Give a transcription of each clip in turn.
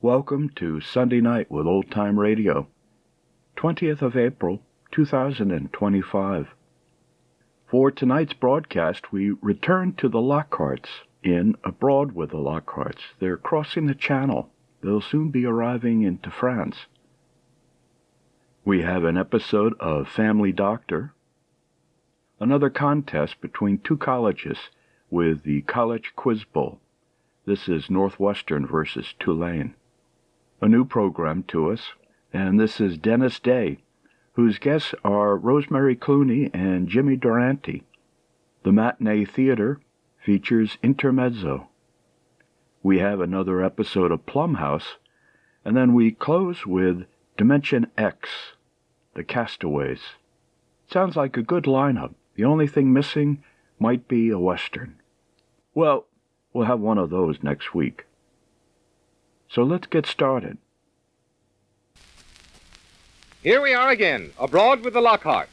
Welcome to Sunday Night with Old Time Radio, 20th of April, 2025. For tonight's broadcast, we return to the Lockharts in Abroad with the Lockharts. They're crossing the Channel. They'll soon be arriving into France. We have an episode of Family Doctor, another contest between two colleges with the College Quiz Bowl. This is Northwestern versus Tulane. A new program to us, and this is Dennis Day, whose guests are Rosemary Clooney and Jimmy Durante. The Matinee Theater features Intermezzo. We have another episode of Plumhouse, and then we close with Dimension X, The Castaways. Sounds like a good lineup. The only thing missing might be a Western. Well, we'll have one of those next week. So let's get started. Here we are again, Abroad with the Lockharts.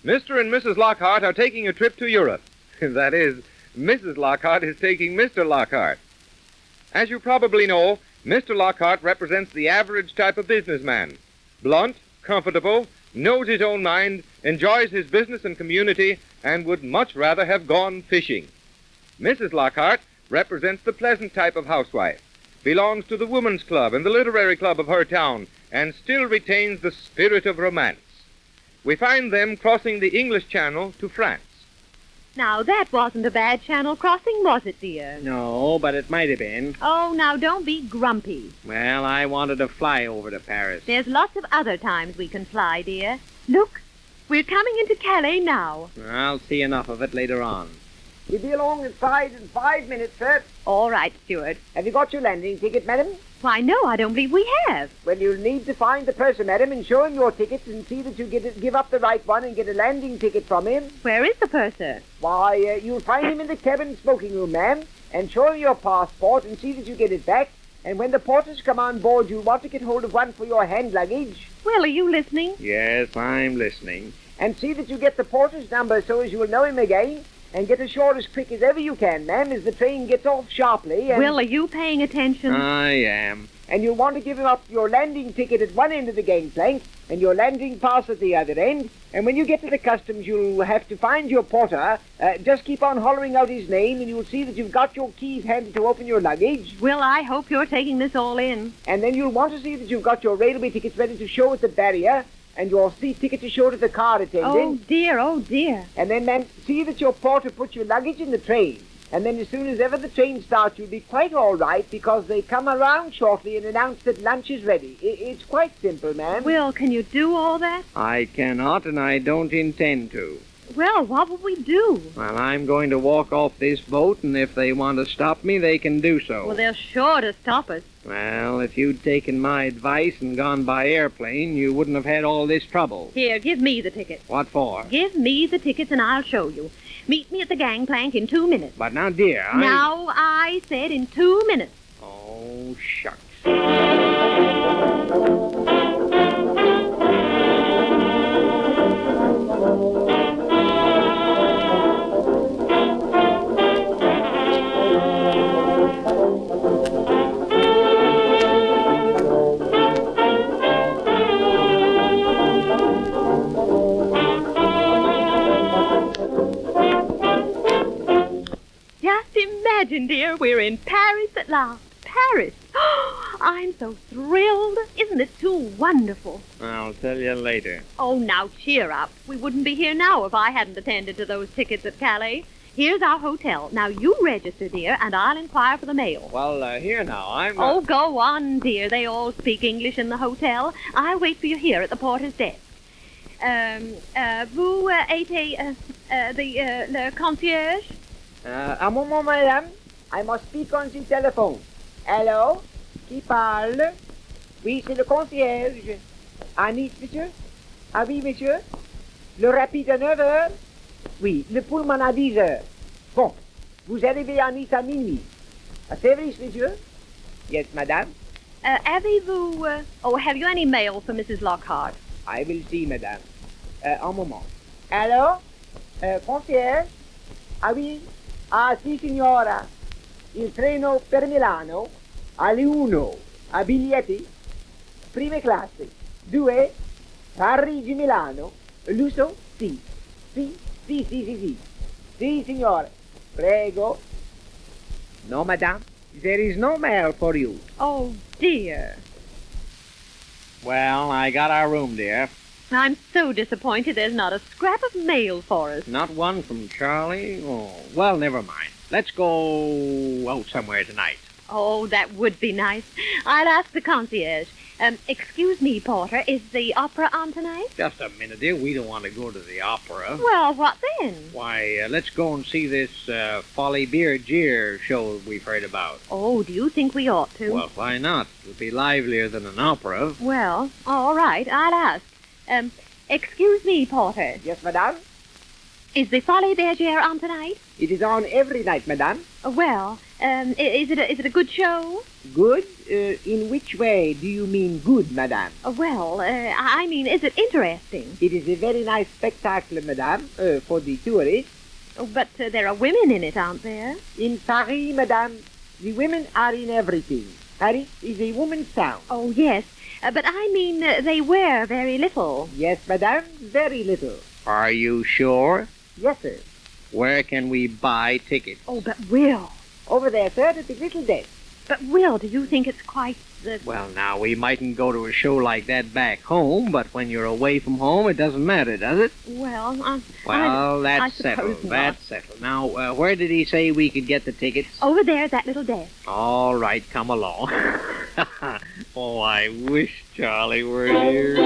Mr. and Mrs. Lockhart are taking a trip to Europe. That is, Mrs. Lockhart is taking Mr. Lockhart. As you probably know, Mr. Lockhart represents the average type of businessman. Blunt, comfortable, knows his own mind, enjoys his business and community, and would much rather have gone fishing. Mrs. Lockhart represents the pleasant type of housewife, belongs to the women's club and the literary club of her town, and still retains the spirit of romance. We find them crossing the English Channel to France. Now, that wasn't a bad channel crossing, was it, dear? No, but it might have been. Oh, now, don't be grumpy. Well, I wanted to fly over to Paris. There's lots of other times we can fly, dear. Look, we're coming into Calais now. I'll see enough of it later on. We'll be along inside in 5 minutes, sir. All right, Stuart. Have you got your landing ticket, madam? Why, no, I don't believe we have. Well, you'll need to find the purser, madam, and show him your tickets and see that you give up the right one and get a landing ticket from him. Where is the purser? Why, you'll find him in the cabin smoking room, ma'am, and show him your passport and see that you get it back. And when the porters come on board, you'll want to get hold of one for your hand luggage. Will, are you listening? Yes, I'm listening. And see that you get the porter's number so as you will know him again. And get ashore as quick as ever you can, ma'am, as the train gets off sharply. And... Will, are you paying attention? I am. And you'll want to give him up your landing ticket at one end of the gangplank and your landing pass at the other end. And when you get to the customs, you'll have to find your porter. Just keep on hollering out his name, and you'll see that you've got your keys handy to open your luggage. Will, I hope you're taking this all in. And then you'll want to see that you've got your railway tickets ready to show at the barrier, and your seat ticket to show to the car attendant. Oh, dear, oh, dear. And then, ma'am, see that your porter puts your luggage in the train. And then as soon as ever the train starts, you'll be quite all right because they come around shortly and announce that lunch is ready. It's quite simple, ma'am. Will, can you do all that? I cannot, and I don't intend to. Well, what will we do? Well, I'm going to walk off this boat, and if they want to stop me, they can do so. Well, they're sure to stop us. Well, if you'd taken my advice and gone by airplane, you wouldn't have had all this trouble. Here, give me the ticket. What for? Give me the tickets and I'll show you. Meet me at the gangplank in 2 minutes. But now, dear, Now, I said in 2 minutes. Oh, shucks. Just imagine, dear, we're in Paris at last. Paris. I'm so thrilled. Isn't it too wonderful? I'll tell you later. Oh, now cheer up. We wouldn't be here now if I hadn't attended to those tickets at Calais. Here's our hotel. Now you register, dear, and I'll inquire for the mail. Well, here now, I'm... Oh, go on, dear. They all speak English in the hotel. I'll wait for you here at the porter's desk. Vous êtes le concierge? Un moment, madame. I must speak on the telephone. Hello? Qui parle? Oui, c'est le concierge. À Nice, monsieur? Ah oui, monsieur? Le rapide à 9 heures? Oui, le Pullman à 10 heures. Bon, vous arrivez à Nice à minuit. À service, monsieur? Yes, madame. Avez-vous... have you any mail for Mrs. Lockhart? I will see, madame. Un moment. Alors? Concierge? Ah oui? Ah, sì, signora. Il treno per Milano alle 1. A biglietti? Prime classe. 2. Parigi-Milano. Lusso? Sì. Sì, sì, sì, sì, sì. Sì, signore. Prego. No, madame. There is no mail for you. Oh, dear. Well, I got our room, dear. I'm so disappointed there's not a scrap of mail for us. Not one from Charlie? Oh, well, never mind. Let's go out somewhere tonight. Oh, that would be nice. I'll ask the concierge. Excuse me, Porter, is the opera on tonight? Just a minute, dear. We don't want to go to the opera. Well, what then? Why, let's go and see this Folly Beer Jeer show we've heard about. Oh, do you think we ought to? Well, why not? It'll be livelier than an opera. Well, all right, I'll ask. Excuse me, Porter. Yes, madame? Is the Folie Bergère on tonight? It is on every night, madame. Is it a good show? Good? In which way do you mean good, madame? I mean, is it interesting? It is a very nice spectacle, madame, for the tourists. Oh, but there are women in it, aren't there? In Paris, madame, the women are in everything. Paris is a woman's town. Oh, yes. But I mean, they wear very little. Yes, madame, very little. Are you sure? Yes, sir. Where can we buy tickets? Oh, but Will. Over there, sir, at the little desk. But Will, do you think it's quite the... Well, now, we mightn't go to a show like that back home, but when you're away from home, it doesn't matter, does it? Well, That's settled. not. That's settled. Now, where did he say we could get the tickets? Over there, that little desk. All right, come along. Oh, I wish Charlie were here.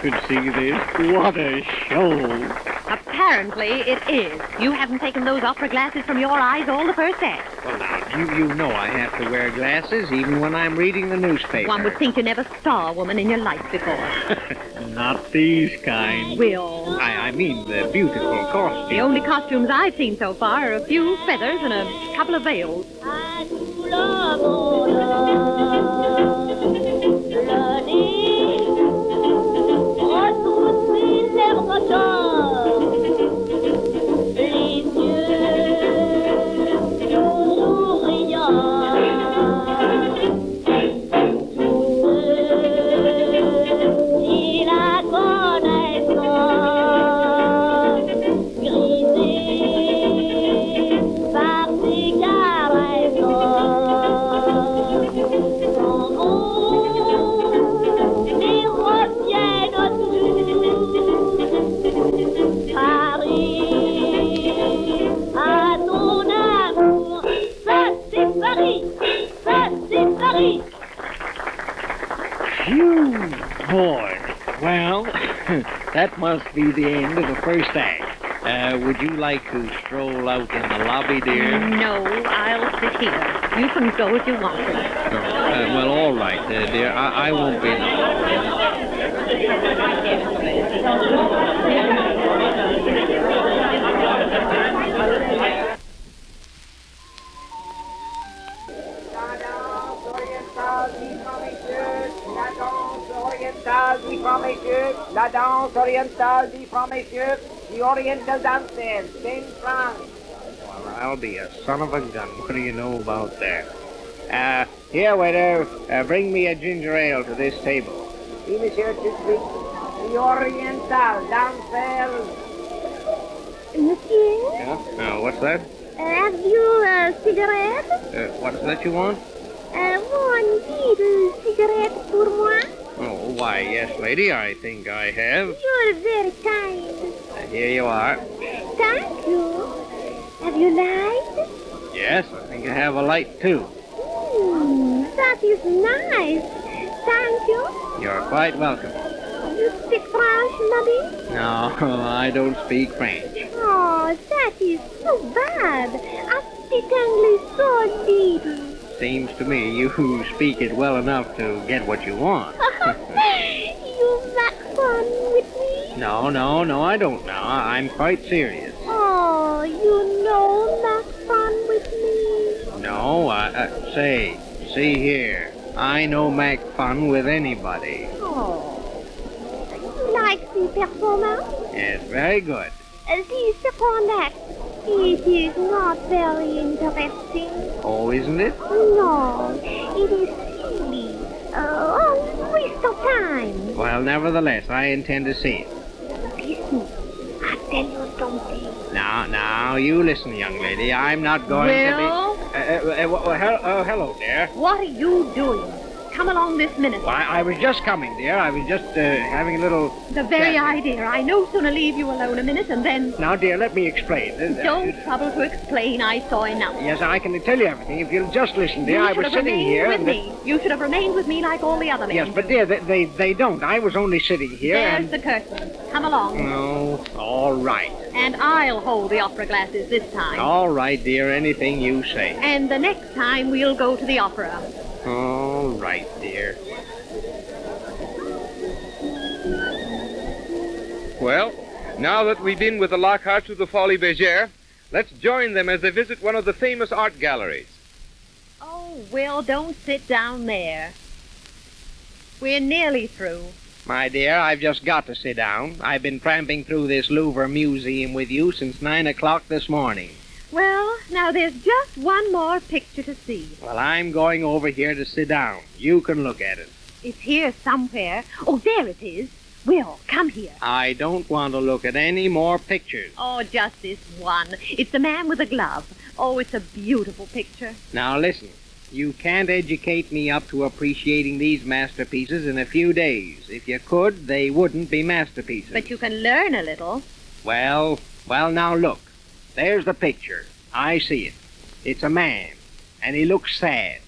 Could see this. What a show. Apparently it is. You haven't taken those opera glasses from your eyes all the first act. Well, now, you know I have to wear glasses even when I'm reading the newspaper. One would think you never saw a woman in your life before. Not these kind. Will. I mean the beautiful costumes. The only costumes I've seen so far are a few feathers and a couple of veils. Boy, well, that must be the end of the first act. Would you like to stroll out in the lobby, dear? No, I'll sit here. You can go if you want to. Well, all right, dear. I won't be in the orientale du franc, messieurs. La danse orientale du franc, messieurs. The oriental dancers, 10 francs. Well, I'll be a son of a gun. What do you know about that? Here, waiter, bring me a ginger ale to this table. Oui, monsieur, tout de suite. The oriental dancers. Monsieur, Yeah? What's that? have you a cigarette? What's that you want? One little cigarette pour moi? Oh, why, yes, lady, I think I have. You're very kind. Here you are. Thank you. Have you light? Yes, I think I have a light, too. That is nice. Thank you. You're quite welcome. You speak French, Nubby? No, I don't speak French. Oh, that is so bad. I speak English so little. Seems to me you speak it well enough to get what you want. You make fun with me? No, I don't now. I'm quite serious. Oh, you know make fun with me. No, see here. I no make fun with anybody. Oh. You like the performance? Yes, very good. The second act. It is not very interesting. Oh, isn't it? No, it is silly. Waste of time. Well, nevertheless, I intend to see it. Listen, I tell you something. Now, you listen, young lady. I'm not going Will? hello, dear. What are you doing? Come along this minute. Why, I was just coming, dear. I was just having a little... The very chat. idea. I no sooner leave you alone a minute and then... Now, dear, let me explain. Don't trouble to explain. I saw enough. Yes, I can tell you everything. If you'll just listen, dear. You I should was have sitting remained here... with and me. You should have remained with me like all the other men. Yes, but, dear, they don't. I was only sitting here There's and... the curtain. Come along. No, all right. And I'll hold the opera glasses this time. All right, dear, anything you say. And the next time we'll go to the opera. All right, dear. Well, now that we've been with the Lockharts to the Folies Bergère, let's join them as they visit one of the famous art galleries. Oh, Will, don't sit down there. We're nearly through. My dear, I've just got to sit down. I've been tramping through this Louvre Museum with you since 9 o'clock this morning. Well, now there's just one more picture to see. Well, I'm going over here to sit down. You can look at it. It's here somewhere. Oh, there it is. Will, come here. I don't want to look at any more pictures. Oh, just this one. It's the man with the glove. Oh, it's a beautiful picture. Now, listen. You can't educate me up to appreciating these masterpieces in a few days. If you could, they wouldn't be masterpieces. But you can learn a little. Well, now look. There's the picture. I see it. It's a man, and he looks sad.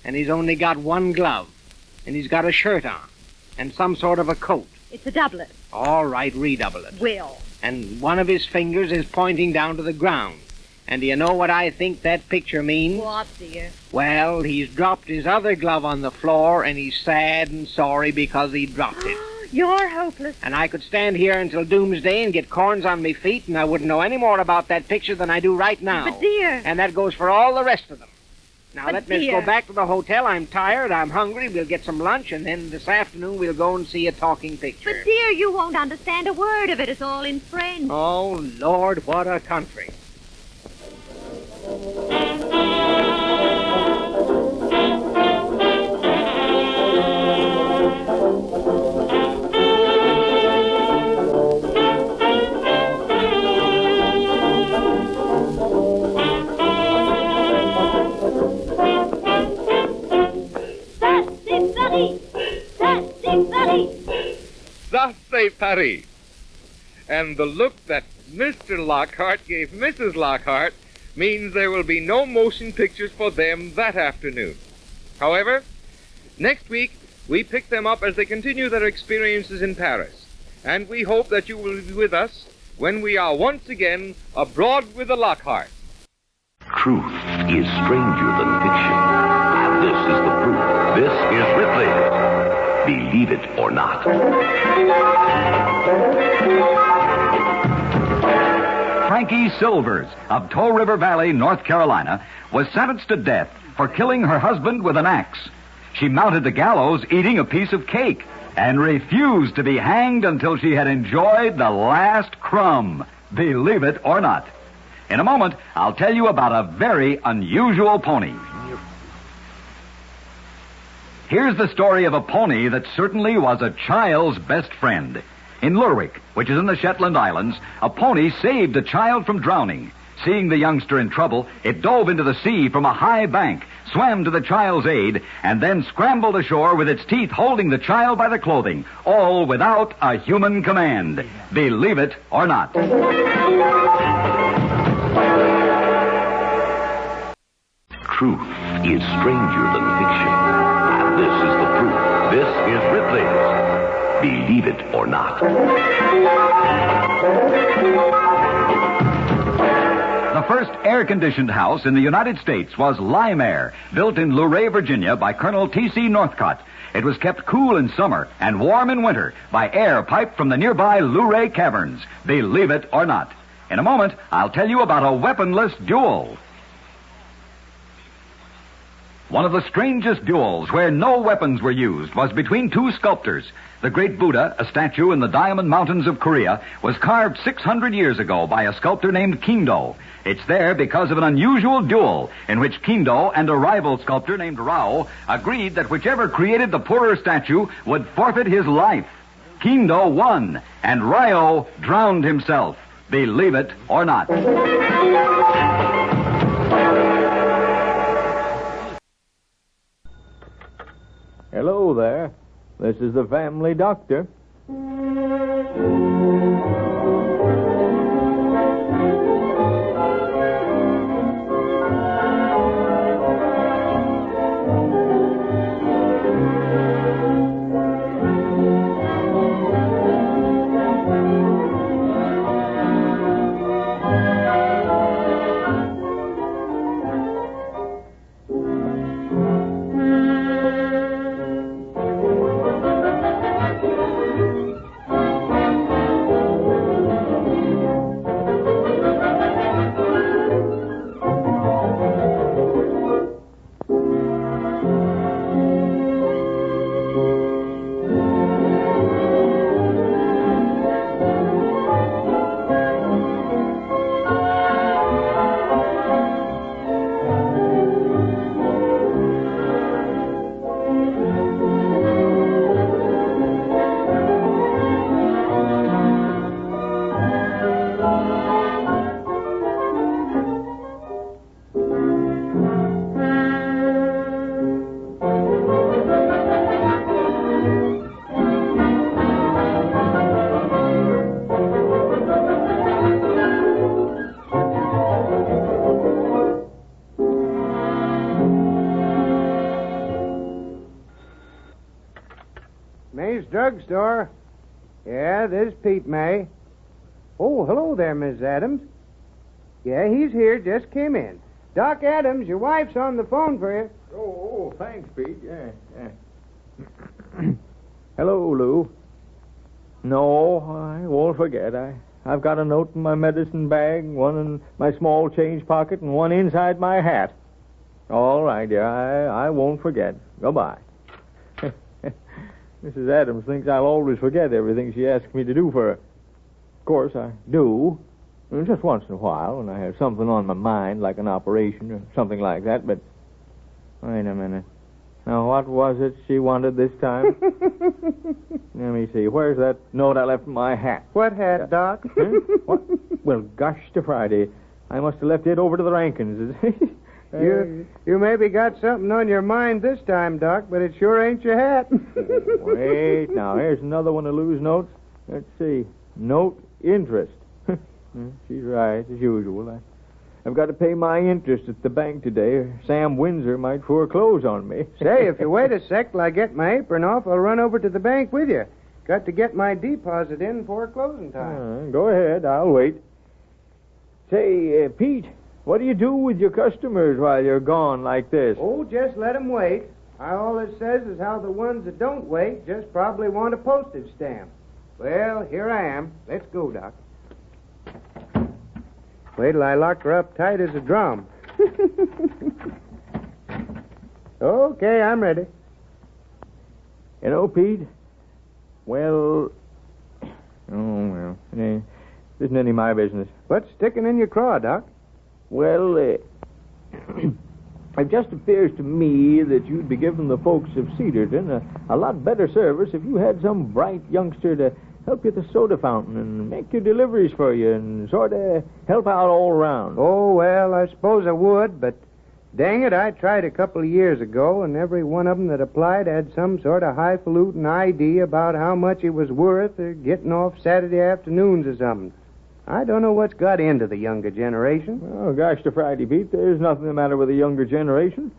And he's only got one glove. And he's got a shirt on. And some sort of a coat. It's a doublet. All right, redouble it. Will. And one of his fingers is pointing down to the ground. And do you know what I think that picture means? What, dear? Well, he's dropped his other glove on the floor, and he's sad and sorry because he dropped it. You're hopeless. And I could stand here until doomsday and get corns on me feet, and I wouldn't know any more about that picture than I do right now. But, dear... And that goes for all the rest of them. Now, But, let me dear... go back to the hotel. I'm tired, I'm hungry, we'll get some lunch, and then this afternoon we'll go and see a talking picture. But, dear, you won't understand a word of it. It's all in French. Oh, Lord, what a country. Ça, c'est Paris. And the look that Mr. Lockhart gave Mrs. Lockhart means there will be no motion pictures for them that afternoon. However, next week we pick them up as they continue their experiences in Paris. And we hope that you will be with us when we are once again abroad with the Lockharts. Truth is stranger than fiction. And this is the proof. This is Ripley. Believe it or not. Frankie Silvers of Toe River Valley, North Carolina, was sentenced to death for killing her husband with an axe. She mounted the gallows eating a piece of cake. and refused to be hanged until she had enjoyed the last crumb. Believe it or not. In a moment, I'll tell you about a very unusual pony. Here's the story of a pony that certainly was a child's best friend. In Lerwick, which is in the Shetland Islands, a pony saved a child from drowning. Seeing the youngster in trouble, it dove into the sea from a high bank, swam to the child's aid, and then scrambled ashore with its teeth holding the child by the clothing, all without a human command. Believe it or not. Truth is stranger than fiction. And this is the proof. This is Ripley's Believe It or Not. The first air-conditioned house in the United States was Lime Air, built in Luray, Virginia by Colonel T.C. Northcott. It was kept cool in summer and warm in winter by air piped from the nearby Luray Caverns. Believe it or not. In a moment, I'll tell you about a weaponless duel. One of the strangest duels where no weapons were used was between two sculptors. The great Buddha, a statue in the Diamond Mountains of Korea, was carved 600 years ago by a sculptor named Kindo. It's there because of an unusual duel in which Kindo and a rival sculptor named Rao agreed that whichever created the poorer statue would forfeit his life. Kindo won, and Rao drowned himself. Believe it or not. Hello there. This is the family doctor. May's Drugstore. Yeah, this is Pete May. Oh, hello there, Miss Adams. Yeah, he's here. Just came in. Doc Adams, your wife's on the phone for you. Oh, thanks, Pete. Yeah. Hello, Lou. No, I won't forget. I've got a note in my medicine bag, one in my small change pocket, and one inside my hat. All right, dear. I won't forget. Goodbye. Mrs. Adams thinks I'll always forget everything she asks me to do for her. Of course, I do. Just once in a while when I have something on my mind, like an operation or something like that, but... Wait a minute. Now, what was it she wanted this time? Let me see. Where's that note I left in my hat? What hat, Doc? Huh? What? Well, gosh to Friday. I must have left it over to the Rankins. You maybe got something on your mind this time, Doc, but it sure ain't your hat. Wait, now, here's another one of Lou's notes. Let's see. Note interest. She's right, as usual. I've got to pay my interest at the bank today, or Sam Windsor might foreclose on me. Say, if you wait a sec till I get my apron off, I'll run over to the bank with you. Got to get my deposit in before closing time. Go ahead, I'll wait. Say, Pete, what do you do with your customers while you're gone like this? Oh, just let 'em wait. All it says is how the ones that don't wait just probably want a postage stamp. Well, here I am. Let's go, Doc. Wait till I lock her up tight as a drum. Okay, I'm ready. You know, Pete, Well... Oh, well, it isn't any of my business. What's sticking in your craw, Doc? Well, it just appears to me that you'd be giving the folks of Cedarton a lot better service if you had some bright youngster to help you at the soda fountain and make your deliveries for you and sort of help out all around. Oh, well, I suppose I would, but dang it, I tried a couple of years ago, and every one of them that applied had some sort of highfalutin idea about how much it was worth or getting off Saturday afternoons or something. I don't know what's got into the younger generation. Oh, gosh to Friday, Pete, there's nothing the matter with the younger generation.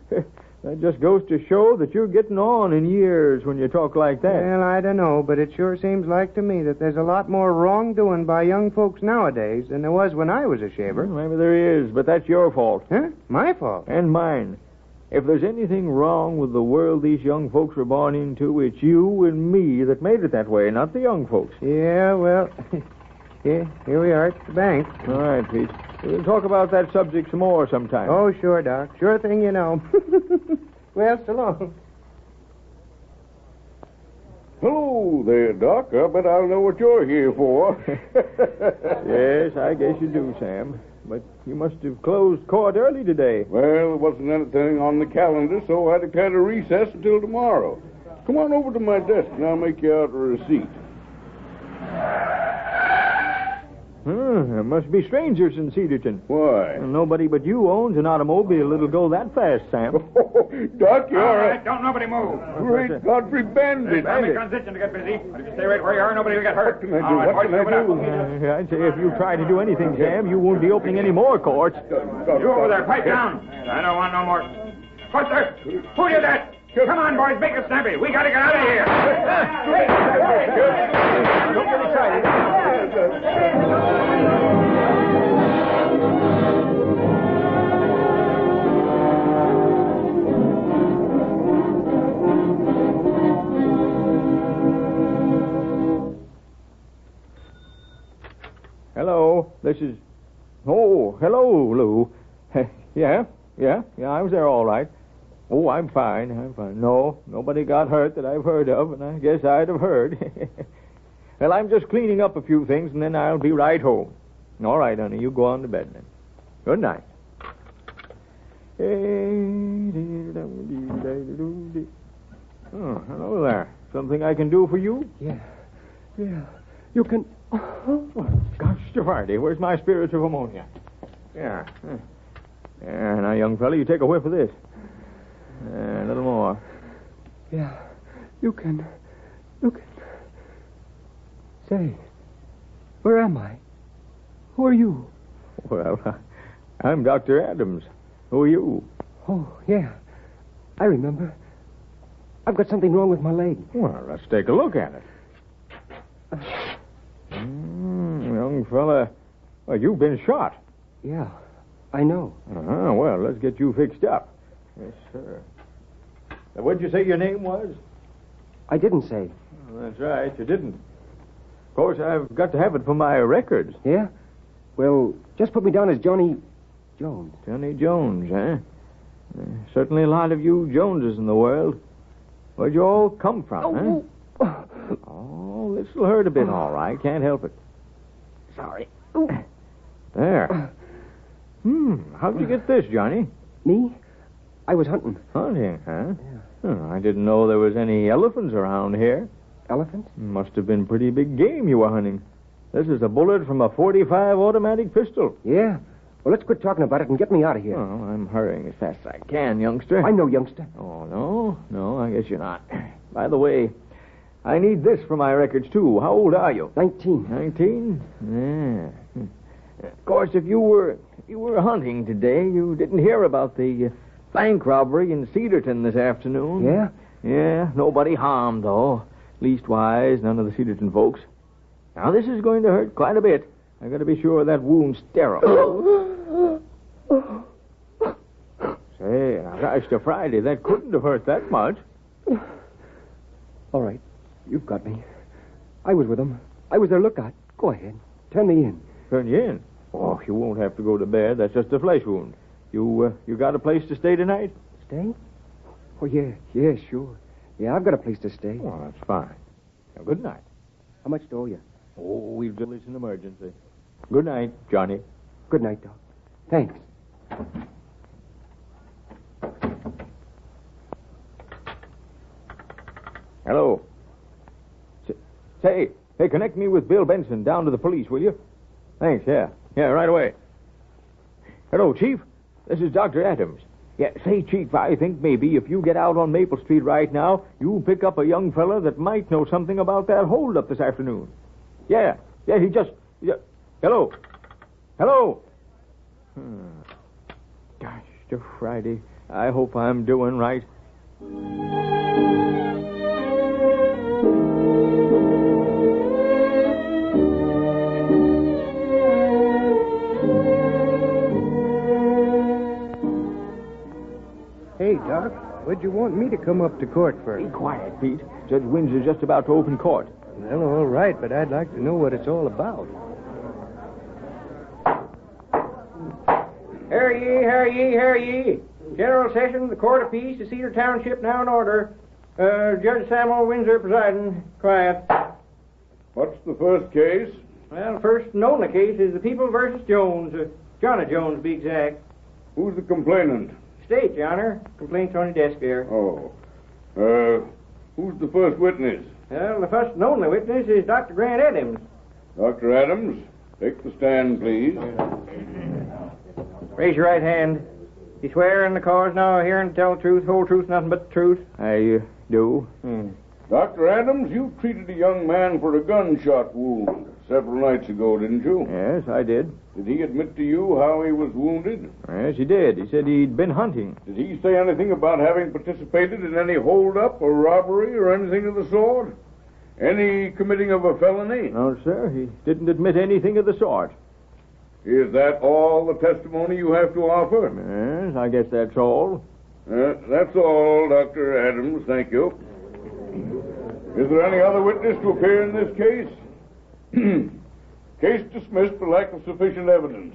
That just goes to show that you're getting on in years when you talk like that. Well, I don't know, but it sure seems like to me that there's a lot more wrongdoing by young folks nowadays than there was when I was a shaver. Well, maybe there is, but that's your fault. Huh? My fault? And mine. If there's anything wrong with the world these young folks were born into, it's you and me that made it that way, not the young folks. Yeah, well, here we are at the bank. All right, Pete. We'll talk about that subject some more sometime. Oh, sure, Doc. Sure thing you know. Well, so long. Hello there, Doc. I bet I'll know what you're here for. Yes, I guess you do, Sam. But you must have closed court early today. Well, there wasn't anything on the calendar, so I declared a recess until tomorrow. Come on over to my desk, and I'll make you out a receipt. There must be strangers in Cedarton. Why? Well, nobody but you owns an automobile that'll go that fast, Sam. Oh, Doc, you're All right, don't nobody move. Great Godfrey Bandit. Family transition to get busy. But if you stay right where you are, nobody will get hurt. What can I do? What can I do? I'd say if you try to do anything, Sam, you won't be opening any more courts. You over there, pipe down. I don't want no more. Buster, who did that? Come on, boys, make it snappy. We gotta get out of here. Don't get excited. Hello, this is... Oh, hello, Lou. Yeah, I was there all right. Oh, I'm fine. No, nobody got hurt that I've heard of, and I guess I'd have heard. Well, I'm just cleaning up a few things, and then I'll be right home. All right, honey, you go on to bed then. Good night. Oh, hello there. Something I can do for you? Yeah. You can... Oh, gosh, Friday, where's my spirits of ammonia? Yeah. Yeah, now, young fella, you take a whiff of this. A little more. Yeah. You can... Say, where am I? Who are you? Well, I'm Dr. Adams. Who are you? Oh, yeah. I remember. I've got something wrong with my leg. Well, let's take a look at it. Young fella, well, you've been shot. Yeah, I know. Well, let's get you fixed up. Yes, sir. Now, what'd you say your name was? I didn't say. Oh, that's right, you didn't. Of course, I've got to have it for my records. Yeah? Well, just put me down as Johnny Jones. Johnny Jones, eh? Certainly a lot of you Joneses in the world. Where'd you all come from, huh? Oh, this'll hurt a bit, all right. Can't help it. Sorry. There. How'd you get this, Johnny? Me? I was hunting. Hunting, huh? Yeah. Oh, I didn't know there was any elephants around here. Elephants? Must have been pretty big game you were hunting. This is a bullet from a .45 automatic pistol. Yeah. Well, let's quit talking about it and get me out of here. Oh, I'm hurrying as fast as I can, youngster. I'm no youngster. Oh, no? No, I guess you're not. By the way, I need this for my records, too. How old are you? 19. 19? Yeah. Of course, if you were hunting today, you didn't hear about the bank robbery in Cedarton this afternoon. Yeah? Yeah, nobody harmed, though. Leastwise, none of the Cedarton folks. Now, this is going to hurt quite a bit. I got to be sure that wound's sterile. Say, now, gosh to Friday, that couldn't have hurt that much. All right. You've got me. I was with them. I was their lookout. Go ahead. Turn me in. Turn you in? Oh, you won't have to go to bed. That's just a flesh wound. You got a place to stay tonight? Stay? Oh, yeah, sure. Yeah, I've got a place to stay. Well, that's fine. Now, good night. How much do you? Oh, we'll do this an emergency. Good night, Johnny. Good night, Doc. Thanks. Hello. Say, connect me with Bill Benson down to the police, will you? Thanks, yeah. Yeah, right away. Hello, Chief. This is Dr. Adams. Yeah, say, Chief, I think maybe if you get out on Maple Street right now, you pick up a young fella that might know something about that holdup this afternoon. Yeah, he just... Hello? Hello? Gosh, to Friday. I hope I'm doing right. Hey, Doc, what'd you want me to come up to court for? Be quiet, Pete. Judge Windsor's just about to open court. Well, all right, but I'd like to know what it's all about. Hear ye. General session of the Court of Peace of Cedar Township now in order. Judge Samuel Windsor presiding. Quiet. What's the first case? Well, the first and only case is the People versus Jones. Johnny Jones, to be exact. Who's the complainant? State, Your Honor. Complaint's on your desk there. Oh. Who's the first witness? Well, the first and only witness is Dr. Grant Adams. Dr. Adams, take the stand, please. Raise your right hand. You swear in the cause now, hearing to tell the truth, whole truth, nothing but the truth? I do. Dr. Adams, you treated a young man for a gunshot wound several nights ago, didn't you? Yes, I did. Did he admit to you how he was wounded? Yes, he did. He said he'd been hunting. Did he say anything about having participated in any holdup or robbery or anything of the sort? Any committing of a felony? No, sir. He didn't admit anything of the sort. Is that all the testimony you have to offer? Yes, I guess that's all. That's all, Dr. Adams. Thank you. Is there any other witness to appear in this case? Case dismissed for lack of sufficient evidence.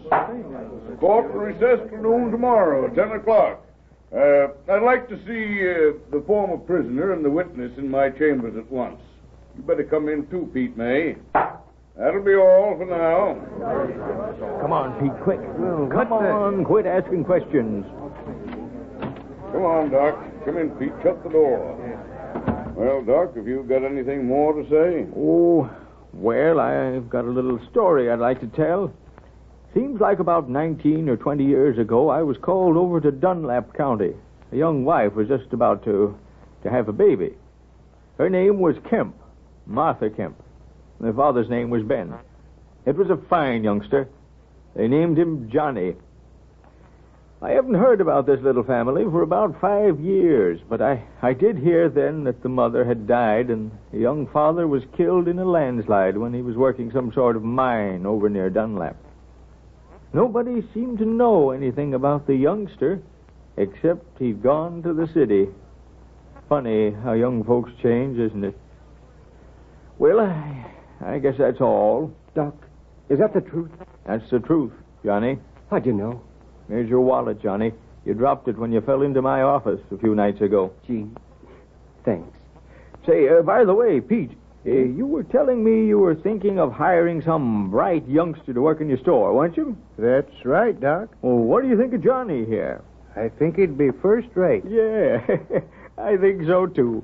Court will recess till noon tomorrow at 10 o'clock. I'd like to see the former prisoner and the witness in my chambers at once. You better come in too, Pete May. That'll be all for now. Come on, Pete, quick. Come on, quit asking questions. Come on, Doc. Come in, Pete. Shut the door. Well, Doc, have you got anything more to say? Oh, well, I've got a little story I'd like to tell. Seems like about 19 or 20 years ago, I was called over to Dunlap County. A young wife was just about to have a baby. Her name was Kemp, Martha Kemp. Her father's name was Ben. It was a fine youngster. They named him Johnny. I haven't heard about this little family for about 5 years, but I did hear then that the mother had died and the young father was killed in a landslide when he was working some sort of mine over near Dunlap. Nobody seemed to know anything about the youngster, except he'd gone to the city. Funny how young folks change, isn't it? Well, I guess that's all. Doc, is that the truth? That's the truth, Johnny. How'd you know? Here's your wallet, Johnny. You dropped it when you fell into my office a few nights ago. Gee, thanks. Say, by the way, Pete, you were telling me you were thinking of hiring some bright youngster to work in your store, weren't you? That's right, Doc. Well, what do you think of Johnny here? I think he'd be first rate. Yeah, I think so, too.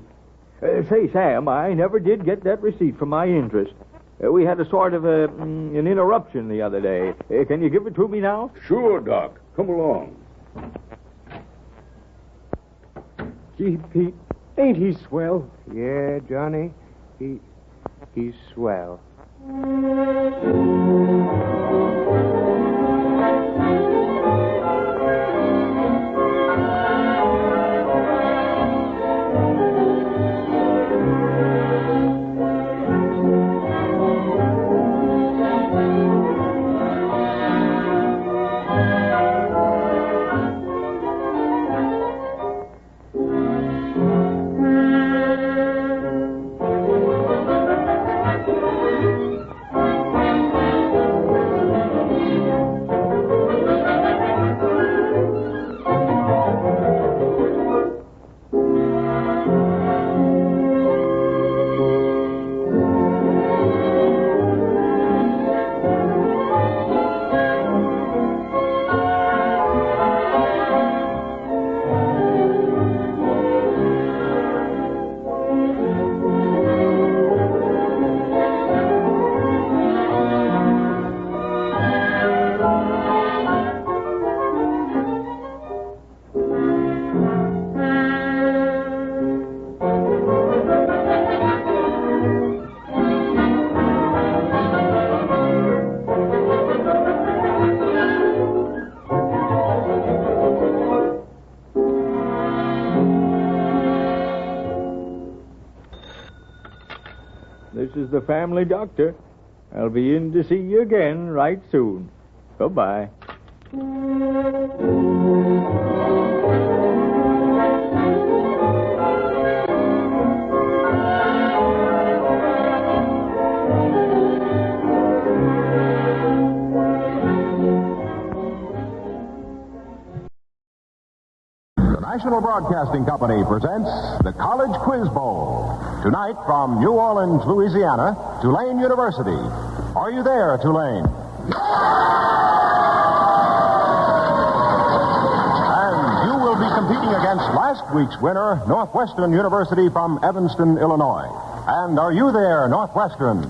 Say, Sam, I never did get that receipt for my interest. We had a sort of an interruption the other day. Can you give it to me now? Sure, Doc. Come along. Gee, Pete, ain't he swell? Yeah, Johnny. He's swell. This is the family doctor. I'll be in to see you again right soon. Goodbye. National Broadcasting Company presents the College Quiz Bowl. Tonight from New Orleans, Louisiana, Tulane University. Are you there, Tulane? And you will be competing against last week's winner, Northwestern University from Evanston, Illinois. And are you there, Northwestern?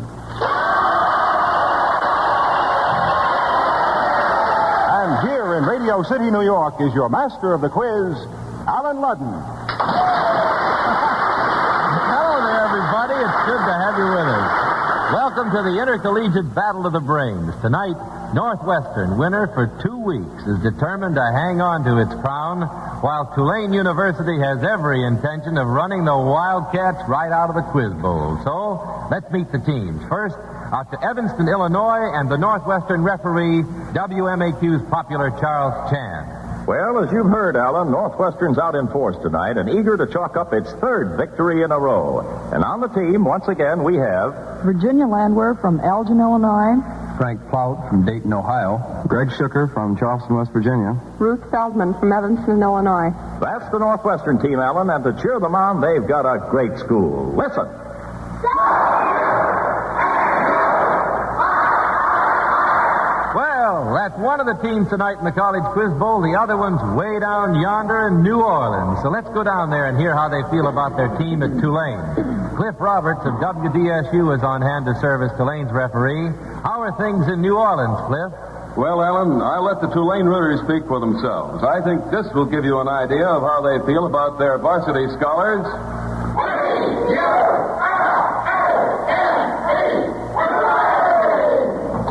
And here in Radio City, New York, is your master of the quiz, Alan Ludden. Hello there, everybody. It's good to have you with us. Welcome to the Intercollegiate Battle of the Brains. Tonight, Northwestern, winner for 2 weeks, is determined to hang on to its crown, while Tulane University has every intention of running the Wildcats right out of the Quiz Bowl. So, let's meet the teams. First, out to Evanston, Illinois, and the Northwestern referee, WMAQ's popular Charles Chan. Well, as you've heard, Alan, Northwestern's out in force tonight and eager to chalk up its 3rd victory in a row. And on the team, once again, we have Virginia Landwehr from Elgin, Illinois. Frank Plout from Dayton, Ohio. Greg Shooker from Charleston, West Virginia. Ruth Feldman from Evanston, Illinois. That's the Northwestern team, Alan, and to cheer them on, they've got a great school. Listen. Well, that's one of the teams tonight in the College Quiz Bowl. The other one's way down yonder in New Orleans. So let's go down there and hear how they feel about their team at Tulane. Cliff Roberts of WDSU is on hand to serve as Tulane's referee. How are things in New Orleans, Cliff? Well, Alan, I'll let the Tulane Rooters speak for themselves. I think this will give you an idea of how they feel about their varsity scholars.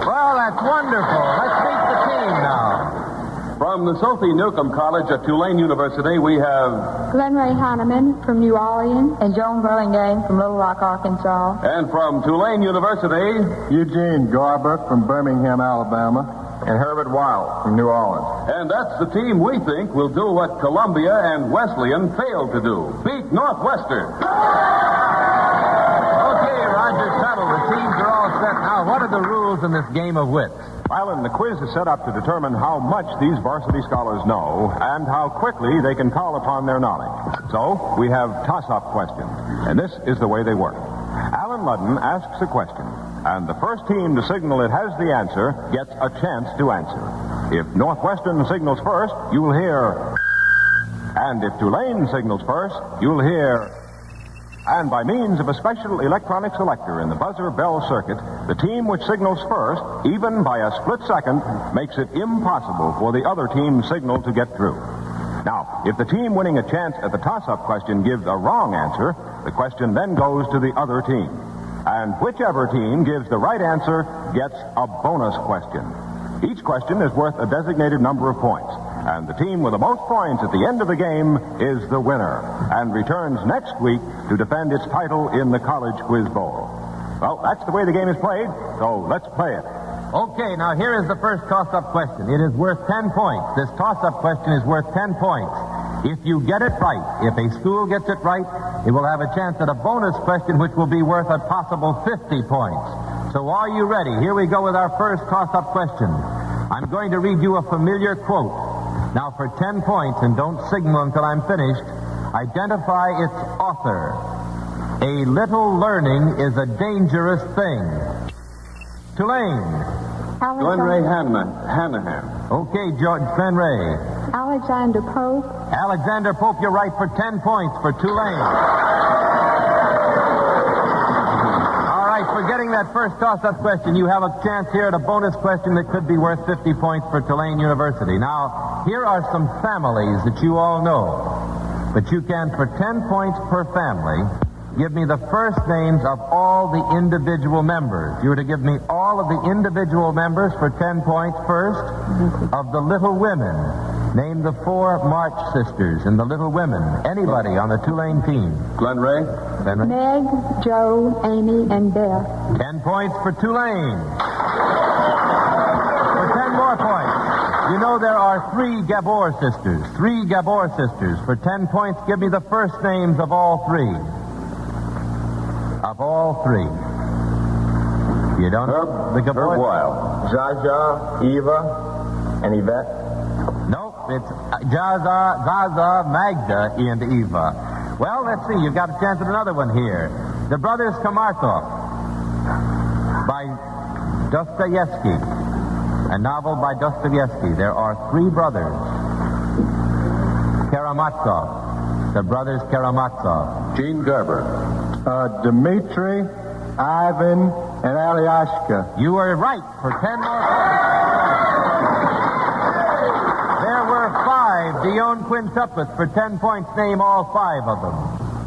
Well, that's wonderful. Let's meet the team now. From the Sophie Newcomb College at Tulane University, we have Glenn Ray Hanneman from New Orleans. And Joan Burlingame from Little Rock, Arkansas. And from Tulane University, Eugene Garbuck from Birmingham, Alabama. And Herbert Weil from New Orleans. And that's the team we think will do what Columbia and Wesleyan failed to do. Beat Northwestern. Okay, Roger Tuttle, the teams are all set now. What are the rules in this game of wits? Alan, the quiz is set up to determine how much these varsity scholars know and how quickly they can call upon their knowledge. So, we have toss-up questions. And this is the way they work. Alan Ludden asks a question, and the first team to signal it has the answer gets a chance to answer. If Northwestern signals first, you'll hear. And if Tulane signals first, you'll hear. And by means of a special electronic selector in the buzzer bell circuit, the team which signals first, even by a split second, makes it impossible for the other team's signal to get through. Now, if the team winning a chance at the toss-up question gives a wrong answer, the question then goes to the other team. And whichever team gives the right answer gets a bonus question. Each question is worth a designated number of points. And the team with the most points at the end of the game is the winner and returns next week to defend its title in the College Quiz Bowl. Well, that's the way the game is played, so let's play it. Okay, now here is the first toss-up question. It is worth 10 points. This toss-up question is worth 10 points. If you get it right, if a school gets it right, it will have a chance at a bonus question which will be worth a possible 50 points. So are you ready? Here we go with our first toss-up question. I'm going to read you a familiar quote. Now for 10 points, and don't signal until I'm finished, identify its author. A little learning is a dangerous thing. Tulane. Glenn Ray Hanahan. Okay, Glenn Ray. Alexander Pope. Alexander Pope, you're right for 10 points for Tulane. All right, for getting that first toss-up question, you have a chance here at a bonus question that could be worth 50 points for Tulane University. Now, here are some families that you all know. But you can, for 10 points per family, give me the first names of all the individual members. You were to give me all of the individual members for 10 points first of the Little Women. Name the 4 March sisters and the Little Women. Anybody on the Tulane team. Glen Ray? Glen Ray? Meg, Joe, Amy, and Beth. 10 points for Tulane. For 10 more points. You know there are 3 Gabor sisters. 3 Gabor sisters. For 10 points, give me the first names of all 3. Of all 3. You don't know the Gabor? Herb Weil. Jaja, Eva, and Yvette. Nope, it's Zaza, Magda, and Eva. Well, let's see. You've got a chance at another one here. The Brothers Kamartov by Dostoevsky. A novel by Dostoevsky. There are 3 brothers. Karamazov. The Brothers Karamazov. Gene Garber. Dmitri, Ivan, and Alyashka. You were right for 10 more points. There were 5 Dion quintuplets. For 10 points, name all 5 of them.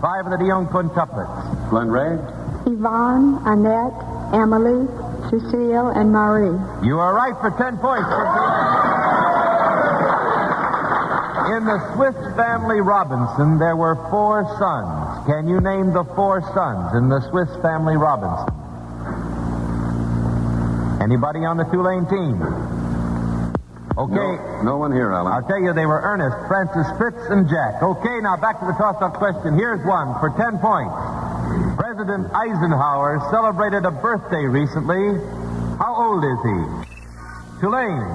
5 of the Dion quintuplets. Glen Ray? Yvonne, Annette, Emily, Cecile, and Marie. You are right for 10 points. In the Swiss Family Robinson, there were 4 sons. Can you name the 4 sons in the Swiss Family Robinson? Anybody on the Tulane team? Okay. No one here, Alan. I'll tell you, they were Ernest, Francis, Fritz, and Jack. Okay, now back to the toss-up question. Here's one for 10 points. President Eisenhower celebrated a birthday recently. How old is he? Tulane.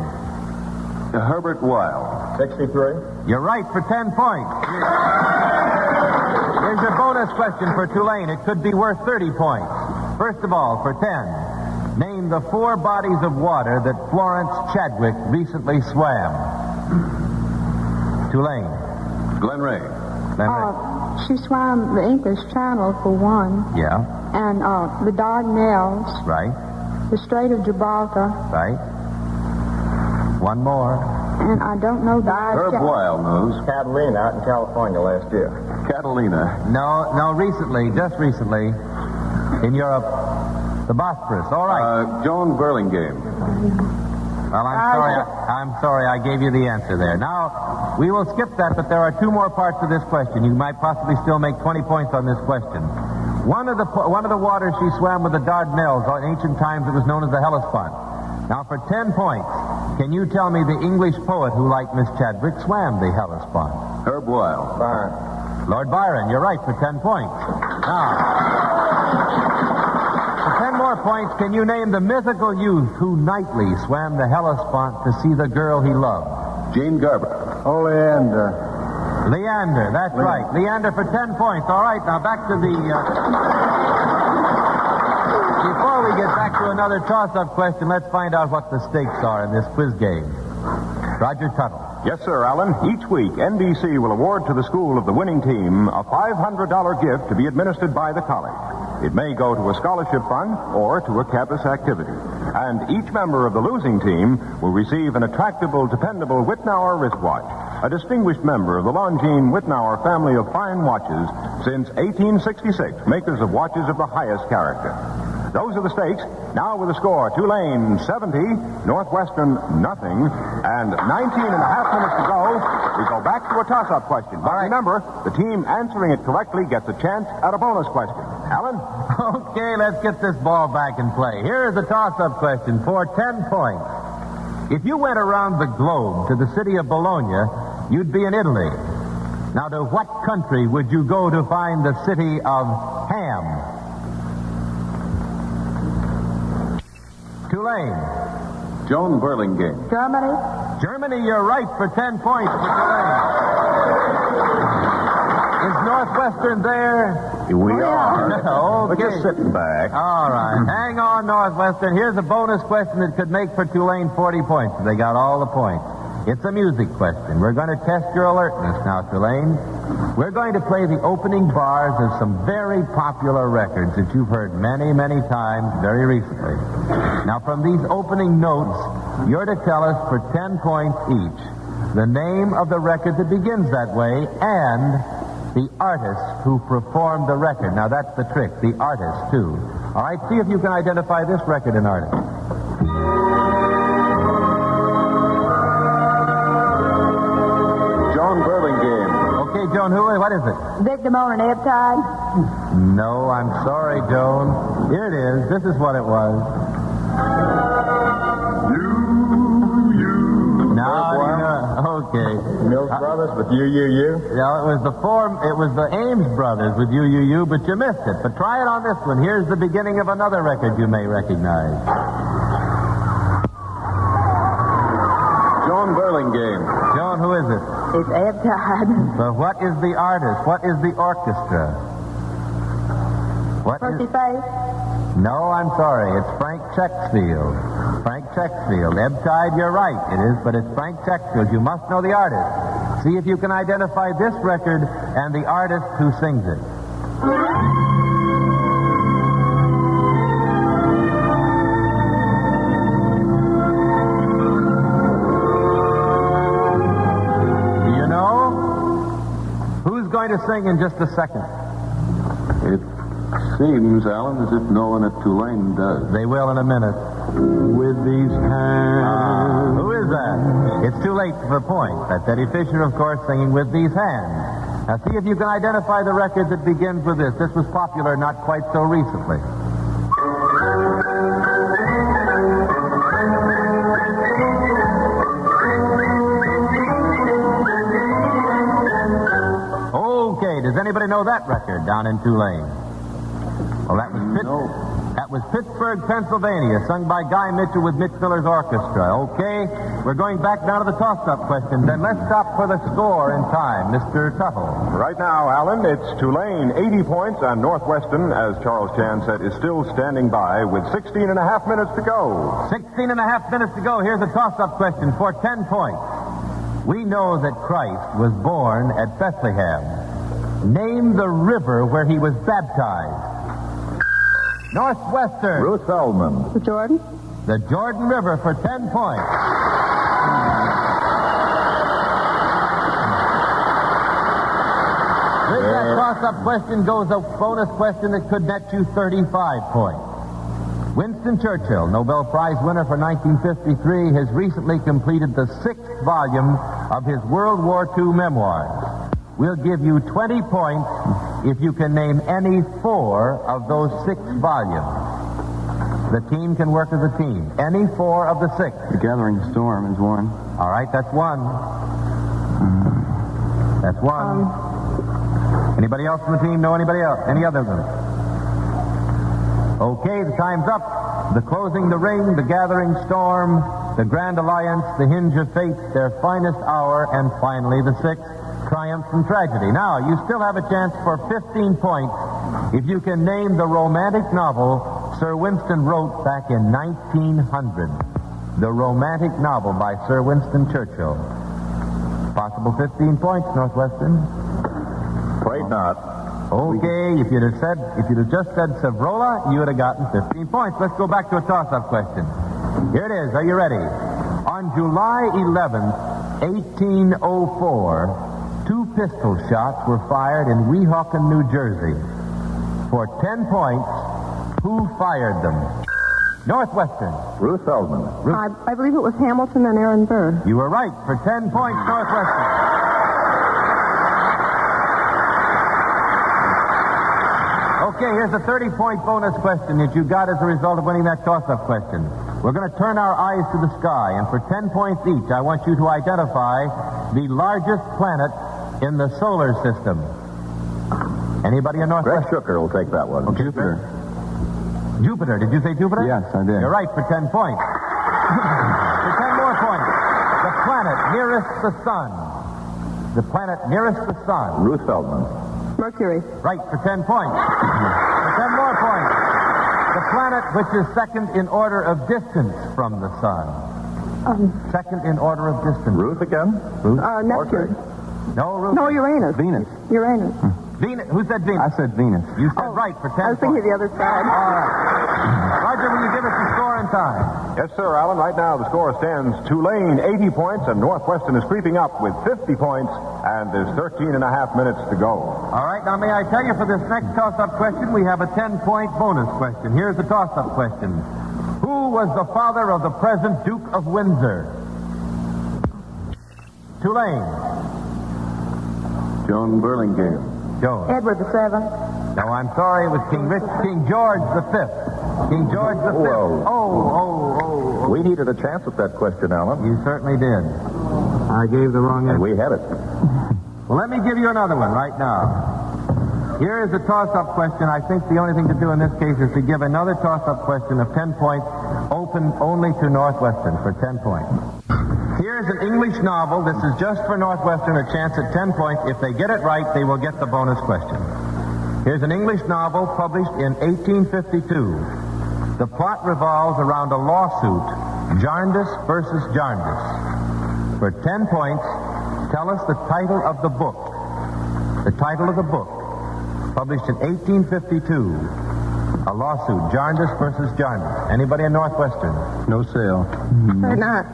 Herbert Weil. 63. You're right for 10 points. Here's your bonus question for Tulane. It could be worth 30 points. First of all, for 10, name the 4 bodies of water that Florence Chadwick recently swam. Tulane. Glen Ray. Glen Ray. She swam the English Channel for one, Yeah, and the Dardanelles, right, the Strait of Gibraltar, right. One more. and I don't know the... Herb Weil knows. Catalina out in California last year. Catalina. No, recently, just recently, in Europe, the Bosphorus. All right. Joan Burlingame. Well, I'm sorry I gave you the answer there. Now, we will skip that, but there are 2 more parts of this question. You might possibly still make 20 points on this question. One of the waters she swam with the Dardanelles. In ancient times, it was known as the Hellespont. Now, for 10 points, can you tell me the English poet who, like Miss Chadwick, swam the Hellespont? Herb Weil. Byron. Lord Byron, you're right for 10 points. Now, for 10 more points, can you name the mythical youth who nightly swam the Hellespont to see the girl he loved? Gene Garber. Oh, Leander. Leander, that's right. Leander for 10 points. All right, now back to the... Before we get back to another toss-up question, let's find out what the stakes are in this quiz game. Roger Tuttle. Yes, sir, Alan. Each week, NBC will award to the school of the winning team a $500 gift to be administered by the college. It may go to a scholarship fund or to a campus activity. And each member of the losing team will receive an attractable, dependable Wittnauer wristwatch, a distinguished member of the Longines Wittnauer family of fine watches since 1866, makers of watches of the highest character. Those are the stakes. Now with the score, Tulane 70, Northwestern nothing, and 19 and a half minutes to go, we go back to a toss-up question. But remember, the team answering it correctly gets a chance at a bonus question. Alan? Okay, let's get this ball back in play. Here's the toss-up question for 10 points. If you went around the globe to the city of Bologna, you'd be in Italy. Now, to what country would you go to find the city of Ham? Tulane. Joan Burlingame. Germany. Germany, you're right for 10 points for Tulane. Is Northwestern there? We are. Okay. We're just sitting back. All right. Hang on, Northwestern. Here's a bonus question that could make for Tulane 40 points. They got all the points. It's a music question. We're going to test your alertness now, Tulane. We're going to play the opening bars of some very popular records that you've heard many, many times very recently. Now, from these opening notes, you're to tell us for 10 points each the name of the record that begins that way and the artist who performed the record. Now, that's the trick, the artist, too. All right, see if you can identify this record and artist. Okay, Joan, what is it? Vic Damone and Ebb Tide. No, I'm sorry, Joan. Here it is. This is what it was. Okay. Mills Brothers with You. Yeah, it was the Ames Brothers with You, but you missed it. But try it on this one. Here's the beginning of another record you may recognize. Joan Burlingame. Joan, who is it? It's Ebb Tide. So what is the artist? What is the orchestra? Percy Faith. No, I'm sorry. It's Frank Checksfield. Frank Checksfield. Ebb Tide, you're right. It is, but it's Frank Checksfield. You must know the artist. See if you can identify this record and the artist who sings it. Do you know? Who's going to sing in just a second? It seems, Alan, as if no one at Tulane does. They will in a minute. With these hands. Who is that? It's too late for the point. That's Eddie Fisher, of course, singing With These Hands. Now, see if you can identify the record that begins with this. This was popular not quite so recently. Okay, does anybody know that record down in Tulane? Well, that was Pittsburgh, Pennsylvania, sung by Guy Mitchell with Mitch Miller's orchestra. Okay, we're going back now to the toss-up questions, and let's stop for the score in time. Mr. Tuttle. Right now, Alan, it's Tulane 80 points, and Northwestern, as Charles Chan said, is still standing by with 16 and a half minutes to go. 16 and a half minutes to go. Here's a toss-up question for 10 points. We know that Christ was born at Bethlehem. Name the river where he was baptized. Northwestern. Ruth Feldman. The Jordan. The Jordan River for 10 points. With that toss-up question goes a bonus question that could net you 35 points. Winston Churchill, Nobel Prize winner for 1953, has recently completed the 6th volume of his World War II memoirs. We'll give you 20 points if you can name any 4 of those 6 volumes. The team can work as a team. Any 4 of the 6. The Gathering Storm is one. All right, that's one. That's one. Anybody else on the team know anybody else? Any other of them? Okay, the time's up. The Closing the Ring, The Gathering Storm, The Grand Alliance, The Hinge of Fate, Their Finest Hour, and finally the 6th, Triumph and Tragedy. Now, you still have a chance for 15 points if you can name the romantic novel Sir Winston wrote back in 1900. The romantic novel by Sir Winston Churchill. Possible 15 points, Northwestern. Afraid not. Okay, if you'd have just said Savrola, you would have gotten 15 points. Let's go back to a toss-up question. Here it is. Are you ready? On July 11th, 1804, 2 pistol shots were fired in Weehawken, New Jersey. For 10 points, who fired them? Northwestern. Ruth Feldman. I believe it was Hamilton and Aaron Burr. You were right. For 10 points, Northwestern. Okay, here's a 30-point bonus question that you got as a result of winning that toss-up question. We're going to turn our eyes to the sky, and for 10 points each, I want you to identify the largest planet in the solar system. Anybody in Northwestern? Greg Shooker will take that one. Okay, Jupiter. Jupiter. Did you say Jupiter? Yes, I did. You're right, for 10 points. For 10 more points. The planet nearest the sun. The planet nearest the sun. Ruth Feldman. Mercury. Right, for 10 points. For 10 more points. The planet which is second in order of distance from the sun. Second in order of distance. Ruth again? Ruth? Neptune. No, Ruth. No, Uranus. Venus. Uranus. Venus. Who said Venus? I said Venus. You said right for 10 I was thinking points. the other side. All right. Roger, will you give us the score in time? Yes, sir, Alan. Right now, the score stands Tulane 80 points, and Northwestern is creeping up with 50 points, and there's 13 and a half minutes to go. All right, now may I tell you for this next toss-up question, we have a 10-point bonus question. Here's the toss-up question. Who was the father of the present Duke of Windsor? Tulane. Joan Burlingame. Joan. Edward VII. No, I'm sorry. It was King George V. King George V. Well, we needed a chance at that question, Alan. You certainly did. I gave the wrong answer. And we had it. Well, let me give you another one right now. Here is a toss-up question. I think the only thing to do in this case is to give another toss-up question of 10 points, open only to Northwestern for 10 points. Here's an English novel. This is just for Northwestern, a chance at 10 points. If they get it right, they will get the bonus question. Here's an English novel published in 1852. The plot revolves around a lawsuit, Jarndyce versus Jarndyce. For 10 points, tell us the title of the book. The title of the book, published in 1852. A lawsuit, Jarndyce versus Jarndyce. Anybody in Northwestern? No sale. Or not.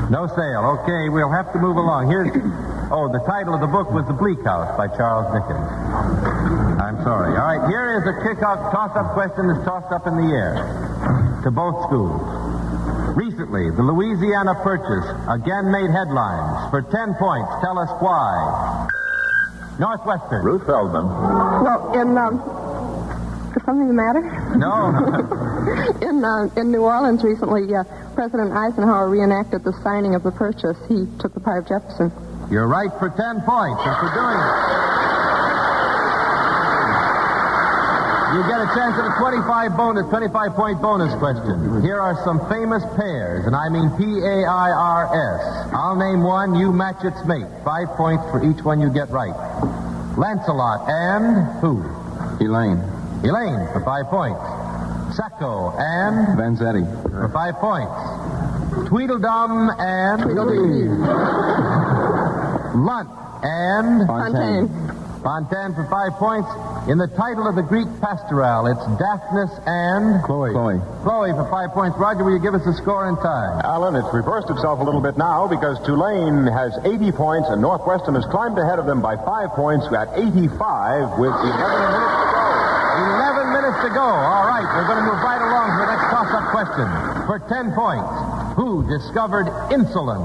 No sale. Okay, we'll have to move along. Here's... Oh, the title of the book was The Bleak House by Charles Dickens. I'm sorry. All right, here is a kick-out toss-up question that's tossed up in the air to both schools. Recently, the Louisiana Purchase again made headlines. For 10 points, tell us why. Northwestern. Ruth Feldman. Well, is something the matter? No. In New Orleans recently, President Eisenhower reenacted the signing of the Purchase. He took the part of Jefferson. You're right for 10 points, and for doing it, you get a chance at a 25-point bonus question. Here are some famous pairs, and I mean P-A-I-R-S. I'll name one, you match its mate. 5 points for each one you get right. Lancelot and who? Elaine. Elaine for 5 points. Sacco and Vanzetti. for 5 points. Tweedledum and Tweedledee. Lunt and Fontaine. Fontaine for 5 points. In the title of the Greek pastoral, it's Daphnis and Chloe. Chloe for 5 points. Roger, will you give us a score and time? Alan, it's reversed itself a little bit now because Tulane has 80 points and Northwestern has climbed ahead of them by 5 points at 85 with 11 minutes to go. 11 minutes to go. All right, we're going to move right along to the next toss-up question. For 10 points, who discovered insulin?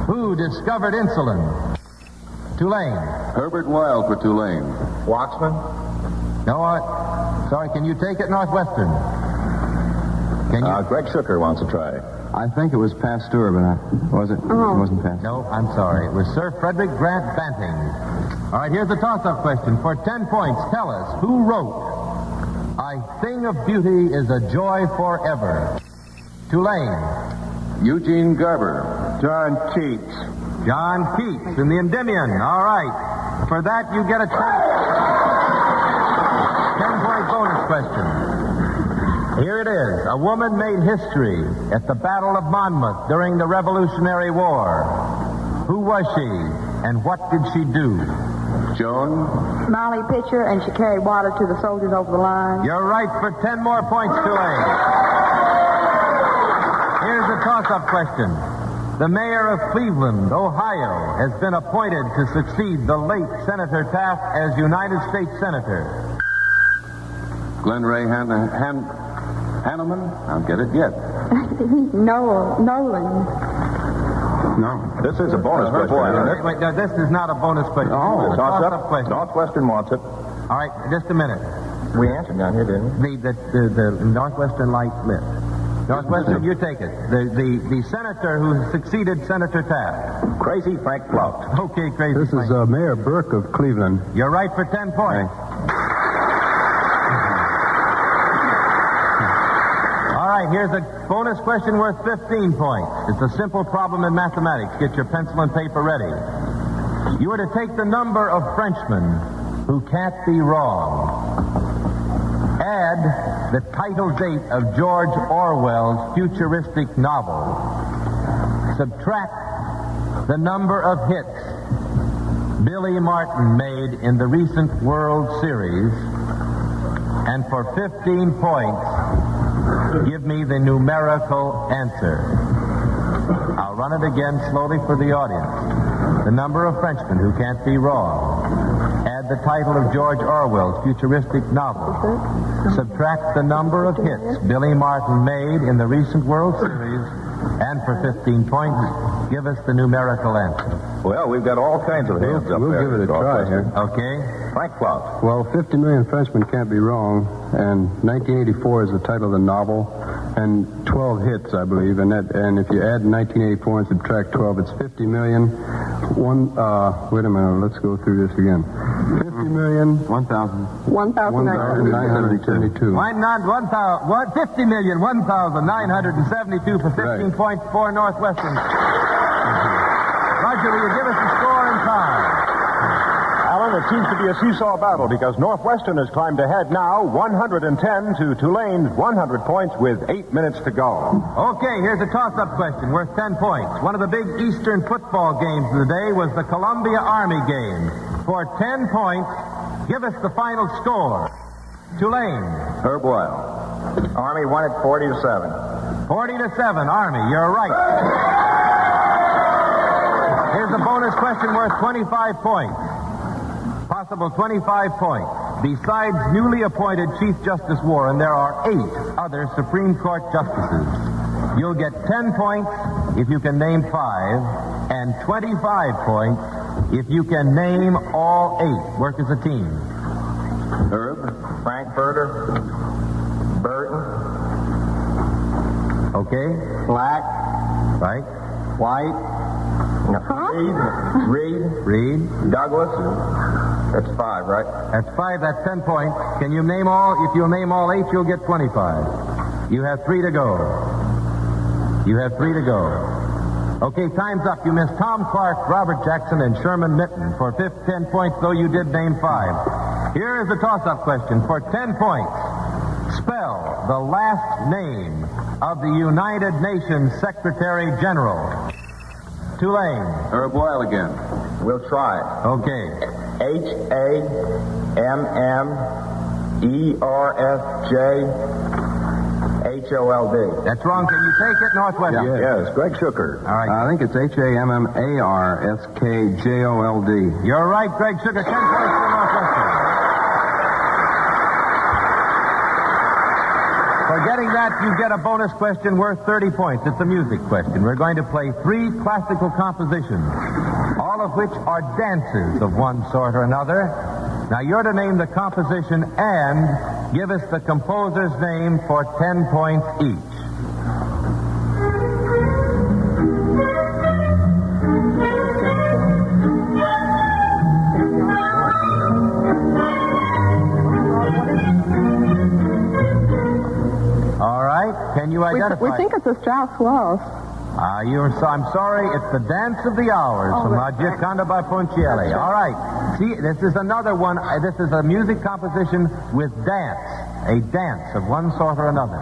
Who discovered insulin? Tulane. Herbert Wilde for Tulane. Waxman? No, sorry, can you take it, Northwestern? Can you? Greg Shooker wants to try. I think it was Pasteur, but was it? Oh. It wasn't Pasteur. No, I'm sorry. It was Sir Frederick Grant Banting. All right, here's a toss-up question. For 10 points, tell us who wrote A Thing of Beauty is a Joy Forever? Tulane. Eugene Garber. John Keats. John Keats in the Endymion. All right. For that, you get a 10-point bonus question. Here it is. A woman made history at the Battle of Monmouth during the Revolutionary War. Who was she, and what did she do? Joan. Molly Pitcher, and she carried water to the soldiers over the line. You're right for 10 more points, Tulane. Here's a toss-up question. The mayor of Cleveland, Ohio, has been appointed to succeed the late Senator Taft as United States Senator. Glen Ray Hanneman? I'll get it yet. Nolan. No. This is a bonus question. Wait, no, this is not a bonus question. Oh, It's a toss-up question. Northwestern wants it. All right, just a minute. We answered down here, didn't we? The Northwestern light lit. Northwestern, you take it. The senator who succeeded Senator Taft. Crazy Frank Plout. Okay, Crazy This Frank. is Mayor Burke of Cleveland. You're right for 10 points. All right, here's a bonus question worth 15 points. It's a simple problem in mathematics. Get your pencil and paper ready. You are to take the number of Frenchmen who can't be wrong. Add the title date of George Orwell's futuristic novel. Subtract the number of hits Billy Martin made in the recent World Series. And for 15 points, give me the numerical answer. I'll run it again slowly for the audience. The number of Frenchmen who can't be wrong. Add the title of George Orwell's futuristic novel. Subtract the number of hits Billy Martin made in the recent World Series. And for 15 points, give us the numerical answer. Well, we've got all kinds of hands up We'll there. give it a try here. Okay. Frank Klaus. Well, 50 Million Frenchmen can't be wrong, and 1984 is the title of the novel, and 12 hits, I believe, and if you add 1984 and subtract 12, it's 50 million. Wait a minute, let's go through this again. 50 million. 1,000. 1,972. Why not 50,001,972 for 15 points for Northwestern. Roger, will you give us the score and time? Alan, it seems to be a seesaw battle because Northwestern has climbed ahead now 110 to Tulane's 100 points with 8 minutes to go. Okay, here's a toss-up question worth 10 points. One of the big Eastern football games of the day was the Columbia Army game. For 10 points, give us the final score. Tulane. Herb Weil. Army won it 40-7. 40-7, Army. You're right. Here's a bonus question worth 25 points. Possible 25 points. Besides newly appointed Chief Justice Warren, there are 8 other Supreme Court justices. You'll get 10 points if you can name 5, and 25 points if you can name all 8. Work as a team. Herb, Frankfurter, Burton. Okay. Black. Right. White. Reed. Douglas. That's 5, right? That's 5. That's 10 points. Can you name all? If you'll name all 8, you'll get 25. You have 3 to go. Okay, time's up. You missed Tom Clark, Robert Jackson, and Sherman Mitten. For 10 points, though, you did name 5. Here is a toss-up question for 10 points. Spell the last name of the United Nations Secretary General. Tulane. Herb Weil again. We'll try it. Okay. Hammershjold. That's wrong. Can you take it, Northwestern? Yes, Greg Schucker. All right. I think it's Hammarskjold. You're right, Greg Schucker. 10 points for Northwestern. For getting that, you get a bonus question worth 30 points. It's a music question. We're going to play 3 classical compositions, all of which are dances of one sort or another. Now, you're to name the composition and give us the composer's name for 10 points each. All right. Can you identify? We think it's a Strauss waltz. I'm sorry, it's the Dance of the Hours from La Gioconda by Ponchielli. All right. See, this is another one. This is a music composition with dance. A dance of one sort or another.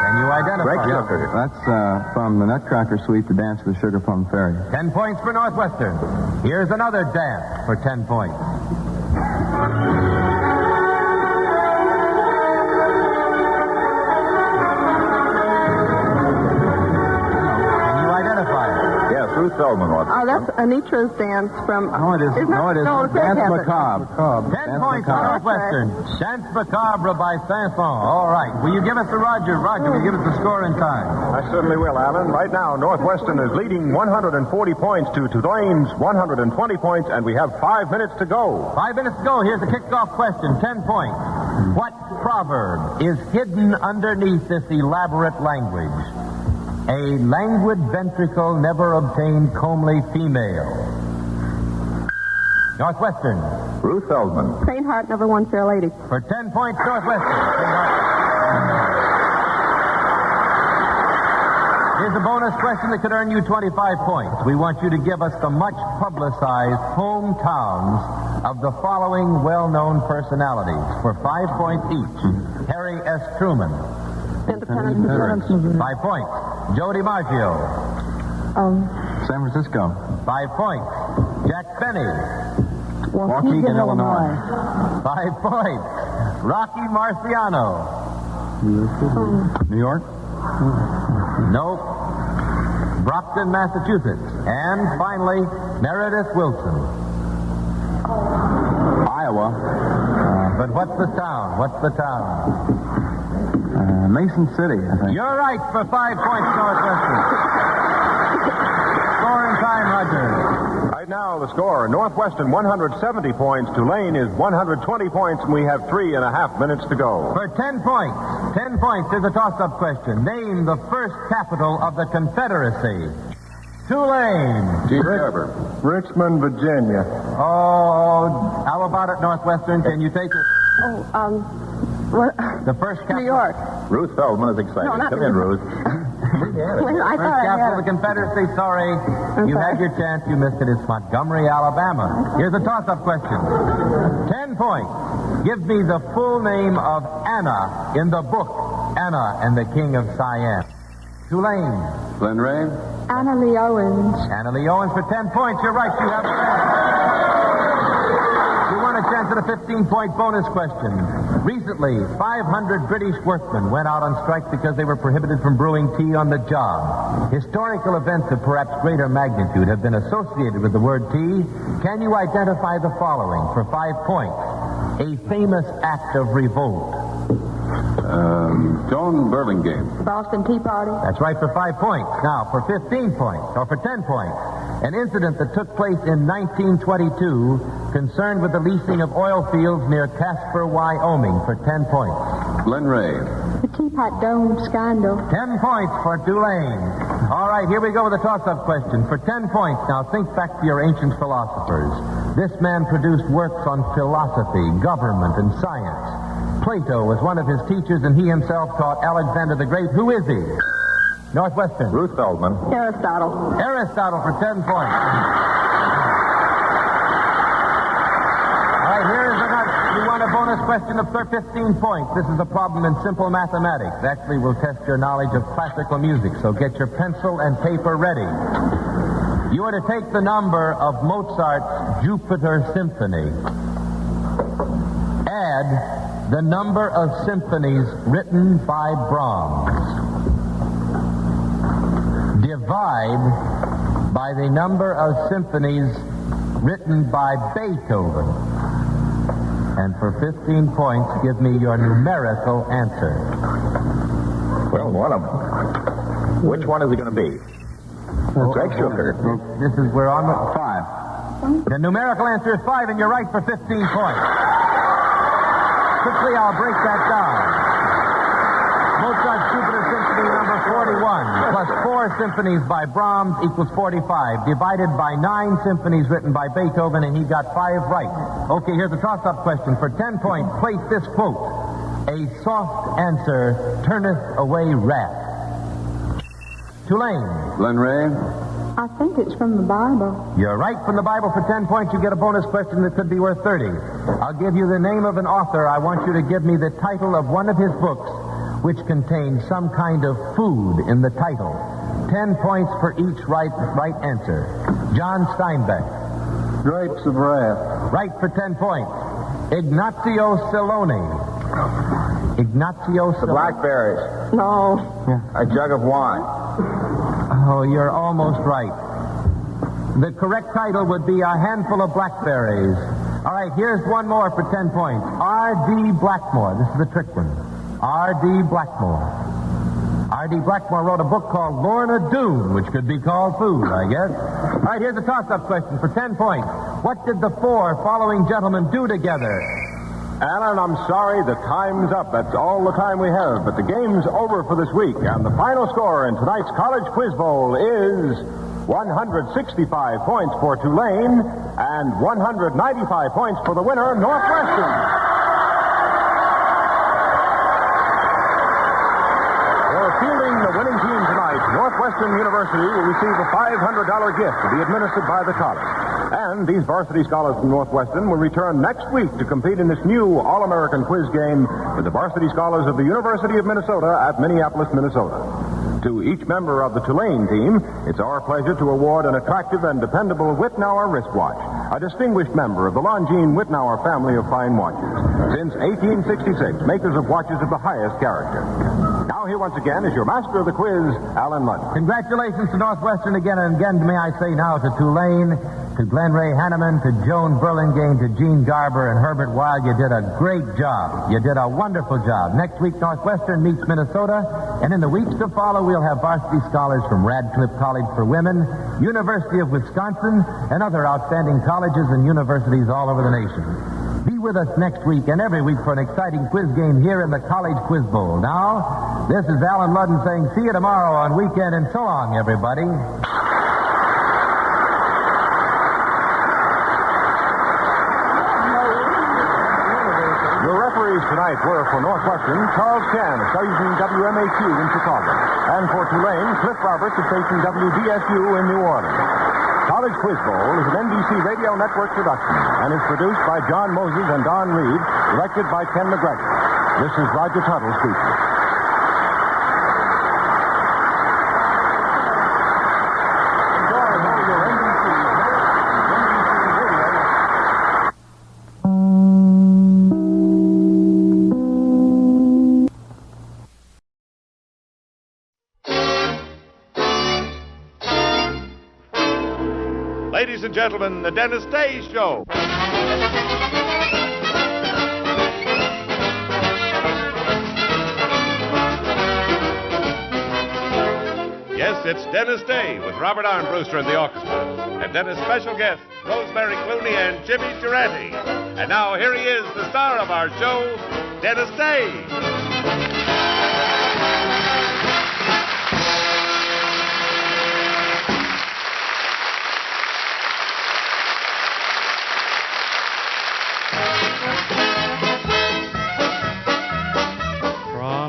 Can you identify? Greg Schucker. That's from the Nutcracker Suite, The Dance of the Sugar Plum Fairy. 10 points for Northwestern. Here's another dance for 10 points. Ruth Feldman. Oh, that's Anitra's dance from... No, it isn't. No, it isn't. No, Dance Macabre. 10 points for Northwestern. Dance Macabre by Sanson. All right. Will you give us the Roger? Roger, will you give us the score in time? I certainly will, Alan. Right now, Northwestern is leading 140 points to Tulane's 120 points, and we have 5 minutes to go. 5 minutes to go. Here's the kickoff question. 10 points. What proverb is hidden underneath this elaborate language? A languid ventricle never obtained comely female. Northwestern. Ruth Feldman. Faint heart never won fair lady. For 10 points, Northwestern. Here's a bonus question that could earn you 25 points. We want you to give us the much publicized hometowns of the following well-known personalities for 5 points each. Harry S. Truman. Independence. 5 points. Joe DiMaggio. San Francisco. 5 points. Jack Benny. Waukegan, Illinois. 5 points. Rocky Marciano. New York. Nope. Brockton, Massachusetts. And finally, Meredith Wilson. Iowa. But what's the town? What's the town? Mason City, I think. You're right for 5 points, Northwestern. Score in time, Roger. Right now, the score, Northwestern 170 points, Tulane is 120 points, and we have 3.5 minutes to go. For 10 points. 10 points is a toss-up question. Name the first capital of the Confederacy. Tulane. Gene Garber. Richmond, Virginia. Oh, how about it, Northwestern? Can you take it? What? The first capital. New York. Ruth Feldman is excited. No, not Come in, Ruth. Wait, I First thought I capital had of the it. Confederacy. Sorry. You sorry. had your chance. You missed it. It's Montgomery, Alabama. Here's a toss-up question. 10 points. Give me the full name of Anna in the book Anna and the King of Siam. Tulane. Glen Ray. Anna Lee Owens. Anna Lee Owens for 10 points. You're right. You have a chance. You won a chance at a 15-point bonus question. Recently, 500 British workmen went out on strike because they were prohibited from brewing tea on the job. Historical events of perhaps greater magnitude have been associated with the word tea. Can you identify the following for 5 points? A famous act of revolt. Joan Burlingame. Boston Tea Party. That's right for 5 points. Now, for 15 points, or for 10 points, an incident that took place in 1922 concerned with the leasing of oil fields near Casper, Wyoming, for 10 points. Glen Ray. The Teapot Dome scandal. 10 points for Tulane. All right, here we go with a toss-up question. For 10 points, now think back to your ancient philosophers. This man produced works on philosophy, government, and science. Plato was one of his teachers, and he himself taught Alexander the Great. Who is he? Northwestern. Ruth Feldman. Aristotle. Aristotle for 10 points. All right, here's another. You want a bonus question of 15 points. This is a problem in simple mathematics. Actually, we'll test your knowledge of classical music, so get your pencil and paper ready. You are to take the number of Mozart's Jupiter Symphony. Add the number of symphonies written by Brahms. Divide by the number of symphonies written by Beethoven. And for 15 points, give me your numerical answer. Well, one of them. Which one is it going to be? Greg Sugar. This is, we're on 5. The numerical answer is 5, and you're right for 15 points. Quickly, I'll break that down. Mozart's Jupiter Symphony number 41, plus 4 symphonies by Brahms equals 45, divided by 9 symphonies written by Beethoven, and he got 5 right. Okay, here's a toss-up question. For 10 points, place this quote. A soft answer turneth away wrath. Tulane. Glen Ray. I think it's from the Bible. You're right from the Bible. For 10 points, you get a bonus question that could be worth 30. I'll give you the name of an author. I want you to give me the title of one of his books which contains some kind of food in the title. 10 points for each right answer. John Steinbeck. Grapes of Wrath. Right for 10 points. Ignazio Silone. Ignazio Silone. The Blackberries. No. A jug of wine. Oh, you're almost right. The correct title would be A Handful of Blackberries. All right, here's one more for 10 points. R.D. Blackmore. This is the trick one. R.D. Blackmore. R.D. Blackmore wrote a book called Lorna Doone, which could be called food, I guess. All right, here's a toss-up question for 10 points. What did the 4 following gentlemen do together? Alan, I'm sorry, the time's up. That's all the time we have. But the game's over for this week. And the final score in tonight's College Quiz Bowl is 165 points for Tulane and 195 points for the winner, Northwestern. For fielding the winning team tonight, Northwestern University will receive a $500 gift to be administered by the college. And these varsity scholars from Northwestern will return next week to compete in this new All-American quiz game with the varsity scholars of the University of Minnesota at Minneapolis, Minnesota. To each member of the Tulane team, it's our pleasure to award an attractive and dependable Whitnauer wristwatch, a distinguished member of the Longines Whitnauer family of fine watches. Since 1866, makers of watches of the highest character. Now here once again is your master of the quiz, Alan Lund. Congratulations to Northwestern again, and again may I say now to Tulane. to Glenn Ray Hanneman, to Joan Burlingame, to Gene Garber, and Herbert Weil. You did a great job. You did a wonderful job. Next week, Northwestern meets Minnesota, and in the weeks to follow, we'll have varsity scholars from Radcliffe College for Women, University of Wisconsin, and other outstanding colleges and universities all over the nation. Be with us next week and every week for an exciting quiz game here in the College Quiz Bowl. Now, this is Alan Ludden saying see you tomorrow on Weekend, and so long, everybody. Your referees tonight were for Northwestern, Charles Chan of station WMAQ in Chicago, and for Tulane, Cliff Roberts of station WDSU in New Orleans. College Quiz Bowl is an NBC Radio Network production and is produced by John Moses and Don Reed, directed by Ken McGregor. This is Roger Tuttle speaking. Ladies and gentlemen, the Dennis Day Show. Yes, it's Dennis Day with Robert Armbruster and the orchestra. And Dennis' special guests, Rosemary Clooney and Jimmy Durante. And now here he is, the star of our show, Dennis Day.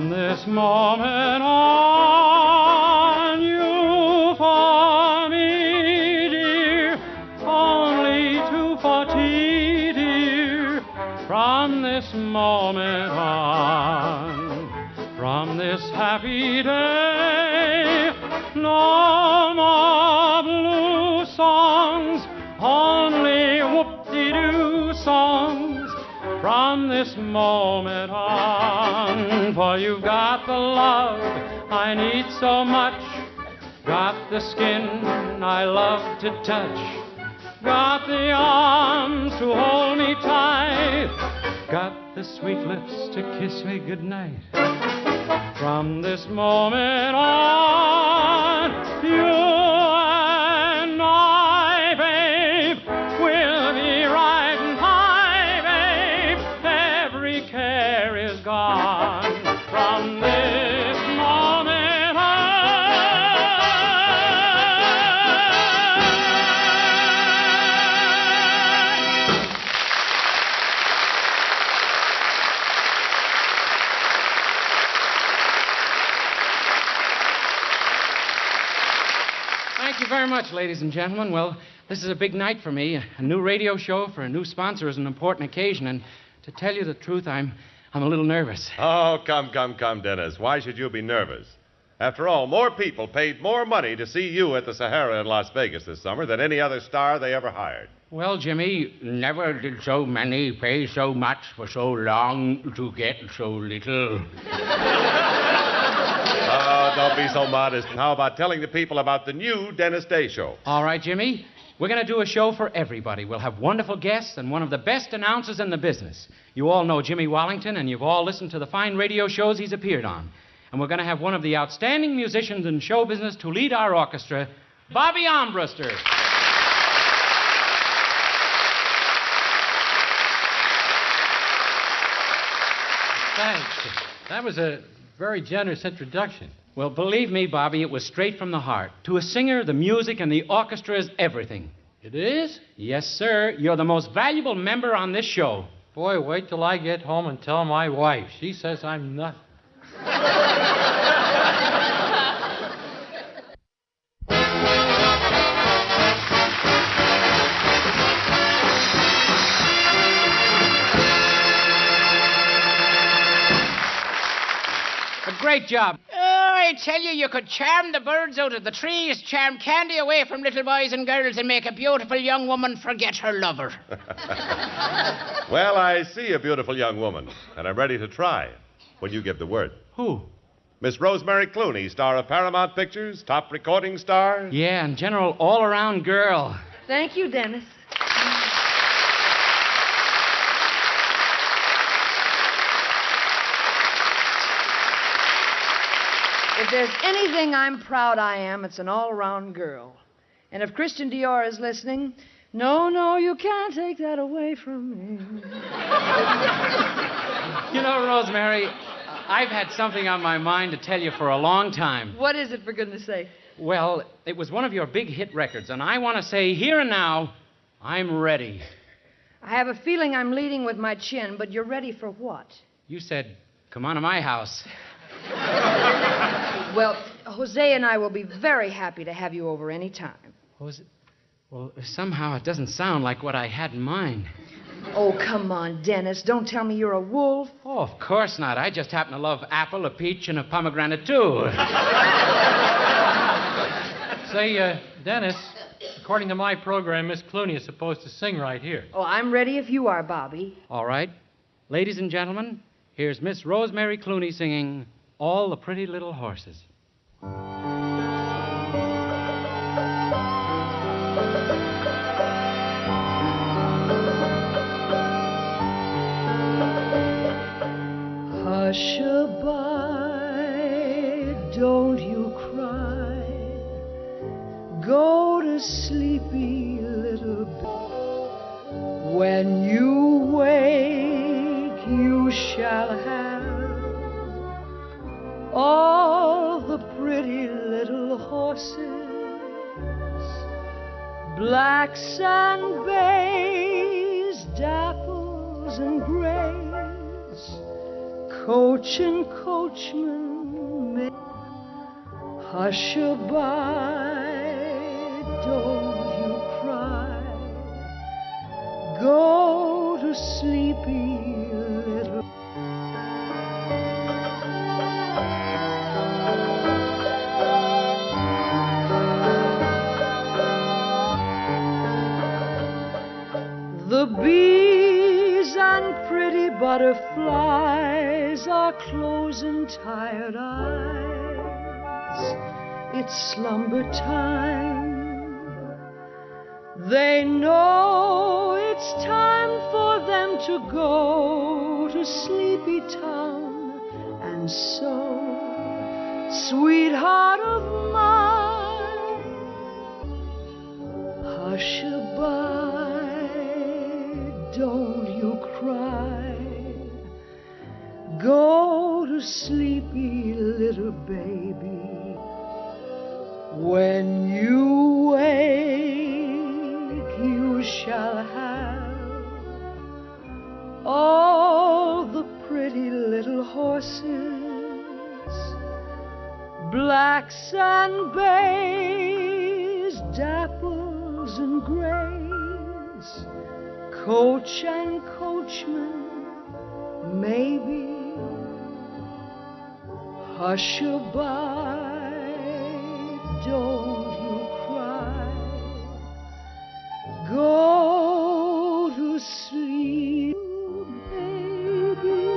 This moment on, you for me, dear, only 240, dear. From this moment on, from this happy day, no more blue songs, only whoop-de-doo songs. From this moment on, for you've got the love I need so much, got the skin I love to touch, got the arms to hold me tight, got the sweet lips to kiss me goodnight. From this moment on, you and I, babe, will be riding high, babe. Every care is gone. From this moment on. Thank you very much, ladies and gentlemen. Well, this is a big night for me. A new radio show for a new sponsor is an important occasion, and to tell you the truth, I'm a little nervous. Oh, come, Dennis. Why should you be nervous? After all, more people paid more money to see you at the Sahara in Las Vegas this summer than any other star they ever hired. Well, Jimmy, never did so many pay so much for so long to get so little. Oh, don't be so modest. How about telling the people about the new Dennis Day Show? All right, Jimmy. We're going to do a show for everybody. We'll have wonderful guests and one of the best announcers in the business. You all know Jimmy Wallington, and you've all listened to the fine radio shows he's appeared on. And we're going to have one of the outstanding musicians in show business to lead our orchestra, Bobby Armbruster. Thanks. That was a very generous introduction. Well, believe me, Bobby, it was straight from the heart. To a singer, the music and the orchestra is everything. It is? Yes, sir. You're the most valuable member on this show. Boy, wait till I get home and tell my wife. She says I'm nuts. Great job. Oh, I tell you could charm the birds out of the trees, charm candy away from little boys and girls, and make a beautiful young woman forget her lover. Well, I see a beautiful young woman, and I'm ready to try when you give the word. Who? Miss Rosemary Clooney, star of Paramount Pictures, top recording star. Yeah, and general all-around girl. Thank you, Dennis. If there's anything I'm proud I am, it's an all-around girl. And if Christian Dior is listening, no, you can't take that away from me. You know, Rosemary, I've had something on my mind to tell you for a long time. What is it, for goodness sake? Well, it was one of your big hit records, and I want to say here and now, I'm ready. I have a feeling I'm leading with my chin, but you're ready for what? You said, come on to my house. Well, Jose and I will be very happy to have you over any time. Jose? Well, somehow it doesn't sound like what I had in mind. Oh, come on, Dennis. Don't tell me you're a wolf. Oh, of course not. I just happen to love apple, a peach, and a pomegranate, too. Say, Dennis, according to my program, Miss Clooney is supposed to sing right here. Oh, I'm ready if you are, Bobby. All right. Ladies and gentlemen, here's Miss Rosemary Clooney singing All the Pretty Little Horses. Hush-a-bye, don't you cry. Go to sleepy little baby. When you wake, you shall have all the pretty little horses, blacks and bays, dapples and grays. Coach and coachman, hush-a-bye, don't you cry. Go to sleepy little. The bees and pretty butterflies are closing tired eyes. It's slumber time. They know it's time for them to go to sleepy town. And so, sweetheart of mine, hush-a-bye, don't you cry. Go to sleepy little baby. When you wake, you shall have all the pretty little horses, blacks and bays, dapples and grays, coach and coachman, maybe. Hush-a-bye, don't you cry. Go to sleep, baby.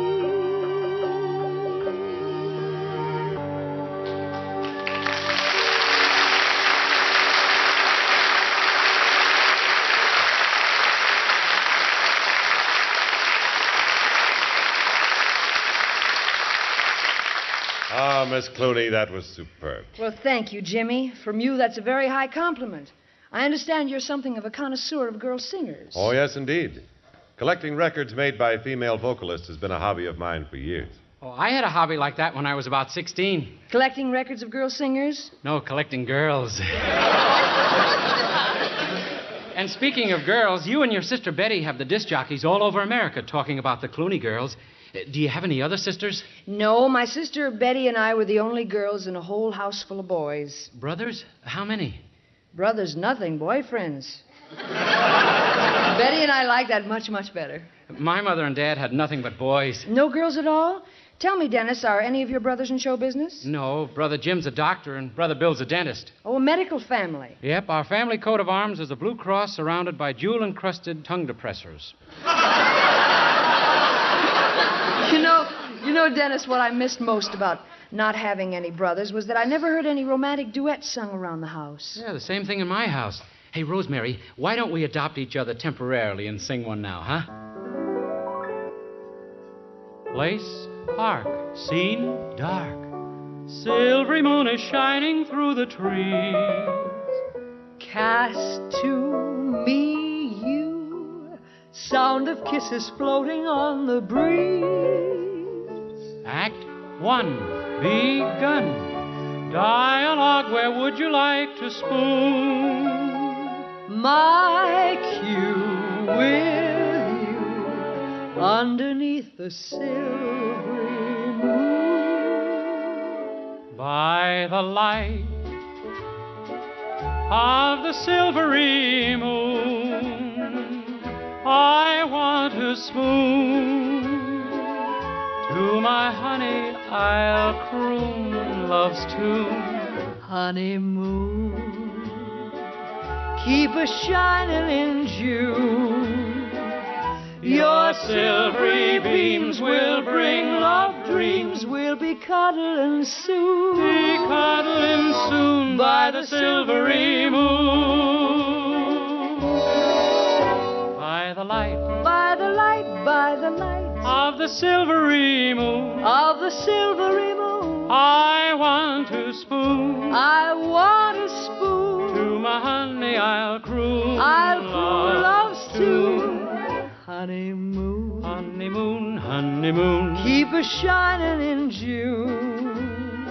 Ah, Miss Clooney, that was superb. Well, thank you, Jimmy. From you, that's a very high compliment. I understand you're something of a connoisseur of girl singers. Oh, yes, indeed. Collecting records made by female vocalists has been a hobby of mine for years. Oh, I had a hobby like that when I was about 16. Collecting records of girl singers? No, collecting girls. And speaking of girls, you and your sister Betty have the disc jockeys all over America talking about the Clooney girls. Do you have any other sisters? No, my sister Betty and I were the only girls in a whole house full of boys. Brothers? How many? Brothers, nothing. Boyfriends. Betty and I like that much, much better. My mother and dad had nothing but boys. No girls at all? Tell me, Dennis, are any of your brothers in show business? No, Brother Jim's a doctor and Brother Bill's a dentist. Oh, a medical family. Yep, our family coat of arms is a blue cross surrounded by jewel-encrusted tongue depressors. You know, Dennis, what I missed most about not having any brothers was that I never heard any romantic duets sung around the house. Yeah, the same thing in my house. Hey, Rosemary, why don't we adopt each other temporarily and sing one now, huh? Place, park, scene, dark. Silvery moon is shining through the trees. Cast to me you, sound of kisses floating on the breeze. Act 1, begun. Dialogue, where would you like to spoon? My cue with you underneath the silvery moon. By the light of the silvery moon, I want to spoon. To my honey, I'll croon love's tune. Honeymoon, keep a shining in June. Your silvery beams will bring love dreams. We'll be cuddling soon. Be cuddling soon by the silvery moon. By the light, by the light, by the light of the silvery moon, of the silvery moon, I want to spoon. I want to spoon. To my honey, I'll croon. I'll croon love's tune. tune. Honeymoon, honeymoon, honeymoon, keep a shining in June.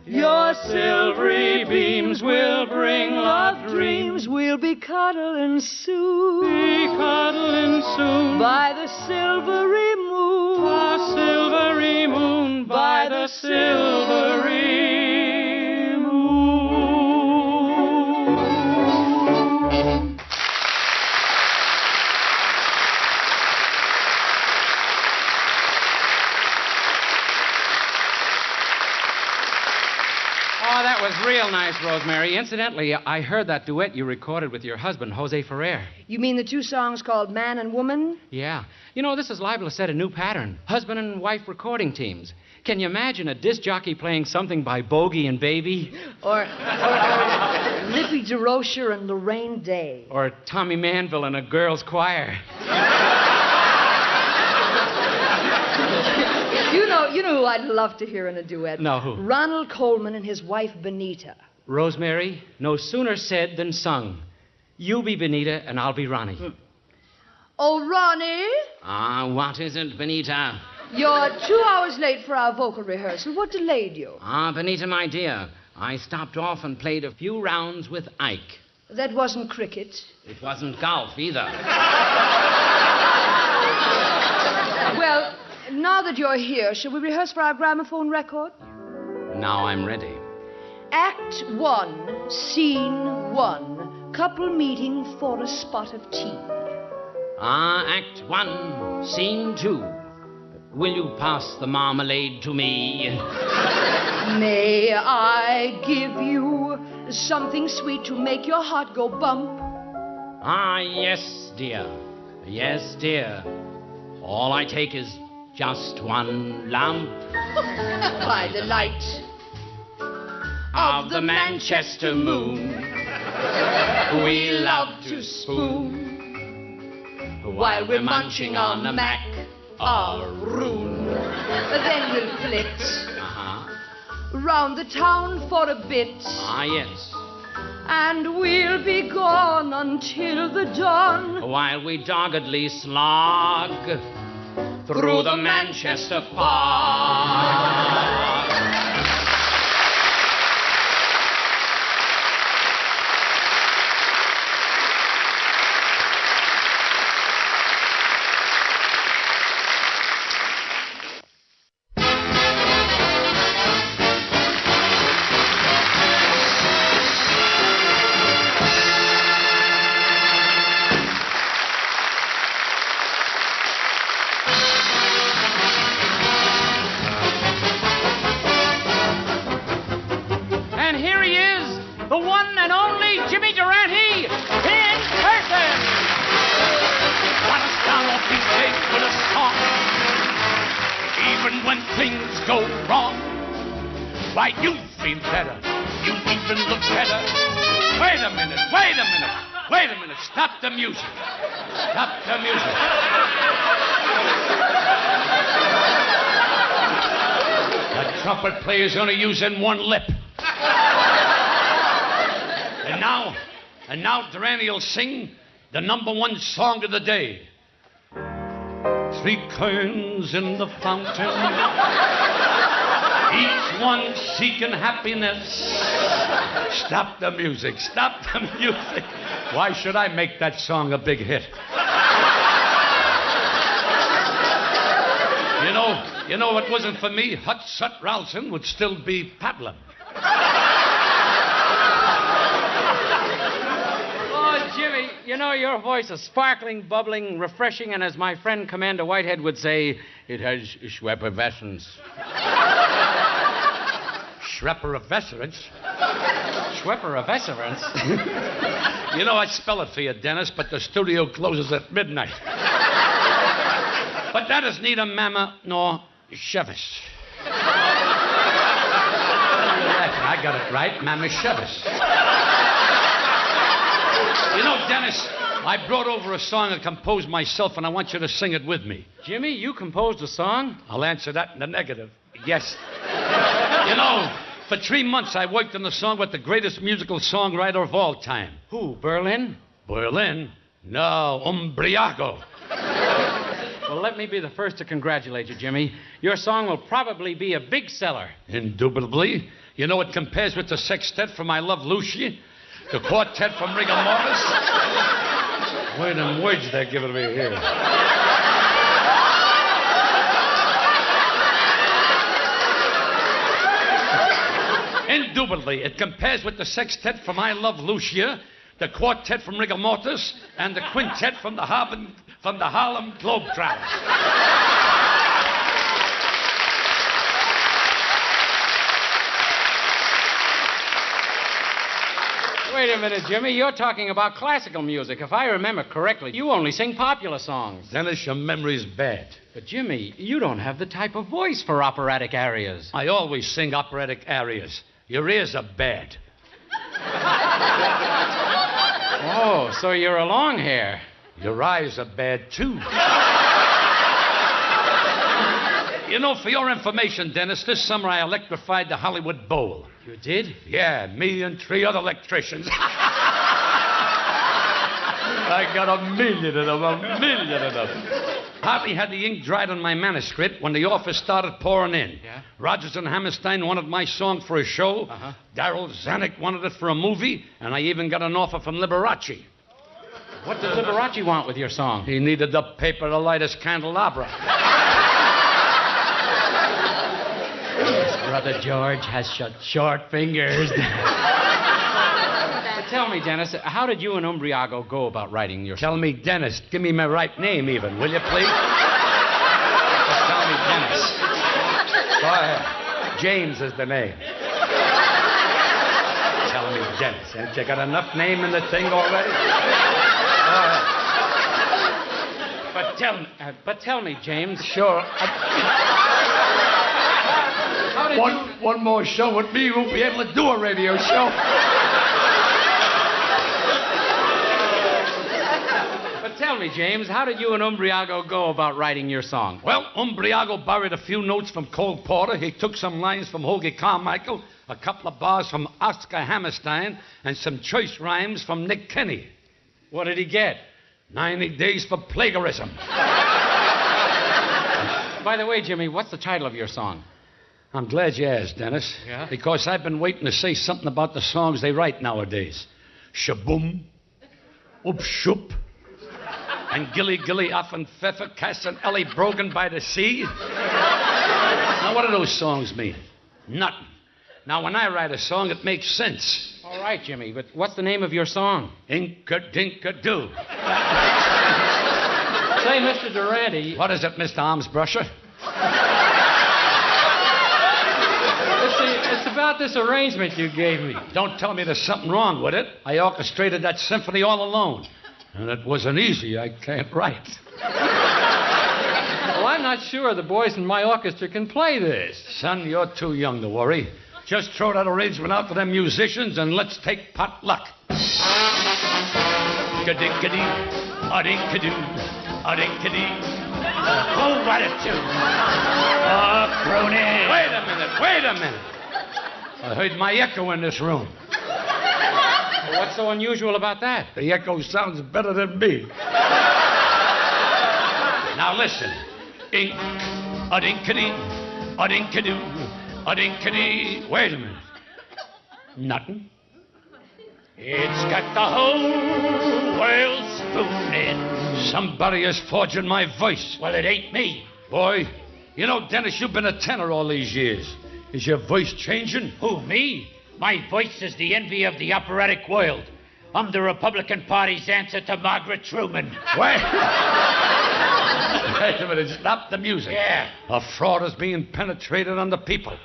Your silvery beams will bring love dreams. We'll be cuddling soon. Be cuddling soon by the silvery moon. The silvery moon, by the silvery Oh, that was real nice, Rosemary. Incidentally, I heard that duet you recorded with your husband, Jose Ferrer. You mean the two songs called Man and Woman? Yeah. You know, this is liable to set a new pattern. Husband and wife recording teams. Can you imagine a disc jockey playing something by Bogey and Baby? Or Lippy DeRocher and Lorraine Day. Or Tommy Manville and a girls' choir. You know who I'd love to hear in a duet? No, who? Ronald Coleman and his wife, Benita. Rosemary, no sooner said than sung. You be Benita and I'll be Ronnie. Oh, Ronnie? What is it, Benita? You're 2 hours late for our vocal rehearsal. What delayed you? Benita, my dear, I stopped off and played a few rounds with Ike. That wasn't cricket. It wasn't golf either. Well, now that you're here, shall we rehearse for our gramophone record? Now I'm ready. Act 1, Scene 1. Couple meeting for a spot of tea. Act 1, Scene 2. Will you pass the marmalade to me? May I give you something sweet to make your heart go bump? Yes, dear. Yes, dear. All I take is just one lump. By the light of the Manchester moon, we love to spoon while we're munching on a macaroon. Then we'll flit round the town for a bit. Yes. And we'll be gone until the dawn, while we doggedly slog through the Manchester fog. When things go wrong, why, you feel better. You even look better Wait a minute. Stop the music. Stop the music. The trumpet player's only using one lip. And now Durante will sing the #1 song of the day. 3 coins in the fountain, each one seeking happiness. Stop the music. Why should I make that song a big hit? You know, if it wasn't for me, Hut Sut Ralston would still be paddling. Jimmy, you know, your voice is sparkling, bubbling, refreshing, and as my friend Commander Whitehead would say, it has schweppervescence. Schweppervescence? Schweppervescence? You know, I'd spell it for you, Dennis, but the studio closes at midnight. But that is neither Mama nor Chevis. I got it right, Mama Chevis. You know, Dennis, I brought over a song I composed myself, and I want you to sing it with me. Jimmy, you composed a song? I'll answer that in the negative. Yes. You know, for 3 months I worked on the song with the greatest musical songwriter of all time. Who, Berlin? Berlin? No, Umbriago. Well, let me be the first to congratulate you, Jimmy. Your song will probably be a big seller. Indubitably. You know, it compares with the sextet from I Love Lucy, the quartet from Rigor Mortis. Wait, them words they're giving me here. Indubitably, it compares with the sextet from I Love Lucia, the quartet from Rigor Mortis, and the quintet from the Harlem Globetrotters. Wait a minute, Jimmy. You're talking about classical music. If I remember correctly, you only sing popular songs. Dennis, your memory's bad. But, Jimmy, you don't have the type of voice for operatic arias. I always sing operatic arias. Your ears are bad. Oh, so you're a long hair. Your eyes are bad, too. You know, for your information, Dennis, this summer I electrified the Hollywood Bowl. You did? Yeah, me and 3 other electricians. I got 1 million of them, 1 million of them. Hardly had the ink dried on my manuscript when the offers started pouring in. Yeah? Rodgers and Hammerstein wanted my song for a show. Darryl Zanuck wanted it for a movie, and I even got an offer from Liberace. What did Liberace want with your song? He needed the paper to light his candelabra. Yes, Brother George has short fingers. But tell me, Dennis, how did you and Umbriago go about writing your song? Tell me, Dennis. Give me my right name, even, will you, please? Just tell me, Dennis. Go ahead. James is the name. Tell me, Dennis. Ain't you got enough name in the thing already? Go ahead. But tell me, James. Sure. One more show with me, you won't be able to do a radio show. But tell me, James, how did you and Umbriago go about writing your song? Well, Umbriago borrowed a few notes from Cole Porter. He took some lines from Hoagie Carmichael, a couple of bars from Oscar Hammerstein, and some choice rhymes from Nick Kenny. What did he get? 90 days for plagiarism. By the way, Jimmy, what's the title of your song? I'm glad you asked, Dennis. Yeah? Because I've been waiting to say something about the songs they write nowadays. Shaboom, Oop-shoop, and Gilly Gilly Off and Pfeffer, Cass and Ellie Brogan by the Sea. Now, what do those songs mean? Nothing. Now, when I write a song, it makes sense. All right, Jimmy, but what's the name of your song? Inka-dinka-doo. Say, Mr. Durante. What is it, Mr. Armsbrusher? It's about this arrangement you gave me. Don't tell me there's something wrong with it. I orchestrated that symphony all alone. And it wasn't easy. I can't write. Well, I'm not sure the boys in my orchestra can play this. Son, you're too young to worry. Just throw that arrangement out to them musicians and let's take pot luck. Ka-dink-a-dee, a-dink-a-doo, a-dink-a-dee. Oh, what a tune. Oh, croonie. Wait a minute. I heard my echo in this room. Well, what's so unusual about that? The echo sounds better than me. Now listen. Ink, a-dink-a-dee, a-dink-a-doo, a-dink-a-dee. Wait a minute. Nothing. It's got the whole world spooning. Somebody is forging my voice. Well, it ain't me. Boy, you know, Dennis, you've been a tenor all these years. Is your voice changing? Who, me? My voice is the envy of the operatic world. I'm the Republican Party's answer to Margaret Truman. Wait. Wait a minute. Stop the music. Yeah. A fraud is being penetrated on the people.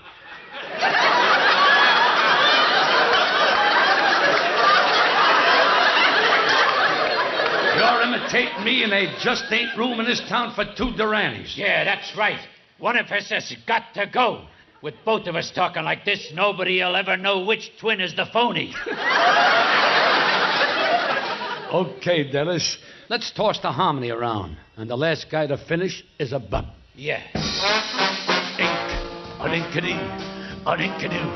You're imitating me, and there just ain't room in this town for two Duranis. Yeah, that's right. One of us has got to go. With both of us talking like this, nobody'll ever know which twin is the phony. Okay, Dennis. Let's toss the harmony around. And the last guy to finish is a bum. Yeah. Ink, a-dink-a-dee, a-dink-a-doo,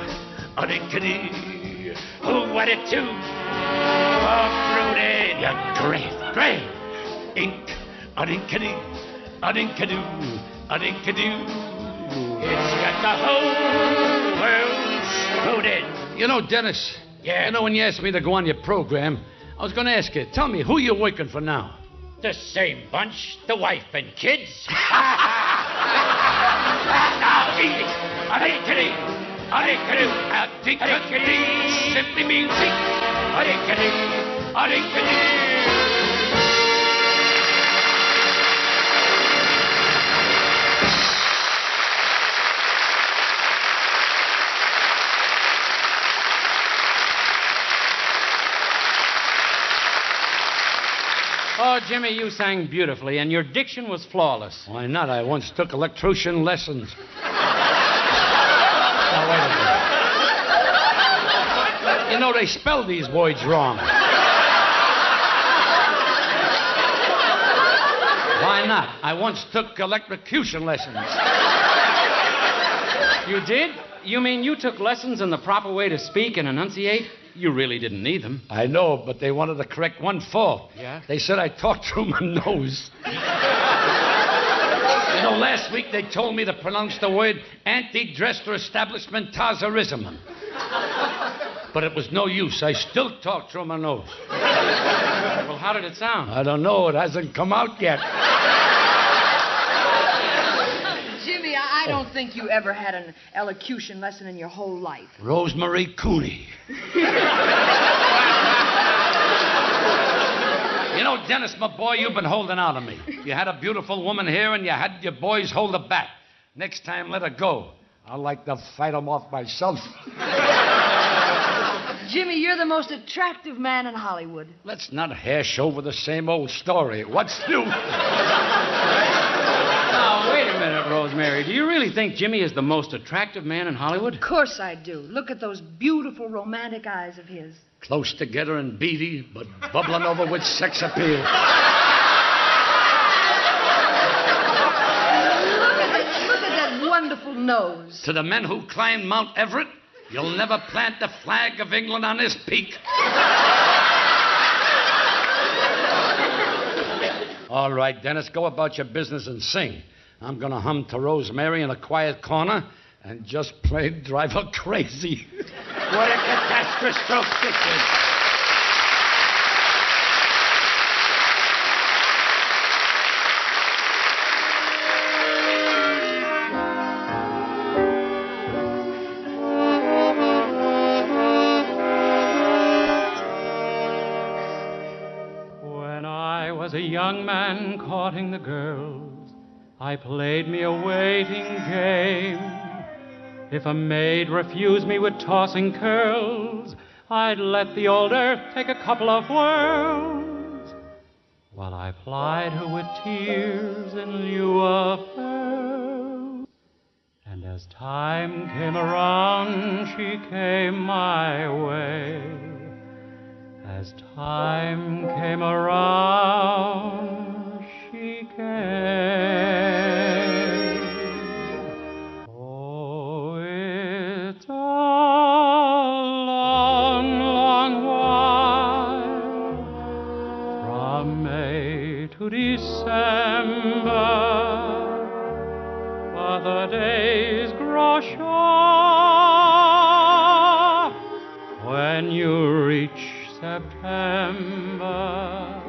a-dink-a-dee. Oh, what a tune. Oh, Fruity. You're great. Ink, a-dink-a-dee, a-dink-a-doo, a-dink-a-doo. It's got the whole world screwed in. You know, Dennis. Yeah? You know, when you asked me to go on your program, I was going to ask you, tell me, who you working for now? The same bunch, the wife and kids. Now, easy. A-dink-a-dee, a-dink-a-doo, a-dink-a-dee, simply means ink. A-dink-a-dee, a-dink-a-dee. Oh, Jimmy, you sang beautifully, and your diction was flawless. Why not? I once took electrician lessons. Now, wait a minute. You know, they spell these words wrong. Why not? I once took electrocution lessons. You did? You mean you took lessons in the proper way to speak and enunciate? You really didn't need them. I know, but they wanted to correct one fault. Yeah? They said I talked through my nose. You know, last week they told me to pronounce the word anti-dress or establishmentarism. But it was no use. I still talked through my nose. Well, how did it sound? I don't know. It hasn't come out yet. Jimmy, I don't think you ever had an elocution lesson in your whole life. Rosemary Cooney. You know, Dennis, my boy, you've been holding out on me. You had a beautiful woman here, and you had your boys hold her back. Next time, let her go. I'd like to fight them off myself. Jimmy, you're the most attractive man in Hollywood. Let's not hash over the same old story. What's new? Now, wait a minute, Rosemary. Do you really think Jimmy is the most attractive man in Hollywood? Of course I do. Look at those beautiful romantic eyes of his. Close together and beady, but bubbling over with sex appeal. Look at that wonderful nose. To the men who climbed Mount Everett, you'll never plant the flag of England on this peak. All right, Dennis, go about your business and sing. I'm going to hum to Rosemary in a quiet corner and just plain drive her crazy. What a catastrophe this is. When I was a young man courting the girls, I played me a waiting game. If a maid refused me with tossing curls, I'd let the old earth take a couple of whirls, while I plied her with tears in lieu of pearls. And As time came around, she came my way. As time came around, she came. Oh, it's a long, long while from May to December, but the days grow short when you reach September,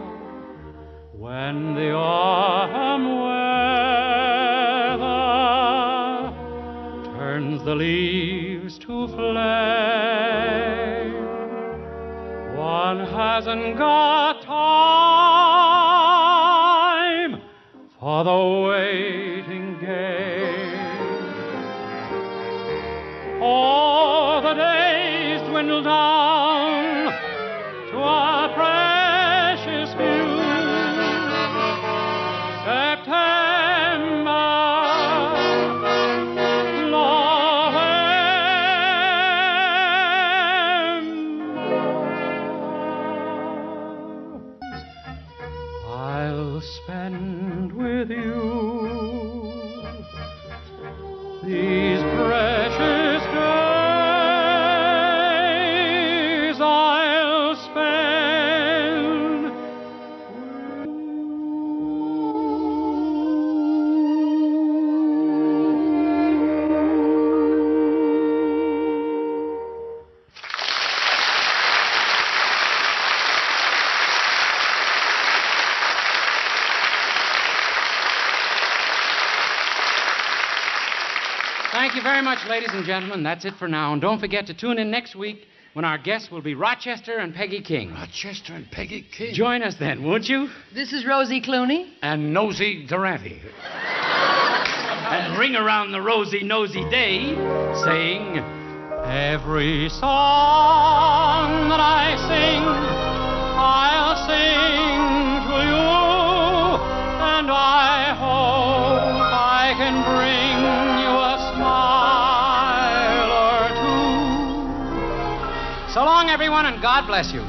when the autumn weather turns the leaves to flame. One hasn't got time for the waiting game. Oh, the days dwindle down to our precious few. September, November, I'll spend with you these precious days. I'll spend Thank you very much, ladies and gentlemen. That's it for now. And don't forget to tune in next week when our guests will be Rochester and Peggy King. Rochester and Peggy King. Join us then, won't you? This is Rosie Clooney. And Nosy Durante. And ring around the rosy nosy day, saying, every song that I sing, I'll sing to you, and I hope I can bring you a smile or two. so long, everyone, and God bless you.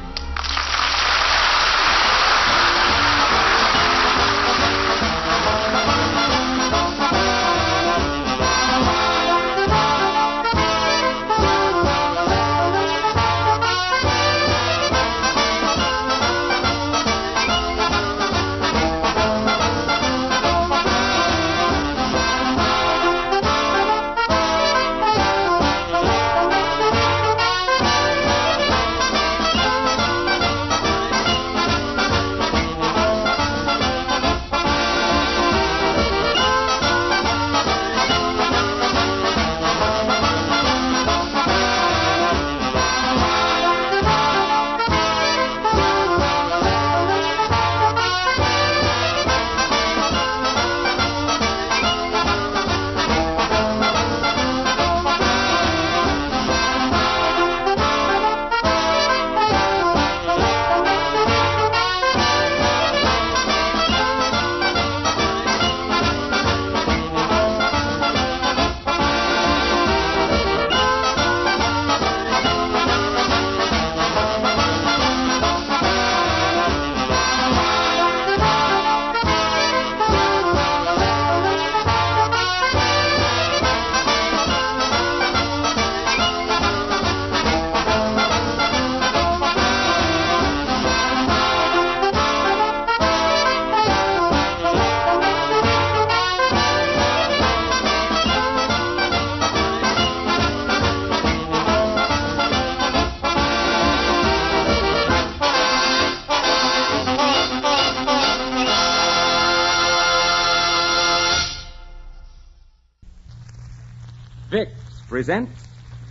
Vicks presents